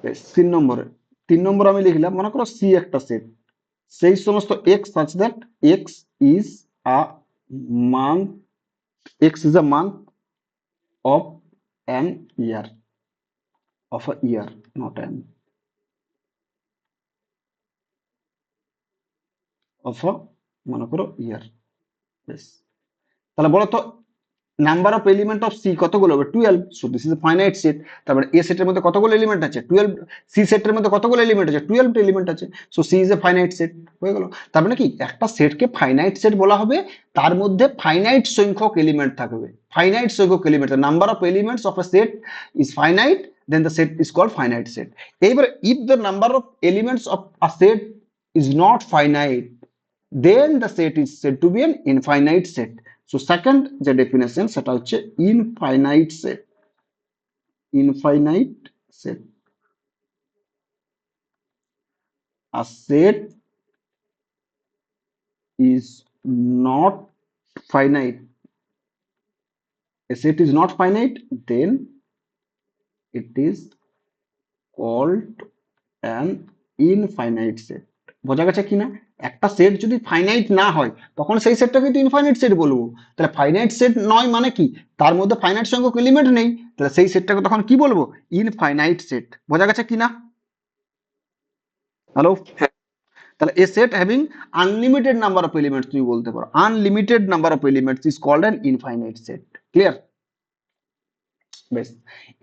A: বেশ, 3 নম্বরে, 3 নম্বর আমি লিখলাম, মনে করো সি একটা সেট, সেই সমস্ত X such that X is a month, X is a month of an year, of a year, not an, of a, মনে করো ইয়ার। বেশ, তাহলে বলো তো number of element of C কতগুলো হবে? 12। So this is a finite set. তারপরে A সেটের মধ্যে কতগুলো এলিমেন্ট আছে? 12। সি সেটের মধ্যে কতগুলো এলিমেন্ট আছে? 12টা এলিমেন্ট আছে। So C is a finite set. হয়ে গেল। তার মানে কি, একটা সেটকে ফাইনাইট সেট বলা হবে, তার মধ্যে ফাইনাইট সংখ্যক এলিমেন্ট থাকবে। ফাইনাইট সংখ্যক element, number of elements of a set is finite, then the set is called finite set. এইবার if the number of elements of a set is not finite, then the set is said to be an infinite set. So second যে definition সেটা হচ্ছে infinite set. Infinite set, a set is not finite, a set is not finite, then it is called an infinite set. বোঝা গেছে কিনা? একটা set যদি finite না হয়, তখন সেই সেটটাকে তো ইনফাইনাইট সেট বলবো। তাহলে ফাইনাইট সেট নয় মানে কি, তার মধ্যে ফাইনাইট সংখ্যক এলিমেন্ট নেই, তাহলে সেই সেটটাকে তখন কি বলবো? Infinite set. বোঝা গেছে কিনা? হ্যালো?
B: হ্যাঁ
A: তাহলে a set having unlimited number of elements তুমি বলতে পারো, unlimited number of elements is called an infinite set. Clear? বেশ,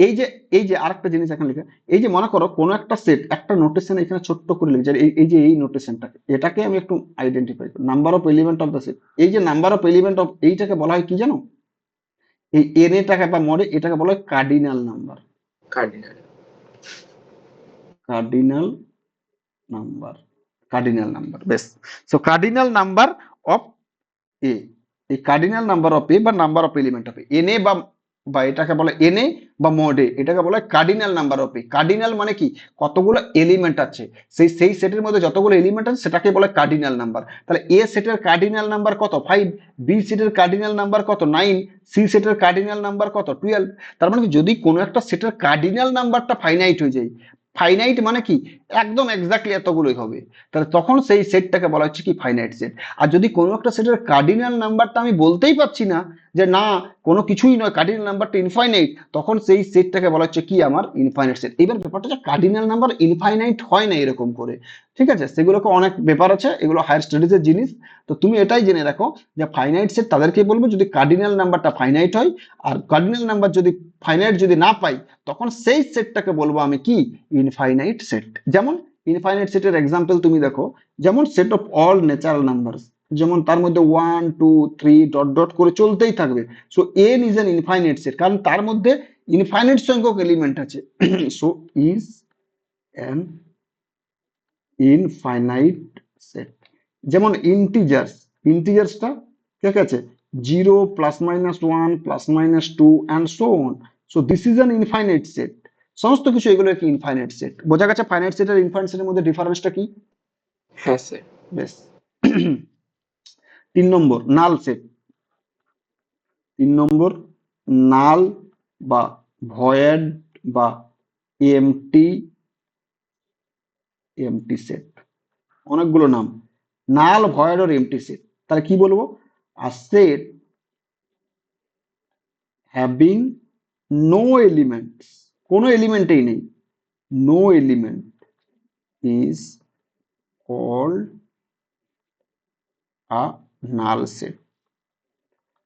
A: এই যে আরেকটা জিনিস এখানে লেখা, এই যে মনে করো কোনো একটা সেট, একটা নোটেশন এখানে ছোট্ট করে লিখে, এই যে এই নোটেশনটা, এটাকে আমি একটু আইডেন্টিফাই করি, number of element of the set. এই যে নাম্বার অফ এলিমেন্ট অফ, এইটাকে বলা হয় কি জানো? এই এন এটাকে বা মডে, এটাকে বলা হয় cardinal number.
B: Cardinal.
A: Cardinal number, cardinal number. বেশ, সো কার্ডিনাল নাম্বার অফ এ, এই কার্ডিনাল নাম্বার অফ এ বা number of element of N A বা বা এটাকে বলে এন এ বা মড এ, এটাকে বলে cardinal number of A. Cardinal মানে কি, কতগুলো এলিমেন্ট আছে, সেই সেটের মধ্যে যতগুলো এলিমেন্ট আছে সেটাকে বলে কার্ডিনাল নাম্বার। তাহলে এ সেটের কার্ডিনাল নাম্বার কত, 5। বি সেটের কার্ডিনাল নাম্বার কত, 9। সি সেটের কার্ডিনাল নাম্বার কত, 12। তার মানে কি, যদি কোনো একটা সেটের কার্ডিনাল নাম্বারটা ফাইনাইট হয়ে যায়, ফাইনাইট মানে কি, একদম এক্স্যাক্টলি এতগুলোই হবে, তাহলে তখন সেই সেটটাকে বলা হচ্ছে কি, ফাইনাইট সেট। আর যদি কোনো একটা সেটের কার্ডিনাল নাম্বারটা আমি বলতেই পারছি না, যে না কোনো কিছুই নয়, কার্ডিনাল নাম্বারটা ইনফাইনাইট, তখন সেই সেটটাকে বলা হচ্ছে কি, আমার ইনফাইনাইট সেট। এবার ব্যাপারটা হচ্ছে কার্ডিনাল নাম্বার ইনফাইনাইট হয় না এরকম করে, ঠিক আছে, সেগুলোকে অনেক ব্যাপার আছে, এগুলো হায়ার স্টাডিজের জিনিস। তো তুমি এটাই জেনে রাখো যে ফাইনাইট সেট তাদেরকে বলবো যদি কার্ডিনাল নাম্বারটা ফাইনাইট হয়, আর কার্ডিনাল নাম্বার যদি ফাইনাইট যদি না পাই, তখন সেই সেটটাকে বলবো আমি কি, ইনফাইনাইট সেট। যেমন ইনফাইনাইট সেটের এক্সাম্পল তুমি দেখো, যেমন set of all natural number, যেমন তার মধ্যে 1 2 3 ডট ডট করে চলতেই থাকবে। So N is an infinite set, কারণ তার মধ্যে ইনফাইনাইট সংখ্যক এলিমেন্ট আছে। So is an infinite set. যেমন ইন্টিজার্স, ইন্টিজার্সটা ঠিক আছে, 0 +-1 +-2 and so on. So this is an infinite set. সমস্ত কিছু এগুলো একটি ইনফাইনাইট সেট। বোঝা গেছে ফাইনাইট সেট আর ইনফাইনাইট সেটের মধ্যে ডিফারেন্সটা কি?
B: হ্যাঁ স্যার।
A: বেশ। 3 নম্বর, নাল সেট। 3 নম্বর, নাল বা ভয়েড বা এমটি, এমটি সেট, অনেকগুলো নাম, নাল ভয়েড আর এমটি সেট। তাহলে কি বলবো, আর সেট হ্যাভিং নো এলিমেন্টস, কোনো এলিমেন্টেই নেই, no element is called a null set.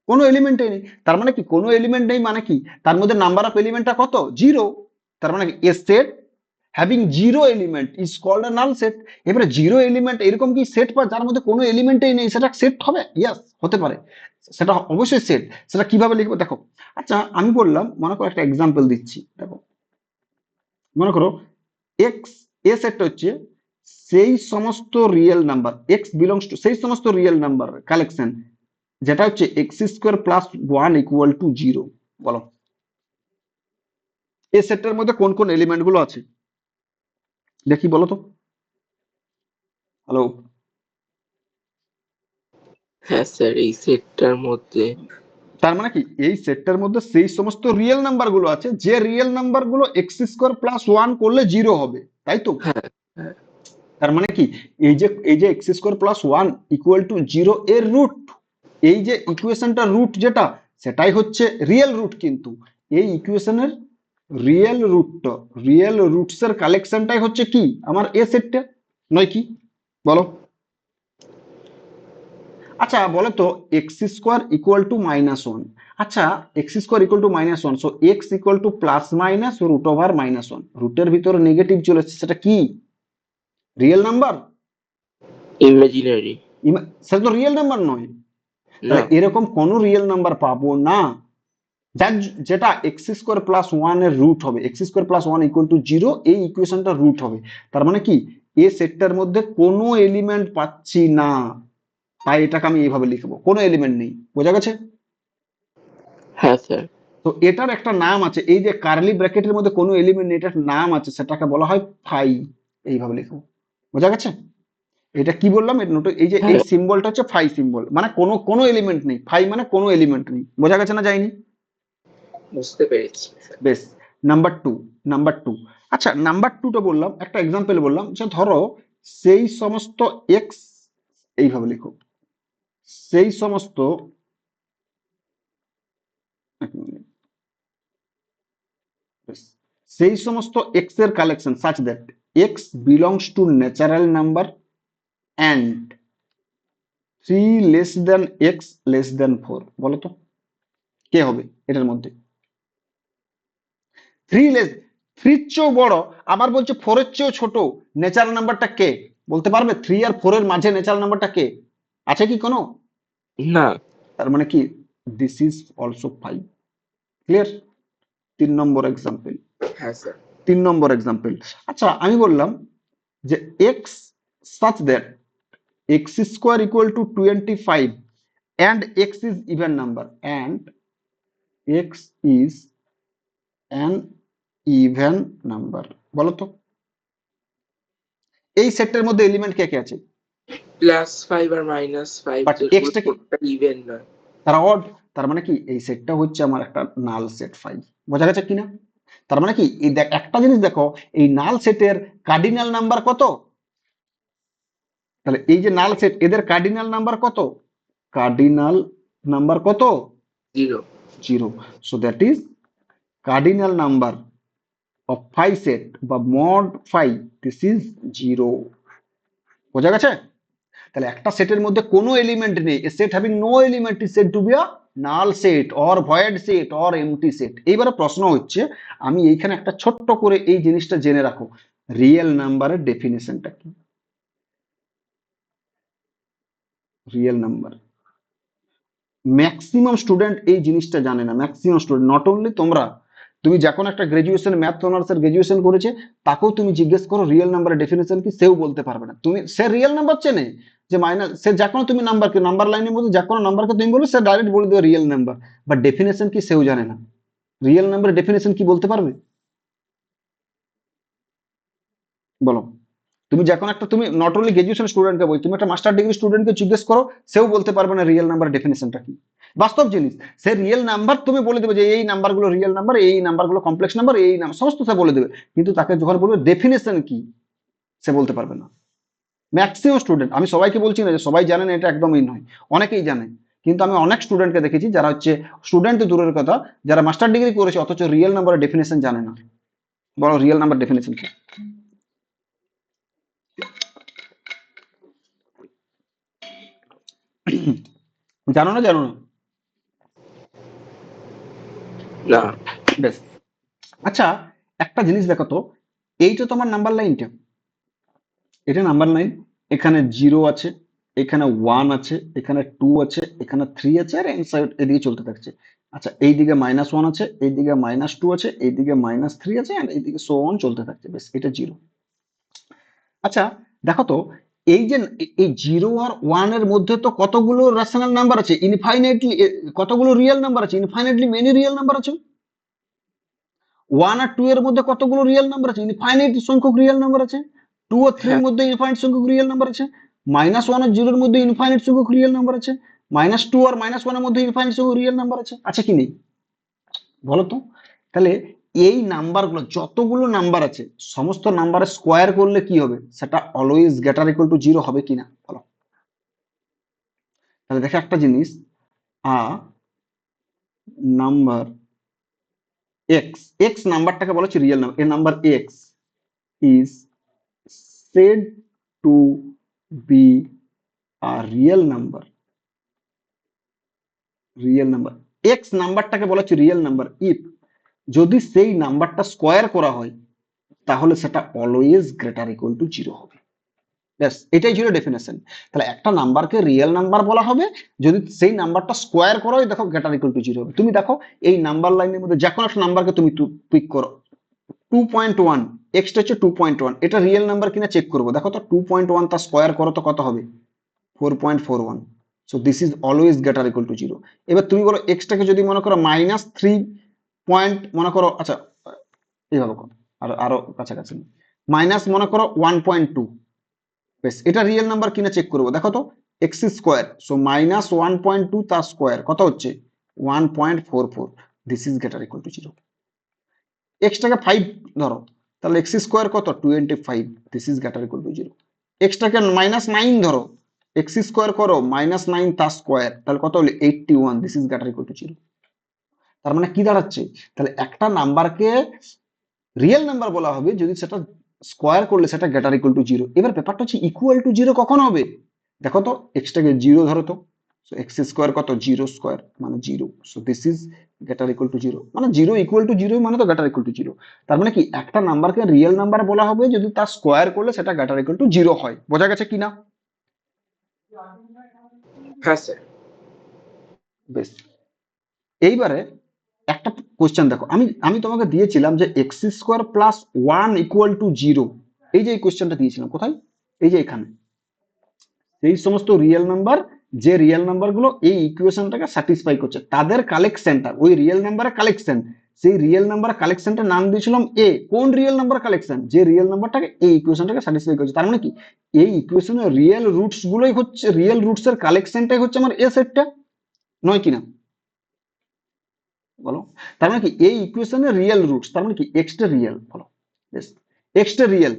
A: কোনো এলিমেন্টই নেই, তার মানে কি, কোনো এলিমেন্ট নেই মানে কি, তার মধ্যে নাম্বার অফ এলিমেন্টটা কত, 0। তার মানে কি, a set having 0 element is called a null set. এবারে 0 এলিমেন্ট এরকম কি সেট পা যার মধ্যে কোনো এলিমেন্টই নেই, সেটা সেট হবে? ইয়েস, হতে পারে, সেটা অবশ্যই সেট। সেটা কিভাবে লিখবো দেখো। আচ্ছা আমি বললাম, মনে করো একটা এক্সাম্পল দিচ্ছি, দেখো মনে করো এক্স, এ সেটটা হচ্ছে সেই সমস্ত real number, x belongs two সেই সমস্ত রিয়েল নাম্বার কালেকশন যেটা হচ্ছে x² + 1 = 0। বলো এই সেটটার মধ্যে কোন কোন এলিমেন্ট গুলো আছে, দেখি বলো তো। হ্যালো,
B: হ্যাঁ স্যার, এই সেটটার মধ্যে
A: তার মানে কি, এই সেটটার মধ্যে সেই সমস্ত রিয়েল নাম্বার গুলো আছে যে রিয়েল নাম্বার গুলো x² + 1 করলে 0 হবে, তাই তো?
B: হ্যাঁ হ্যাঁ
A: তার মানে কি, এই যে x² + 1 = 0 এর রুট, এই যে ইকুয়েশনটার রুট যেটা, সেটাই হচ্ছে রিয়েল রুট। কিন্তু এই ইকুয়েশনের রিয়েল রুটস এর কালেকশনটাই হচ্ছে কি, আমার এ সেটটা, নয় কি, বলো। আচ্ছা বলো তো, x² = -1, আচ্ছা x² = -1, সো x = +-√1, রুটের ভিতরে নেগেটিভ চলেছে, সেটা কি, রিয়েল নাম্বার?
B: ইমাজিনারি।
A: সেটা তো রিয়েল নাম্বার নয়।
B: না।
A: তাহলে এরকম কোন রিয়েল নাম্বার পাবো না যেটা x² + 1 এর রুট হবে, x²+1 = 0, এই ইকুয়েশনটা রুট হবে। তার মানে কি, এ সেটটার মধ্যে কোনো এলিমেন্ট পাচ্ছি না, তাই এটাকে আমি এইভাবে লিখবো, কোনো এলিমেন্ট নেই। বোঝা গেছে?
B: হ্যাঁ স্যার।
A: তো এটার একটা নাম আছে, এই যে কার্লি ব্র্যাকেটের মধ্যে কোনো এলিমেন্ট নেই, এটার নাম আছে, সেটাকে বলা হয় ফাই। এইভাবে লিখবো, বোঝা গেছে? এটা কি বললাম, এটা নোট, এই যে এই
B: হ্যাঁ,
A: সিম্বলটা হচ্ছে ফাই সিম্বল, মানে কোনো কোনো এলিমেন্ট নেই, ফাই মানে কোনো এলিমেন্ট নেই। বোঝা গেছে না, যায়নি?
B: বুঝতে পেরেছি স্যার।
A: বেশ। নাম্বার টু, আচ্ছা নাম্বার টুটা বললাম, একটা এক্সাম্পল বললাম, যে ধরো সেই সমস্ত এক্স, এইভাবে লিখো, সেই সমস্ত, এক মিনিট, বেশ, সেই সমস্ত এক্স এর collection such that x belongs to natural number and 3 x <4। বলো তো কে হবে এটার মধ্যে, 3 3 চেয়েও বড়, আবার বলছে 4 চেয়েও ছোট, ন্যাচারাল নাম্বারটা কে, বলতে পারবে? 3 আর 4 এর মাঝে ন্যাচারাল নাম্বারটা কে, আছে কি কোনো?
B: না।
A: তার মানে কি, this is also 5। Clear? 3 number example.
B: হ্যাঁ স্যার।
A: 3 নম্বর এক্সাম্পল। আচ্ছা আমি বললাম যে x such that x square equal to 25 and x is even number and x is an even number, বলো তো এই সেটের মধ্যে এলিমেন্ট কে কে আছে?
B: +5 আর -5
A: বাট
B: যেগুলো
A: এক্সটা কি
B: কোনটা ইভেন নয়।
A: তারা অড, তার মানে কি এই সেটটা হচ্ছে আমার একটা নাল সেট 5। বোঝা গেছে কিনা? তার মানে কি এই দেখ একটা জিনিস দেখো, এই নাল সেটের কার্ডিনাল নাম্বার কত? তাহলে এই যে নাল সেট এদের কার্ডিনাল নাম্বার কত? কার্ডিনাল নাম্বার কত?
B: 0।
A: 0। So that is cardinal number of 5 set বা মড 5, দিস ইজ 0। বোঝা গেছে? তাহলে একটা সেটের মধ্যে কোনো এলিমেন্ট নেই, a set having no element is said to be a null set or void set or empty set. এইবারে প্রশ্ন হচ্ছে, আমি এইখানে একটা ছোট্ট করে এই জিনিসটা জেনে রাখো, রিয়েল নাম্বারের ডেফিনেশনটা কি? রিয়েল নাম্বার ম্যাক্সিমাম স্টুডেন্ট এই জিনিসটা জানে না, ম্যাক্সিমাম স্টুডেন্ট, নট অনলি তোমরা, তুমি যখন একটা গ্রাজুয়েশন ম্যাথ অনার্সের গ্রাজুয়েশন করেছে তাকেও তুমি জিজ্ঞেস করো রিয়েল নাম্বারের ডেফিনেশন কি, সেও বলতে পারবে না। তুমি সে রিয়েল নাম্বার চেনে, যে মাইনাস, সে যে কোনো তুমি নাম্বারকে, নাম্বার লাইনের মধ্যে যে কোনো নাম্বারকে তুমি বলবে, সে ডাইরেক্ট বলে দেবে রিয়েল নাম্বার, বাট ডেফিনেশন কি সেও জানে না। রিয়েল নাম্বারের ডেফিনেশন কি বলতে পারবে? বলো। তুমি যখন একটা, তুমি নট অনলি গ্রাজুয়েশন স্টুডেন্টকে বলছো, তুমি একটা মাস্টার ডিগ্রি স্টুডেন্টকে জিজ্ঞেস করো, সেও বলতে পারবে না রিয়েল নাম্বার ডেফিনেশনটা কি। বাস্তব জিনিস, সে রিয়েল নাম্বার তুমি বলে দেবে যে এই নাম্বারগুলো রিয়েল নাম্বার, এই নাম্বারগুলো কমপ্লেক্স নাম্বার, এই নাম্বার সমস্ত সে বলে দেবে, কিন্তু তাকে যখন বলবে ডেফিনেশন কি, সে বলতে পারবে না। ম্যাক্সিমাম স্টুডেন্ট, আমি সবাইকে বলছি না যে সবাই জানেন, এটা একদমই নয়, অনেকেই জানে, কিন্তু আমি অনেক স্টুডেন্টকে দেখেছি যারা হচ্ছে, স্টুডেন্ট দূরের কথা, যারা মাস্টার ডিগ্রি করেছে অথচ রিয়েল নাম্বারের ডেফিনেশন জানে না। বলো রিয়েল নাম্বার ডেফিনেশন কি? জানো না? জানো না?
B: না।
A: বেশ। আচ্ছা, একটা জিনিস দেখো তো, এই তো তোমার নাম্বার লাইনটা, এটা নাম্বার লাইন, এখানে 0 আছে, এখানে 1 আছে, এখানে 2 আছে, এখানে 3 আছে, আর এন্ড সাইড এদিকে চলতে থাকছে। আচ্ছা, এইদিকে -1 আছে, এইদিকে -2 আছে, এইদিকে -3 আছে, আর এইদিকে সো অন চলতে থাকছে। বেশ, এটা 0। আচ্ছা, দেখো তো, এই যে এই 0 আর 1 এর মধ্যে তো কতগুলো রেশনাল নাম্বার আছে, ইনফাইনাইটলি, কতগুলো রিয়েল নাম্বার আছে, ইনফাইনাইটলি মেনি রিয়েল নাম্বার আছে। 1 আর 2 এর মধ্যে কতগুলো রিয়েল নাম্বার আছে, ইনফাইনাইট সংখ্যক রিয়েল নাম্বার আছে। 2 আর 3 এর
B: হ্যাঁ।
A: মধ্যে ইনফাইনাইট সংখ্যক রিয়েল নাম্বার আছে। -1 আর 0 এর মধ্যে ইনফাইনাইট সংখ্যক রিয়েল নাম্বার আছে। -2 আর -1 এর মধ্যে ইনফাইনাইট সংখ্যক রিয়েল নাম্বার আছে। আছে কি নেই? বলো তো। তাহলে এই নাম্বারগুলো, যতগুলো নাম্বার আছে, সমস্ত নাম্বারের স্কোয়ার করলে কি হবে? সেটা অলওয়েজ গ্রেটার ইকুয়াল টু 0 হবে কিনা বলো। তাহলে দেখো একটা জিনিস, আ নাম্বার এক্স, এক্স নাম্বারটাকে বলা হচ্ছে real number, A number X is said to be a real number, real number, X নাম্বারটাকে বলা হচ্ছে রিয়েল নাম্বার ইফ, যদি সেই নাম্বারটা স্কোয়ার করা হয় তাহলে সেটা অলওয়েজ গ্রেটার ইকুয়াল টু 0 হবে। ব্যাস, এটাই ছিল ডেফিনেশন। তাহলে একটা নাম্বারকে রিয়েল নাম্বার বলা হবে যদি সেই নাম্বারটা স্কোয়ার করো, দেখো গ্রেটার ইকুয়াল টু 0 হবে। তুমি দেখো এই নাম্বার লাইনের মধ্যে যে কোনো একটা নাম্বারকে তুমি পিক করো, 2.1, এক্সটা হচ্ছে 2.1, এটা রিয়েল নাম্বার কিনা চেক করবো। দেখো তো 2.1 তার স্কোয়ার করো তো কত হবে? 4.41। So this is always greater equal to 0। এবার তুমি বলো এক্সটাকে যদি মনে করো -3 পয়েন্ট মনে করো, আচ্ছা এইভাবে করো, আরো আরো কাছাকাছি, মাইনাস মনে করো 1.2, বেশ, এটা রিয়েল নাম্বার কিনা চেক করবো। দেখো তো এক্স স্কোয়ার, সো -1.2 তার স্কোয়ার কত হচ্ছে? 1.44। This is greater equal to 0। এক্সটাকে 5 ধরো, তাহলে এক্স স্কোয়ার কত? 25। This is greater equal to 0। এক্সটাকে -9 ধরো, এক্স স্কোয়ার করো -9 তার স্কোয়ার, তাহলে কত হলো? 81। This is greater equal to 0। তার মানে কি দাঁড়াচ্ছে? তাহলে একটা নাম্বারকে রিয়েল নাম্বার বলা হবে যদি সেটা স্কোয়ার করলে সেটা গ্রেটার ইকুয়াল টু 0। এবার ব্যাপারটা হচ্ছে ইকুয়াল টু 0 কখন হবে? দেখো তো এক্সটাকে 0 ধরো তো, সো এক্স স্কোয়ার কত? 0 স্কোয়ার মানে 0। So this is greater equal to 0, মানে 0 ইকুয়াল টু 0 মানে তো গ্রেটার ইকুয়াল টু 0। তার মানে কি একটা নাম্বারকে রিয়েল নাম্বার বলা হবে যদি তার স্কোয়ার করলে সেটা গ্রেটার ইকুয়াল টু 0 হয়। বোঝা গেছে কিনা?
B: হ্যাঁ স্যার।
A: বেশ, এইবারে একটা কোশ্চেন দেখো, আমি আমি তোমাকে দিয়েছিলাম যে x square plus 1 equal to 0, এই যে এই কোশ্চেনটা দিয়েছিলাম কোথায়, এই যে এখানে, এই সমস্ত রিয়েল নাম্বার, যে রিয়েল নাম্বার গুলো এই ইকুয়েশনটাকে স্যাটিসফাই করছে তাদের কালেকশনটা, ওই রিয়েল নাম্বারের কালেকশন, সেই রিয়েল নাম্বার কালেকশনটা নাম দিয়েছিলাম এ। কোন রিয়েল নাম্বার কালেকশন? যে রিয়েল নাম্বারটাকে এই ইকুয়েশনটাকে স্যাটিসফাই করছে। তার মানে কি এই ইকুয়েশনের রিয়েল রুটস গুলোই হচ্ছে, রিয়েল রুটস এর কালেকশনটাই হচ্ছে আমার এ সেটটা, নয় কিনা বলো? তার মানে কি এই ইকুয়েশনের রিয়েল রুটস, তার মানে কি এক্সটা রিয়েল, বলো? বেশ, এক্সটা রিয়েল।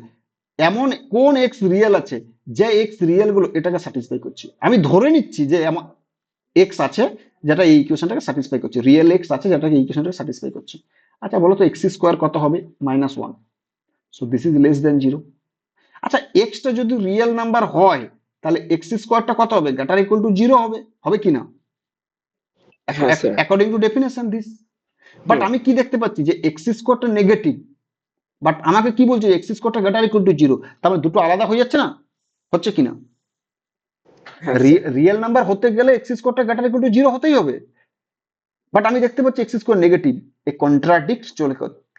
A: এমন কোন এক্স রিয়েল আছে যে এক্স রিয়েল গুলো এটাকে স্যাটিসফাই করছে? আমি ধরে নিচ্ছি যে এমন এক্স আছে যেটা এই ইকুয়েশনটাকে স্যাটিসফাই করছে, রিয়েল এক্স আছে যেটা এই ইকুয়েশনটাকে স্যাটিসফাই করছে। আচ্ছা বলো তো এক্স স্কোয়ার কত হবে? -1। So this is less than 0। আচ্ছা এক্সটা যদি রিয়েল নাম্বার হয় তাহলে এক্স স্কোয়ারটা কত হবে? গ্রেটার ইকুয়াল টু 0 হবে, হবে কিনা?
B: হ্যাঁ sir.
A: According to definition this. But
B: hmm.
A: আমি কি দেখতে পাচ্ছি যে এক্স স্কোয়ারটা নেগেটিভ, বাট আমাকে কি বলছে এক্স স্কোয়ারটা গ্রেটার ইকুয়াল টু 0, তার মানে দুটো আলাদা হয়ে যাচ্ছে না? হচ্ছে কিনা?
B: হ্যাঁ স্যার।
A: রিয়েল নাম্বার হতে গেলে এক্স স্কোয়ারটা গ্রেটার ইকুয়াল টু 0 হতেই হবে, বাট আমি দেখতে পাচ্ছি এক্স স্কোয়ার নেগেটিভ, এ কন্ট্রাডিক্ট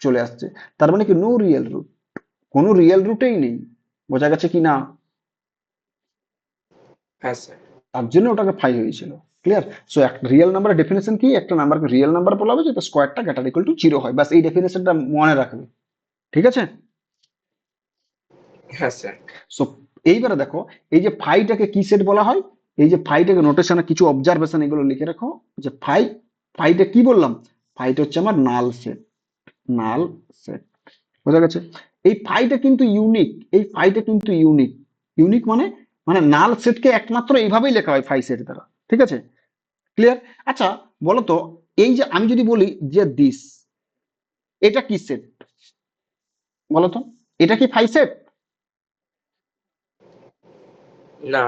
A: চলে আসছে। তার মানে কি নো রিয়েল রুট, কোনো রিয়েল রুটেই নেই। বোঝা গেছে কি না?
B: হ্যাঁ স্যার।
A: তার জন্য ওটাকে ফাই হয়েছিল। ক্লিয়ার? সো একটা রিয়েল নাম্বারের ডেফিনেশন কি? একটা নাম্বারকে রিয়েল নাম্বার বলা হবে যেটা স্কোয়ারটা গ্রেটার ইকুয়াল টু 0 হয়, বাস এই ডেফিনেশনটা মনে রাখবে। ঠিক আছে?
B: হ্যাঁ স্যার।
A: সো এইবারে দেখো, এই যে ফাইটাকে কি সেট বলা হয়, এই যে ফাইটাকে নোটেশনে কিছু অবজারভেশন এগুলো লিখে রাখো, যে ফাইটা কি বললাম? ফাইটা হচ্ছে আমার নাল সেট, নাল সেট। বোঝা গেছে? এই ফাইটা কিন্তু ইউনিক, এই ফাইটা কিন্তু ইউনিক। ইউনিক মানে, মানে নাল সেটকে একমাত্র এইভাবেই লেখা হয় ফাই সেট দ্বারা। ঠিক আছে? ক্লিয়ার? আচ্ছা বলতো, এই যে আমি যদি বলি যে দিস, এটা কি সেট বলতো? এটা কি ফাই সেট?
B: না।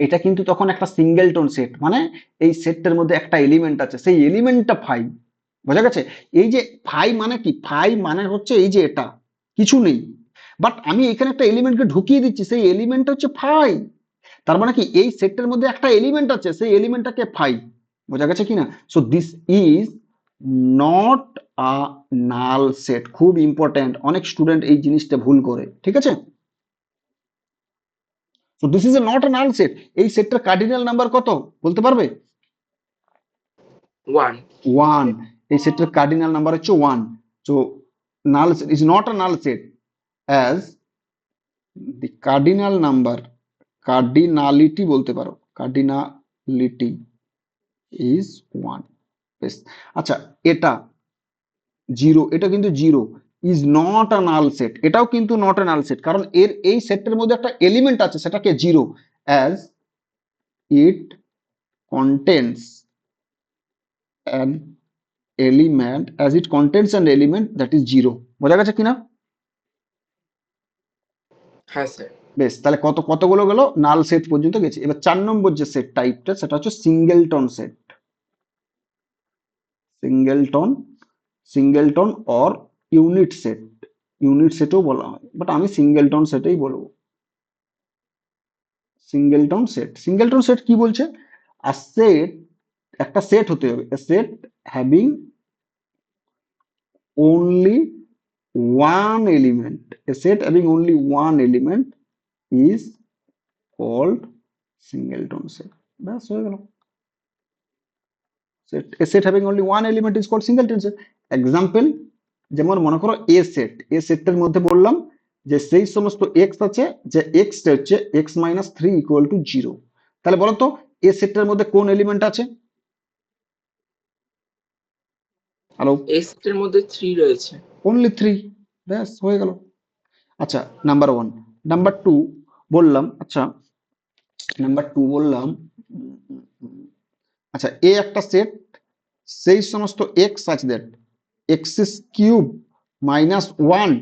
A: এটা কিন্তু তখন একটা সিঙ্গেলটন সেট, মানে এই সেটটার মধ্যে একটা এলিমেন্ট আছে, সেই এলিমেন্টটা ফাই। বোঝা গেছে? এই যে ফাই মানে কি? ফাই মানে হচ্ছে এই যে এটা কিছু নেই, বাট আমি এখানে একটা এলিমেন্টকে ঢুকিয়ে দিচ্ছি, সেই এলিমেন্টটা হচ্ছে ফাই। তার মানে কি এই সেটটার মধ্যে একটা এলিমেন্ট আছে, সেই এলিমেন্টটাকে ফাই। বোঝা গেছে কিনা? So this is not a null set. খুব ইম্পর্টেন্ট, অনেক স্টুডেন্ট এই জিনিসটা ভুল করে। ঠিক আছে? So this is A not a null set. এই সেটটার কার্ডিনাল নাম্বার কত বলতে পারবে?
B: 1।
A: 1। এই সেটের কার্ডিনাল নাম্বার হচ্ছে 1। So null is not a null set as the cardinal number, cardinality বলতে পারো, কার্ডিনালিটি ইজ 1। বেশ। আচ্ছা এটা 0, এটা কিন্তু 0, is not a null set, এটাও কিন্তু নট আ নাল সেট, কারণ এর এই সেটটার মধ্যে একটা এলিমেন্ট আছে সেটাকে 0, as it contains an element, as it contains an element that is 0। বোঝা গেছে কিনা?
B: হ্যাঁ স্যার।
A: বেশ, তাহলে কতগুলো গেল? নাল সেট পর্যন্ত গেছে। এবার 4 নম্বর যে সেট টাইপটা সেটা হচ্ছে singleton set. Singleton, singleton or unit set, unit সেটও বলা হয়, বাট আমি সিঙ্গেলটন সেটেই বলবো। সিঙ্গেলটন সেট, সিঙ্গেলটন সেট কি বলছে? আ সেট, একটা সেট হতে হবে, a set having only one element, a set having only one element is called singleton set। ব্যাস হয়ে গেল। Set, a set having only one element is called singleton set। Example, যেমন মনে করো এ সেট, এ সেটের মধ্যে বললাম যে সেই সমস্ত এক্স আছে যে এক্সটা হচ্ছে x-3 ইকুয়াল টু 0। তাহলে বলো তো এ সেটটার মধ্যে কোন এলিমেন্ট আছে? হ্যালো?
B: এর মধ্যে 3 রয়েছে।
A: অনলি 3। ব্যাস হয়ে গেল। আচ্ছা নাম্বার 1। নাম্বার 2 বললাম, আচ্ছা নাম্বার 2 বললাম, আচ্ছা এ একটা সেট, সেই সমস্ত X such that x cube minus 1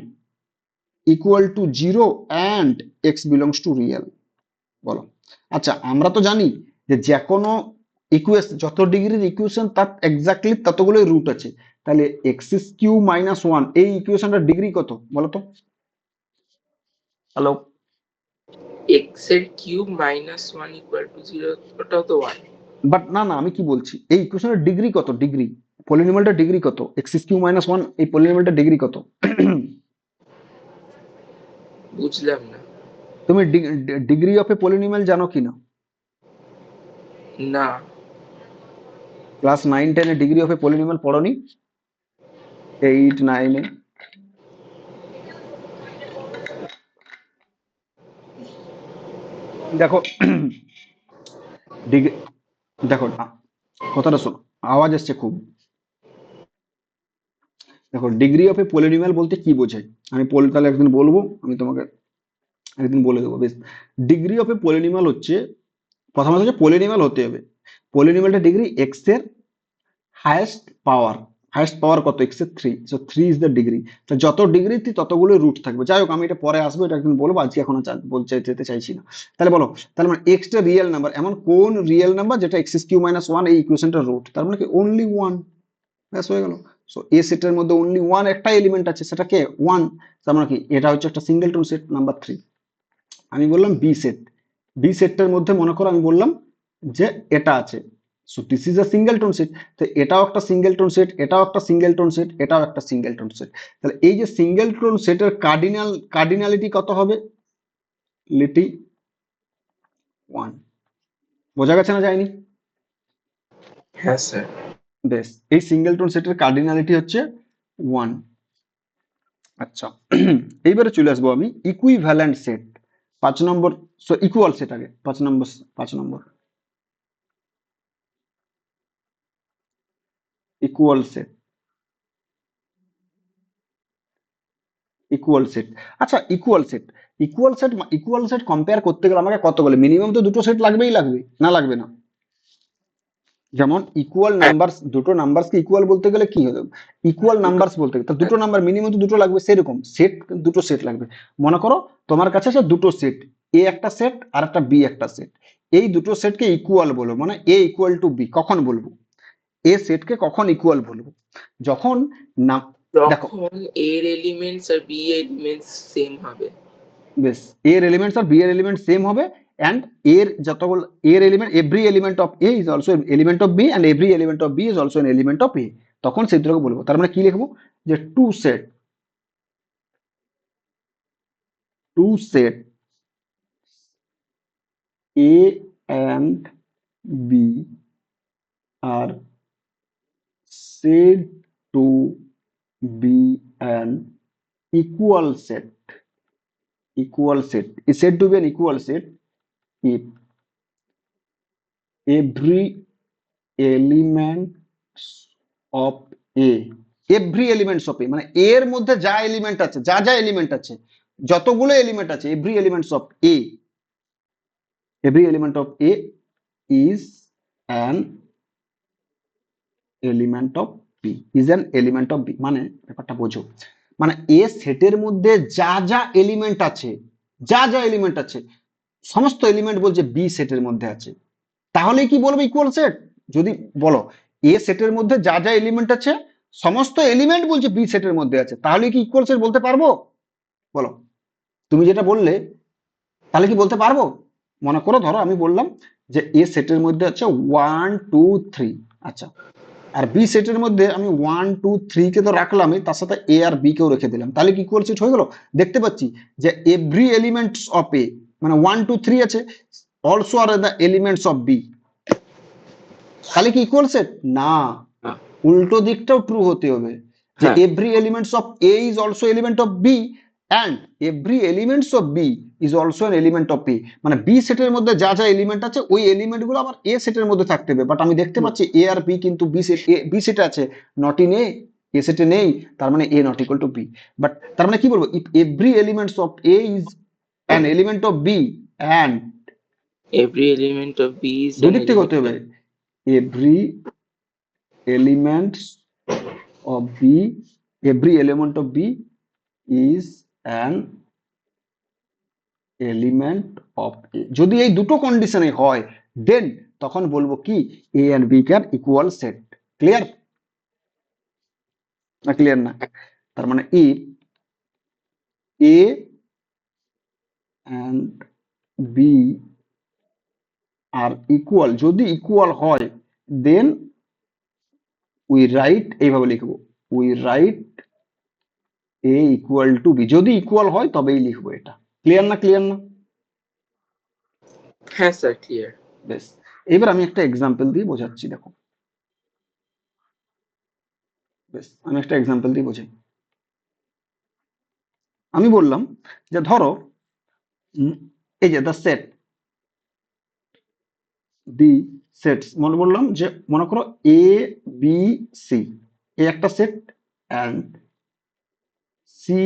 A: equal to 0 and x belongs two real. বলো। আচ্ছা আমরা তো জানি যে কোনো ইকুয়েশন, যত ডিগ্রির ইকুয়েশন তার এক্স্যাক্টলি ততগুলোই রুট আছে। তাহলে এক্স কিউব মাইনাস 1 এই ইকুয়েশনটার ডিগ্রি কত বলো তো? হ্যালো?
B: এক্স এর কিউব -1 ইকুয়াল টু 0, ওটাও তো 1।
A: বাট না না, আমি কি বলছি এই ইকুয়েশনের ডিগ্রি কত? ডিগ্রি, পলিনোমিয়ালটার ডিগ্রি কত? এক্স কিউব মাইনাস 1 এই পলিনোমিয়ালটার ডিগ্রি কত?
B: বুঝলাম না।
A: তুমি ডিগ্রি অফ এ পলিনোমিয়াল জানো কিনা?
B: না।
A: ক্লাস 9-10 এ ডিগ্রি অফ এ পলিনোমিয়াল পড়োনি? 8-9 এ? দেখো ডিগ্রি, দেখো কথাটা শোনো, আওয়াজ আসছে খুব। দেখো ডিগ্রি অফ এ পলিনোমিয়াল বলতে কি বোঝায়, আমি তাহলে একদিন বলবো, আমি তোমাকে একদিন বলে দেবো বেশ। ডিগ্রি অফ এ পলিনোমিয়াল হচ্ছে, প্রথমত হচ্ছে পলিনোমিয়াল হতে হবে, পলিনোমিয়ালটা ডিগ্রি এক্স এর হায়েস্ট পাওয়ার। হায়েস্ট পাওয়ার কত? এক্স এর 3, সো 3 ইজ দ্য ডিগ্রি। তো যত ডিগ্রি ততগুলো রুট থাকবে। যাই হোক, আমি এটা পরে আসবো, এটা একদিন বলবো, আজকে এখন আর বলতে যেতে চাইছি না। তাহলে বলো, তাহলে মানে এক্স টা রিয়েল নাম্বার, এমন কোন রিয়েল নাম্বার যেটা এক্স কিউ মাইনাস ওয়ান এই ইকুয়েশনটা রুট, তার মানে কি অনলি ওয়ান। ব্যাস হয়ে গেল। সো এ সেটের মধ্যে অনলি ওয়ান একটা এলিমেন্ট আছে, সেটা কে? ওয়ান। তার মানে কি এটা হচ্ছে একটা সিঙ্গেলটন সেট নাম্বার 3। আমি বললাম বি সেট, বি সেটটার মধ্যে মনে করো আমি বললাম যে এটা আছে, so this is a singleton set. তো এটাও একটা সিঙ্গেলটন সেট, এটাও একটা সিঙ্গেলটন সেট, এটাও একটা সিঙ্গেলটন সেট। তাহলে এই যে সিঙ্গেলটন সেটের কার্ডিনালিটি কত হবে? লিটি 1। বোঝা গেছে না যায়নি?
B: হ্যাঁ স্যার।
A: বেশ, এই সিঙ্গেলটন সেটের কার্ডিনালিটি হচ্ছে 1। আচ্ছা, এইবারে চলে আসবো আমি ইকুইভ্যালেন্ট সেট, 5 নম্বর। সো ইকুয়াল সেট আগে, 5 নম্বর, 5 নম্বর ইকুয়াল সেট। ইকুয়াল সেট, আচ্ছা equal set, equal set compare করতে গেলে আমাকে কতগুলো, মিনিমাম তো দুটো সেট লাগবেই, লাগবে না লাগবে না? যেমন ইকুয়াল নাম্বারস, দুটো নাম্বারসকে ইকুয়াল বলতে গেলে কি হবে? ইকুয়াল নাম্বারস বলতে গেলে তো দুটো নাম্বার মিনিমাম তো দুটো লাগবে, সেরকম সেট দুটো সেট লাগবে। মনে করো তোমার কাছে আছে দুটো সেট, এ একটা সেট আর একটা বি একটা সেট। এই দুটো সেটকে ইকুয়াল বলো, মানে এ ইকুয়াল টু বি কখন বলবো? এ সেটকে কখন ইকুয়াল বলবো? যখন না, দেখো
B: যখন এর এলিমেন্টস আর বি এলিমেন্টস সেম হবে।
A: বেশ, এর এলিমেন্টস আর বি এর এলিমেন্ট সেম হবে, অ্যান্ড এর যতগুলো এর element, every element of A is also element of B, and every element of B is also an element of A. তখন সেই দুটোকে বলবো। তার মানে কি লিখবো? যে two set A and B are said to be an equal set. Equal set is said to be an equal set if every element of A, every elements of A মানে এর মধ্যে যা এলিমেন্ট আছে, যা যা element আছে, যতগুলো element আছে, every elements of A, every element of A is an element of B, is an element of B. মানে ব্যাপারটা বোঝো, মানে এ সেটের মধ্যে যা যা এলিমেন্ট আছে, যা যা এলিমেন্ট আছে, সমস্ত এলিমেন্ট বলছে বি সেটের মধ্যে আছে, তাহলে কি বলবো ইকুয়াল সেট? যদি বলো এ সেটের মধ্যে যা যা এলিমেন্ট আছে, সমস্ত এলিমেন্ট বলছে বি সেটের মধ্যে আছে, তাহলে কি ইকুয়াল সেট বলতে পারবো? বলো, তুমি যেটা বললে, তাহলে কি বলতে পারবো? মনে করো ধরো আমি বললাম যে এ সেটের মধ্যে আছে 1 2 3, আচ্ছা, আর বি সেটের মধ্যে আমি 1 2 3 কে তো রাখলামই, তার সাথে এ আর বি কেও রেখে দিলাম, তাহলে কি ইকুয়াল সেট হয়ে গেল? দেখতে পাচ্ছি যে এভরি এলিমেন্টস অফ এ, মানে 1 2 3 আছে, also are the elements of B, তাহলে কি ইকুয়াল সেট? না,
B: হ্যাঁ।
A: উল্টো দিকটাও ট্রু হতে হবে, যে
B: হ্যাঁ।
A: Every elements of A is also element of B, and every elements of B is also an element of A. মানে বি সেটের মধ্যে যা যা এলিমেন্ট আছে ওই এলিমেন্ট গুলো আবার এ সেটের মধ্যে থাকতে হবে, বাট আমি দেখতে পাচ্ছি এ আর বি কিন্তু বি সেটে আছে, নট ইন এ সেটে নেই, তার মানে A not equal to B. But তার মানে কি বলবো, if every elements of A is an element of B, and
B: every element of B is
A: দুই
B: অ্যান
A: দিক থেকে হতে
B: এলিমেন্ট
A: হবে,
B: of.
A: Every elements of B, every element of B is an element of A। যদি এই দুটো কন্ডিশনে হয়, দেন তখন বলবো কি A and B can equal set। Clear না? ক্লিয়ার না? তার মানে if A and B are equal, যদি ইকুয়াল হয়, দেন উই রাইট, এইভাবে লিখবো, we write A equal to B। যদি ইকুয়াল হয় তবেই লিখবো এটা। ক্লিয়ার না, ক্লিয়ার না?
B: হ্যাঁ স্যার, ক্লিয়ার।
A: বেশ, এবার আমি একটা এক্সাম্পল দিয়ে বোঝাচ্ছি, দেখো। বেশ, আমি একটা এক্সাম্পল দিয়ে বোঝাই। আমি বললাম যে ধরো এই যে দ্য সেট, দি সেটস, মনে বললাম যে মনে করো এ বি সি, এই একটা সেট, অ্যান্ড সি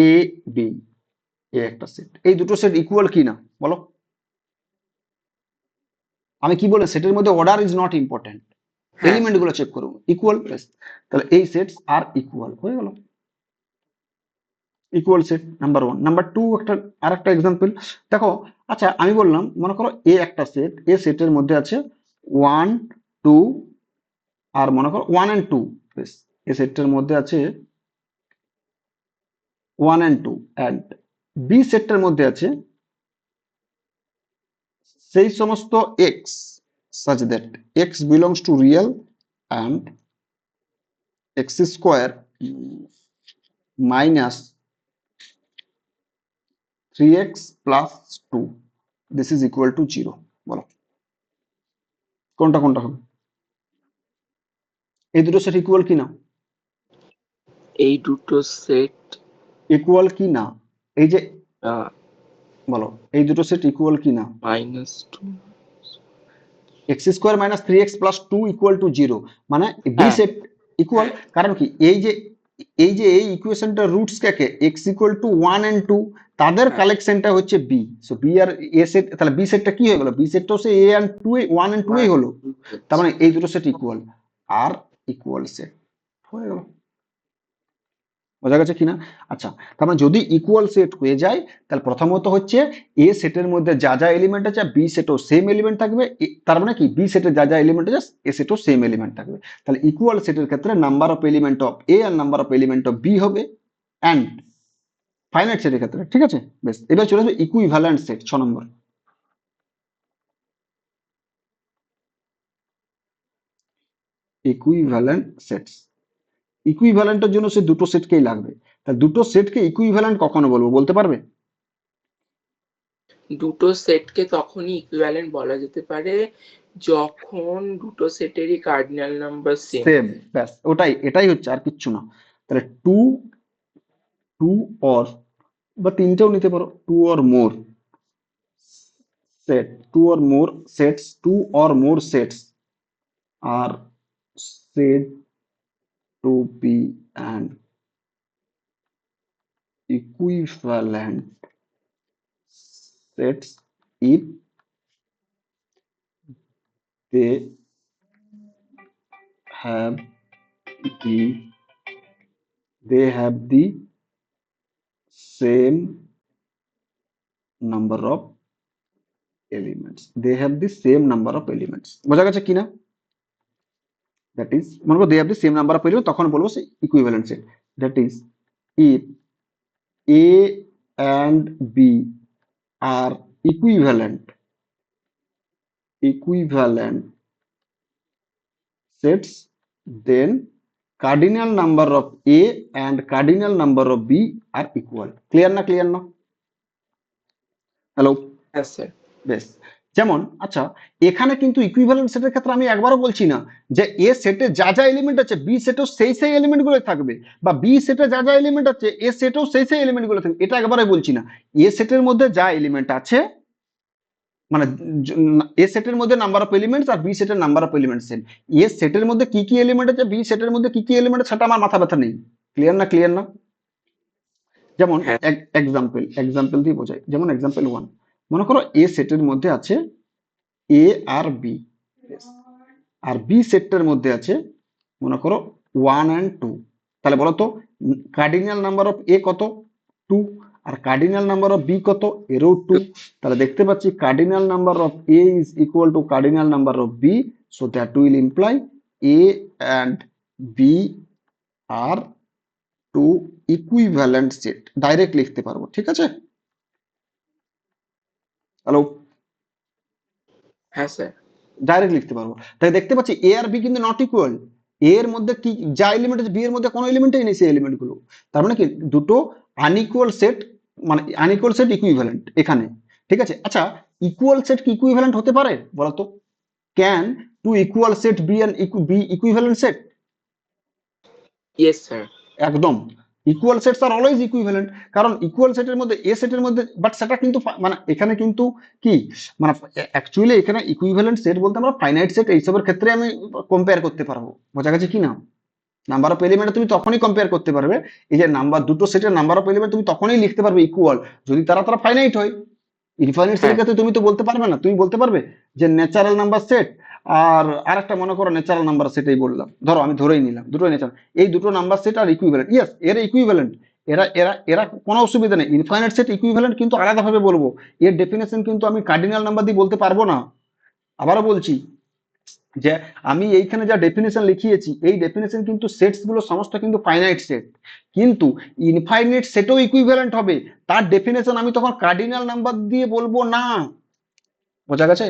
A: এ বি, এই একটা সেট। এই দুটো সেট ইকুয়াল কি না বলো? আমি কি বলে, সেটের মধ্যে অর্ডার ইজ নট ইম্পর্টেন্ট,
B: হ্যাঁ
A: এলিমেন্ট
B: স্যার।
A: গুলো চেক করবো, ইকুয়াল। বেশ, তাহলে এই সেটস আর ইকুয়াল হয়ে গেল, equal set number one. Number two, একটা আর একটা এক্সাম্পল দেখো। আচ্ছা, আমি বললাম মনে করো এ একটা সেট, এ সেটের মধ্যে আছে ওয়ান, টু, আর মনে করো ওয়ান অ্যান্ড টু। বেশ, এ সেটের মধ্যে আছে one and two, and B সেটটার মধ্যে আছে সেই সমস্ত X such that x belongs to real and x square minus 3x plus 2, this is equal to 0। বলো কোনটা কোনটা হবে? এই দুটো সেট ইকুয়াল কি না?
B: এই দুটো সেট
A: ইকুয়াল কি না? এই যে বলো, এই দুটো সেট ইকুয়াল কি না?
B: -2।
A: X square minus three X plus two equal to zero, মানে বি
B: হ্যাঁ।
A: Set equal. কারণ কি, এই ইকুয়েশনটা রুটস কাকে, X equal to one and two, তাদের
B: হ্যাঁ।
A: কালেকশনটা হচ্ছে B. So B are A set, তাহলে বি সেটটা কি হয়ে গেল? বি সেটটাও সে এ and two, one and two এই হলো। তার মানে এই দুটো সেট ইকুয়াল, আর ইকুয়াল সেট হয়ে গেল। বোঝা গেছে কিনা? আচ্ছা, তার মানে যদি ইকুয়াল সেট হয়ে যায়, তাহলে প্রথমত হচ্ছে এ সেটের মধ্যে যা যা এলিমেন্ট আছে বি সেটও সেম এলিমেন্ট থাকবে। তার মানে কি, বি সেটের যা যা এলিমেন্ট আছে এ সেটও সেম এলিমেন্ট থাকবে। তাহলে ইকুয়াল সেটের ক্ষেত্রে number of element of A R number of element of B হবে, অ্যান্ড ফাইনাইট সেটের ক্ষেত্রে, ঠিক আছে? বেশ, এবার চলে আসবে ইকুইভ্যালেন্ট সেট, 6 নম্বর। ইকুইভ্যালেন্ট সেটস, ইকুইভ্যালেন্টের জন্য সে দুটো সেটকেই লাগবে। তা দুটো সেটকে ইকুইভ্যালেন্ট কখনো বলবো, বলতে পারবে?
B: দুটো সেটকে তখনই ইকুইভ্যালেন্ট বলা যেতে পারে যখন দুটো সেটেরই কার্ডিনাল নাম্বার সেম
A: সেম,
B: হবে।
A: ব্যাস ওটাই, এটাই হচ্ছে, আর কিচ্ছু না। তাহলে টু, টু অর, বা তিনটেও নিতে পারো, two or more set, two or more sets, two or more sets are said to be an equivalent sets if they have the same number of elements, they have the same number of elements। বোঝা গেছে কিনা? That is, মনে করো they have the same number of elements, তখন বলবো সে equivalent set. That is if a and b are equivalent sets, then cardinal number of a and cardinal number of b are equal। Clear না, clear না? Hello?
B: হ্যাঁ sir.
A: বেশ, যেমন আচ্ছা, এখানে কিন্তু ইকুইভ্যালেন্ট সেটের ক্ষেত্রে আমি একবারও বলছি না যে এ সেটে যা যা এলিমেন্ট আছে বি সেটেও সেই সেই এলিমেন্ট গুলো থাকবে, বা বি সেটে যা যা এলিমেন্ট আছে এ সেটেও সেই সেই এলিমেন্ট গুলো থাকবে, এটা একবারে বলছি না। এ সেটের মধ্যে যা এলিমেন্ট আছে, মানে এ সেটের মধ্যে number of elements R B সেটের number of elements same. A সেটের মধ্যে কি কি এলিমেন্ট আছে, বি সেটের মধ্যে কি কি এলিমেন্ট আছে, সেটা আমার মাথা ব্যথা নেই। ক্লিয়ার না, ক্লিয়ার না? যেমন
B: হ্যাঁ।
A: এক্সাম্পল দিয়ে বোঝাই, যেমন এক্সাম্পল ওয়ান, মনে করো এ সেটের মধ্যে আছে এ আর বি, আর বি সেটটার মধ্যে আছে মনে করো ওয়ান অ্যান্ড টু। তাহলে বলো তো, কার্ডিনাল নাম্বার অফ এ কত? টু। আর কার্ডিনাল নাম্বার অফ বি কত? এরও টু। তাহলে দেখতে পাচ্ছি cardinal number of A is equal to cardinal number of B, so that will imply A and B are two equivalent set. Direct লিখতে পারবো, ঠিক আছে? হ্যালো?
B: হ্যাঁ স্যার।
A: ডাইরেক্ট লিখতে পারবো। তাই দেখতে পাচ্ছি এ আর বি কিন্তু নট ইকুয়াল। এ এর মধ্যে কি যা এলিমেন্ট আছে বি এর মধ্যে কোনো এলিমেন্টই নেই সেই এলিমেন্ট গুলো। তার মানে কি, দুটো আনইকুয়াল সেট মানে আনইকুয়াল সেট ইকুইভ্যালেন্ট এখানে, ঠিক আছে। আচ্ছা, ইকুয়াল সেট কি ইকুইভ্যালেন্ট হতে পারে বলতো? Can two equal set be an B equivalent set?
B: Yes sir.
A: একদম, equal sets are always equivalent. কারণ ইকুয়াল সেটের মধ্যে এ সেটের মধ্যে, বাট সেটা কিন্তু মানে এখানে কিন্তু কি, মানে অ্যাকচুয়ালি এখানে ইকুইভ্যালেন্ট সেট বলতে আমরা ফাইনাইট সেট এইসবের ক্ষেত্রে আমি কম্পেয়ার করতে পারবো, বোঝা গেছে কি না? নাম্বার অফ এলিমেন্ট তুমি তখনই কম্পেয়ার করতে পারবে, এই যে নাম্বার দুটো সেটের নাম্বার অফ এলিমেন্ট তুমি তখনই লিখতে পারবে ইকুয়াল, যদি তারা তারা ফাইনাইট হয়। ইনফাইনাইট সেটের
B: হ্যাঁ
A: ক্ষেত্রে তুমি তো বলতে পারবে না, তুমি বলতে পারবে যে ন্যাচারাল নাম্বার সেট আর একটা মনে করো ন্যাচারাল নাম্বার সেটাই বললাম, ধরো আমি ধরেই নিলাম দুটো ন্যাচারাল, এই দুটো নাম্বার সেট আর ইকুইভ্যালেন্ট, ইয়েস এরা ইকুইভ্যালেন্ট, এরা এরা এরা কোনো অসুবিধা নেই। ইনফাইনাইট সেট ইকুইভ্যালেন্ট কিন্তু আলাদাভাবে বলবো, এর ডেফিনেশন কিন্তু আমি কার্ডিনাল নাম্বার দিয়ে বলতে পারবো না। আবারও বলছি যে আমি এইখানে যা ডেফিনেশন লিখিয়েছি এই ডেফিনেশন কিন্তু সেটস গুলো সমস্ত কিন্তু ফাইনাইট সেট, কিন্তু ইনফাইনাইট সেটও ইকুইভ্যালেন্ট হবে, তার ডেফিনেশন আমি তখন কার্ডিনাল নাম্বার দিয়ে বলবো না, বোঝা গেছে?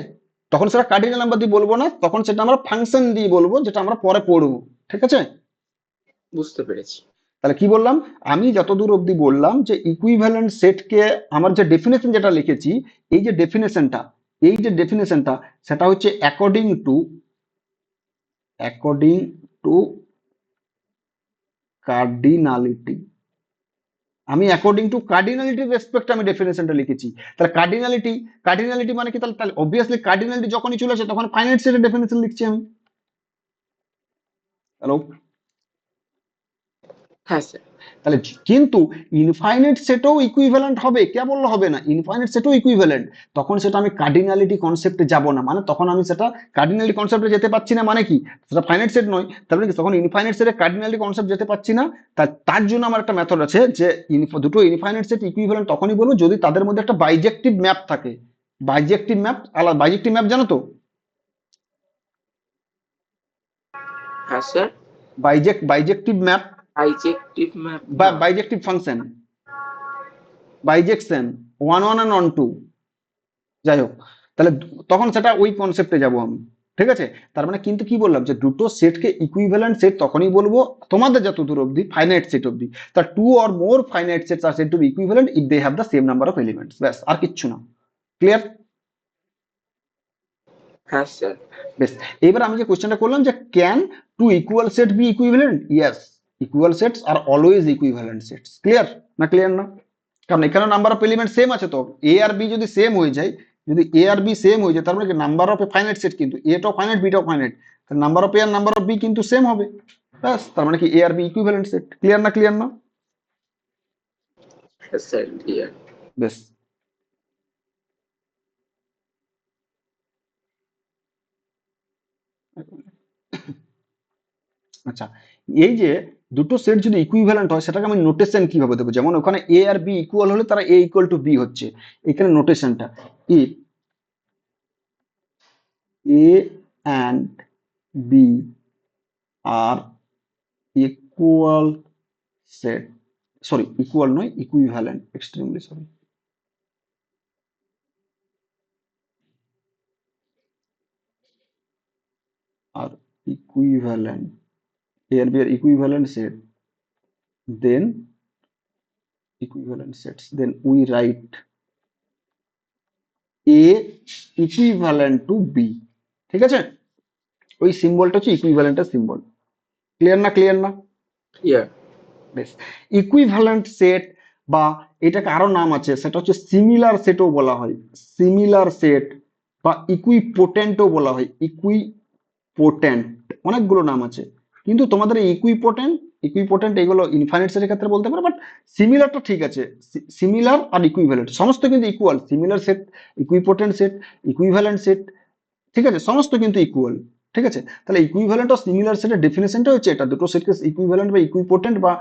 A: তখন সেটা কার্ডিনাল নাম্বার দিয়ে বলবো না, তখন সেটা আমরা ফাংশন দিয়ে বলবো, যেটা আমরা পরে পড়বো, ঠিক আছে?
B: বুঝতে পেরেছি।
A: তাহলে কি বললাম, আমি যতদূর অবধি বললাম যে ইকুইভ্যালেন্ট সেটকে আমার যে ডেফিনেশন যেটা লিখেছি, এই যে ডেফিনেশনটা, এই যে ডেফিনেশনটা সেটা হচ্ছে অ্যাকর্ডিং টু কার্ডিনালিটি, আমি অ্যাকর্ডিং টু কার্ডিনালিটির রেসপেক্ট আমি ডেফিনেশনটা লিখেছি। তাহলে কার্ডিনালিটি, কার্ডিনালিটি মানে কি, তাহলে তাহলে অবভিয়াসলি কার্ডিনালিটি যখনই চলে আসে তখন ফাইনাইট সেটের ডেফিনেশন লিখছি আমি। হ্যালো?
B: হ্যাঁ স্যার।
A: তাহলে কিন্তু ইনফাইনাইট সেটও ইকুইভ্যালেন্ট হবে, কে বললে হবে না, ইনফাইনাইট সেটও ইকুইভ্যালেন্ট। তখন সেটা আমি কার্ডিনালিটি কনসেপ্টে যাব না, মানে তখন আমি সেটা কার্ডিনালিটি কনসেপ্টে যেতে পারছি না, মানে কি সেটা ফাইনাইট সেট নয়, তার মানে কি তখন ইনফাইনাইট সেটে কার্ডিনালিটি কনসেপ্ট যেতে পারছি না। তার জন্য আমার একটা মেথড আছে যে দুটো ইনফাইনাইট সেট ইকুইভ্যালেন্ট তখনই বলবো যদি তাদের মধ্যে একটা বাইজেক্টিভ ম্যাপ থাকে। বাইজেক্টিভ ম্যাপ আলাদা, বাইজেক্টিভ ম্যাপ জানো তো?
B: হ্যাঁ sir.
A: Bijective map
B: bijective map
A: বা
B: না।
A: Bijective function, bijection, one one and onto, যাই হোক, তাহলে তখন সেটা ওই কনসেপ্টে যাব আমি, ঠিক আছে? তার মানে কিন্তু কি বললাম যে দুটো সেটকে ইকুইভ্যালেন্ট সেট তখনই বলবো তোমাদের যত দূর অবধি ফাইনাইট সেট অবধি, তার two or more finite sets are said to be equivalent if they have the same number of elements, ব্যাস আর কিচ্ছু না। ক্লিয়ার?
B: হ্যাঁ স্যার।
A: বেশ, এবার আমি যে কোশ্চেনটা করলাম যে can two equal set be equivalent, yes, equal sets are always equivalent sets. Clear না? ক্লিয়ার না? কারণ এখানে নাম্বার অফ এলিমেন্ট সেম আছে, তো এ আর বি যদি সেম হয়ে যায়, যদি এ আর বি সেম হয়ে যায় তার মানে কি number of A finite set, কিন্তু এটাও ফাইনাইট বিটাও finite, number of A R number of B কিন্তু সেম হবে, ব্যাস তার মানে কি এ আর বি ইকুইভ্যালেন্ট সেট। ক্লিয়ার না? ক্লিয়ার না?
B: হ্যাঁ স্যার ক্লিয়ার।
A: বেশ, আচ্ছা, এই যে দুটো সেট যদি ইকুইভ্যালেন্ট হয় সেটাকে আমি নোটেশন কিভাবে দেবো, যেমন ওখানে এ আর বি ইকুয়াল হলে তারা এ ইকুয়াল টু বি হচ্ছে, এখানে নোটেশনটা if A and B are equal set, sorry equal নয় equivalent, extremely sorry, are equivalent, A আর B are equivalent set, then equivalent sets, then we write a equivalent to b, ঠিক আছে? ওই সিম্বলটা হচ্ছে ইকুইভ্যালেন্টের symbol. Clear না? Clear না?
B: Clear.
A: বেশ, equivalent set বা এটাকে আরো নাম আছে, সেটা হচ্ছে সিমিলার সেটও বলা হয়, সিমিলার সেট বা ইকুইপোটেন্টও বলা হয়, ইকুইপোটেন্ট, অনেকগুলো নাম আছে, কিন্তু তোমাদের ইকুইপোটেন্ট, ইকুইপোটেন্ট এগুলো ইনফাইনাইট সেটের ক্ষেত্রে বলতে পারো, বাট সিমিলারটা ঠিক আছে, সিমিলার আর ইকুইভ্যালেন্ট সমস্ত কিন্তু equal, similar set, equipotent set, equivalent set, ঠিক আছে, সমস্ত কিন্তু ইকুয়াল, ঠিক আছে? তাহলে ইকুইভ্যালেন্ট আর সিমিলার সেটের ডেফিনেশনটা হচ্ছে এটা, দুটো সেটকে ইকুইভ্যালেন্ট বা ইকুইপোটেন্ট বা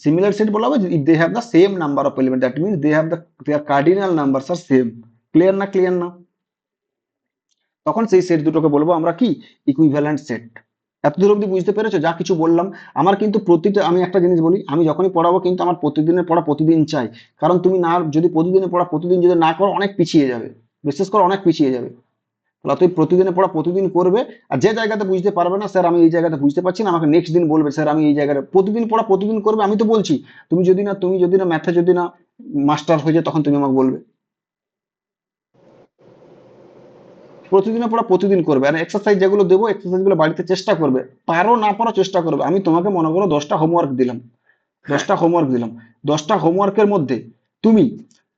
A: সিমিলার সেট বলা হবে if they have the same number of element, that means they have the their cardinal numbers are same. Clear না? ক্লিয়ার না? তখন সেই সেট দুটোকে বলবো আমরা কি, ইকুইভ্যালেন্ট সেট। এতদূর অব্দি বুঝতে পেরেছো যা কিছু বললাম? আমার কিন্তু প্রতিটা, আমি একটা জিনিস বলি, আমি যখনই পড়াবো কিন্তু আমার প্রতিদিনের পড়া প্রতিদিন চাই, কারণ তুমি না যদি প্রতিদিনের পড়া প্রতিদিন যদি না করো অনেক পিছিয়ে যাবে, বিশেষ করে অনেক পিছিয়ে যাবে। তাহলে তুমি প্রতিদিনের পড়া প্রতিদিন করবে, আর যে জায়গাতে বুঝতে পারবে না, স্যার আমি এই জায়গাতে বুঝতে পারছি না, আমাকে নেক্সট দিন বলবে স্যার আমি এই জায়গাটা, প্রতিদিন পড়া প্রতিদিন করবে, আমি তো বলছি। তুমি যদি না ম্যাথে যদি না মাস্টার হয়ে যায় তখন তুমি আমাকে বলবে। প্রতিদিনের পড়া প্রতিদিন করবে, আর এক্সারসাইজ যেগুলো দেবো এক্সারসাইজ গুলো বাড়িতে চেষ্টা করবে, পারো না পারো চেষ্টা করবে। আমি তোমাকে মনে করো 10টা হোমওয়ার্ক দিলাম,
B: হ্যাঁ
A: 10টা হোমওয়ার্কের মধ্যে তুমি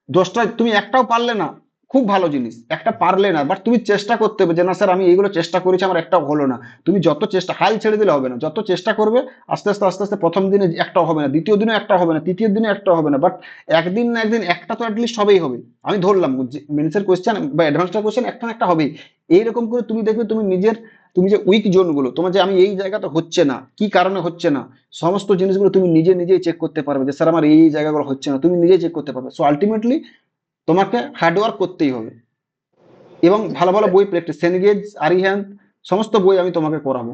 A: 10টা তুমি একটাও পারলে না, খুব ভালো জিনিস, একটা পারলে না, বাট তুমি চেষ্টা করতে হবে যে না স্যার আমি এইগুলো চেষ্টা করেছি আমার একটাও হলো না। তুমি যত চেষ্টা, হাল ছেড়ে দিলে হবে না, যত চেষ্টা করবে আস্তে আস্তে আস্তে আস্তে প্রথম দিনে একটাও হবে না, দ্বিতীয় দিনে একটা হবে না, তৃতীয় দিনে একটা হবে না, বাট একদিন না একদিন একটা তো অ্যাটলিস্ট হবেই হবে। আমি ধরলাম মেন্সের কোয়েশ্চেন বা অ্যাডভান্সটার কোয়েশ্চেন একটা না একটা হবেই। এইরকম করে তুমি দেখবে তুমি নিজের, তুমি যে উইক জোন গুলো তোমার, যে আমি এই জায়গাটা হচ্ছে না কি কারণে হচ্ছে না, সমস্ত জিনিসগুলো তুমি নিজে নিজেই চেক করতে পারবে যে স্যার আমার এই জায়গাগুলো হচ্ছে না, তুমি নিজেই চেক করতে পারবে। সো আলটিমেটলি তোমাকে হার্ডওয়ার্ক করতেই হবে, এবং ভালো ভালো বই প্র্যাকটিস, সেনগেজ, আরিহ্যান, সমস্ত বই আমি তোমাকে করাবো।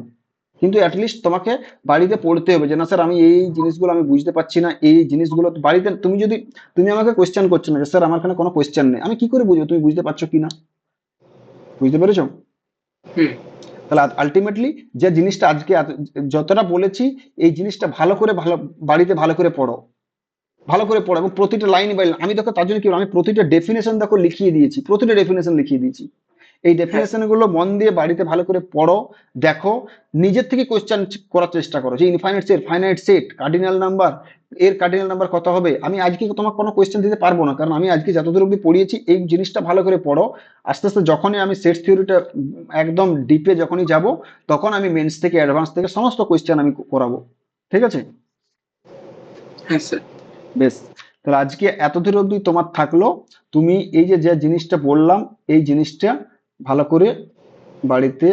A: কিন্তু অ্যাটলিস্ট তোমাকে বাড়িতে পড়তে হবে যে না স্যার আমি এই জিনিসগুলো আমি বুঝতে পারছি না, এই জিনিসগুলো বাড়িতে তুমি যদি, তুমি আমাকে কোয়েশ্চেন করছো না যে স্যার আমার এখানে কোনো কোয়েশ্চেন নেই, আমি কি করে বুঝবো তুমি বুঝতে পারছো কিনা? বুঝতে পেরেছো?
B: হুম
A: তাহলে আলটিমেটলি যে জিনিসটা আজকে যতটা বলেছি, এই জিনিসটা ভালো করে ভালো বাড়িতে ভালো করে পড়ো, ভালো করে পড়ো, এবং প্রতিটা লাইন বাই লাইন আমি দেখো তার জন্য কি বলবো, আমি প্রতিটা ডেফিনেশন দেখো লিখিয়ে দিয়েছি, প্রতিটা ডেফিনেশন লিখিয়ে দিয়েছি। এই
B: হ্যাঁ
A: ডেফিনেশন গুলো মন দিয়ে বাড়িতে ভালো করে পড়ো, দেখো, নিজের থেকে কোয়েশ্চেন করার চেষ্টা করো যে infinite set, finite set, cardinal number, এর কার্ডিনাল নাম্বার কত হবে। আমি আজকে তোমাকে কোনো কোয়েশ্চেন দিতে পারবো না, কারণ আমি আজকে যতদূর অব্দি পড়িয়েছি এই জিনিসটা ভালো করে পড়ো। আস্তে আস্তে যখনই আমি সেট থিওরিটা একদম ডিপে যখনই যাব, তখন আমি মেন্স থেকে অ্যাডভান্স থেকে সমস্ত কোয়েশ্চেন আমি করাবো। ঠিক আছে?
B: হ্যাঁ স্যার।
A: বেশ, তাহলে আজকে এতদূর অবধি তোমার থাকলো। তুমি এই যে যে জিনিসটা বললাম এই জিনিসটা ভালো করে বাড়িতে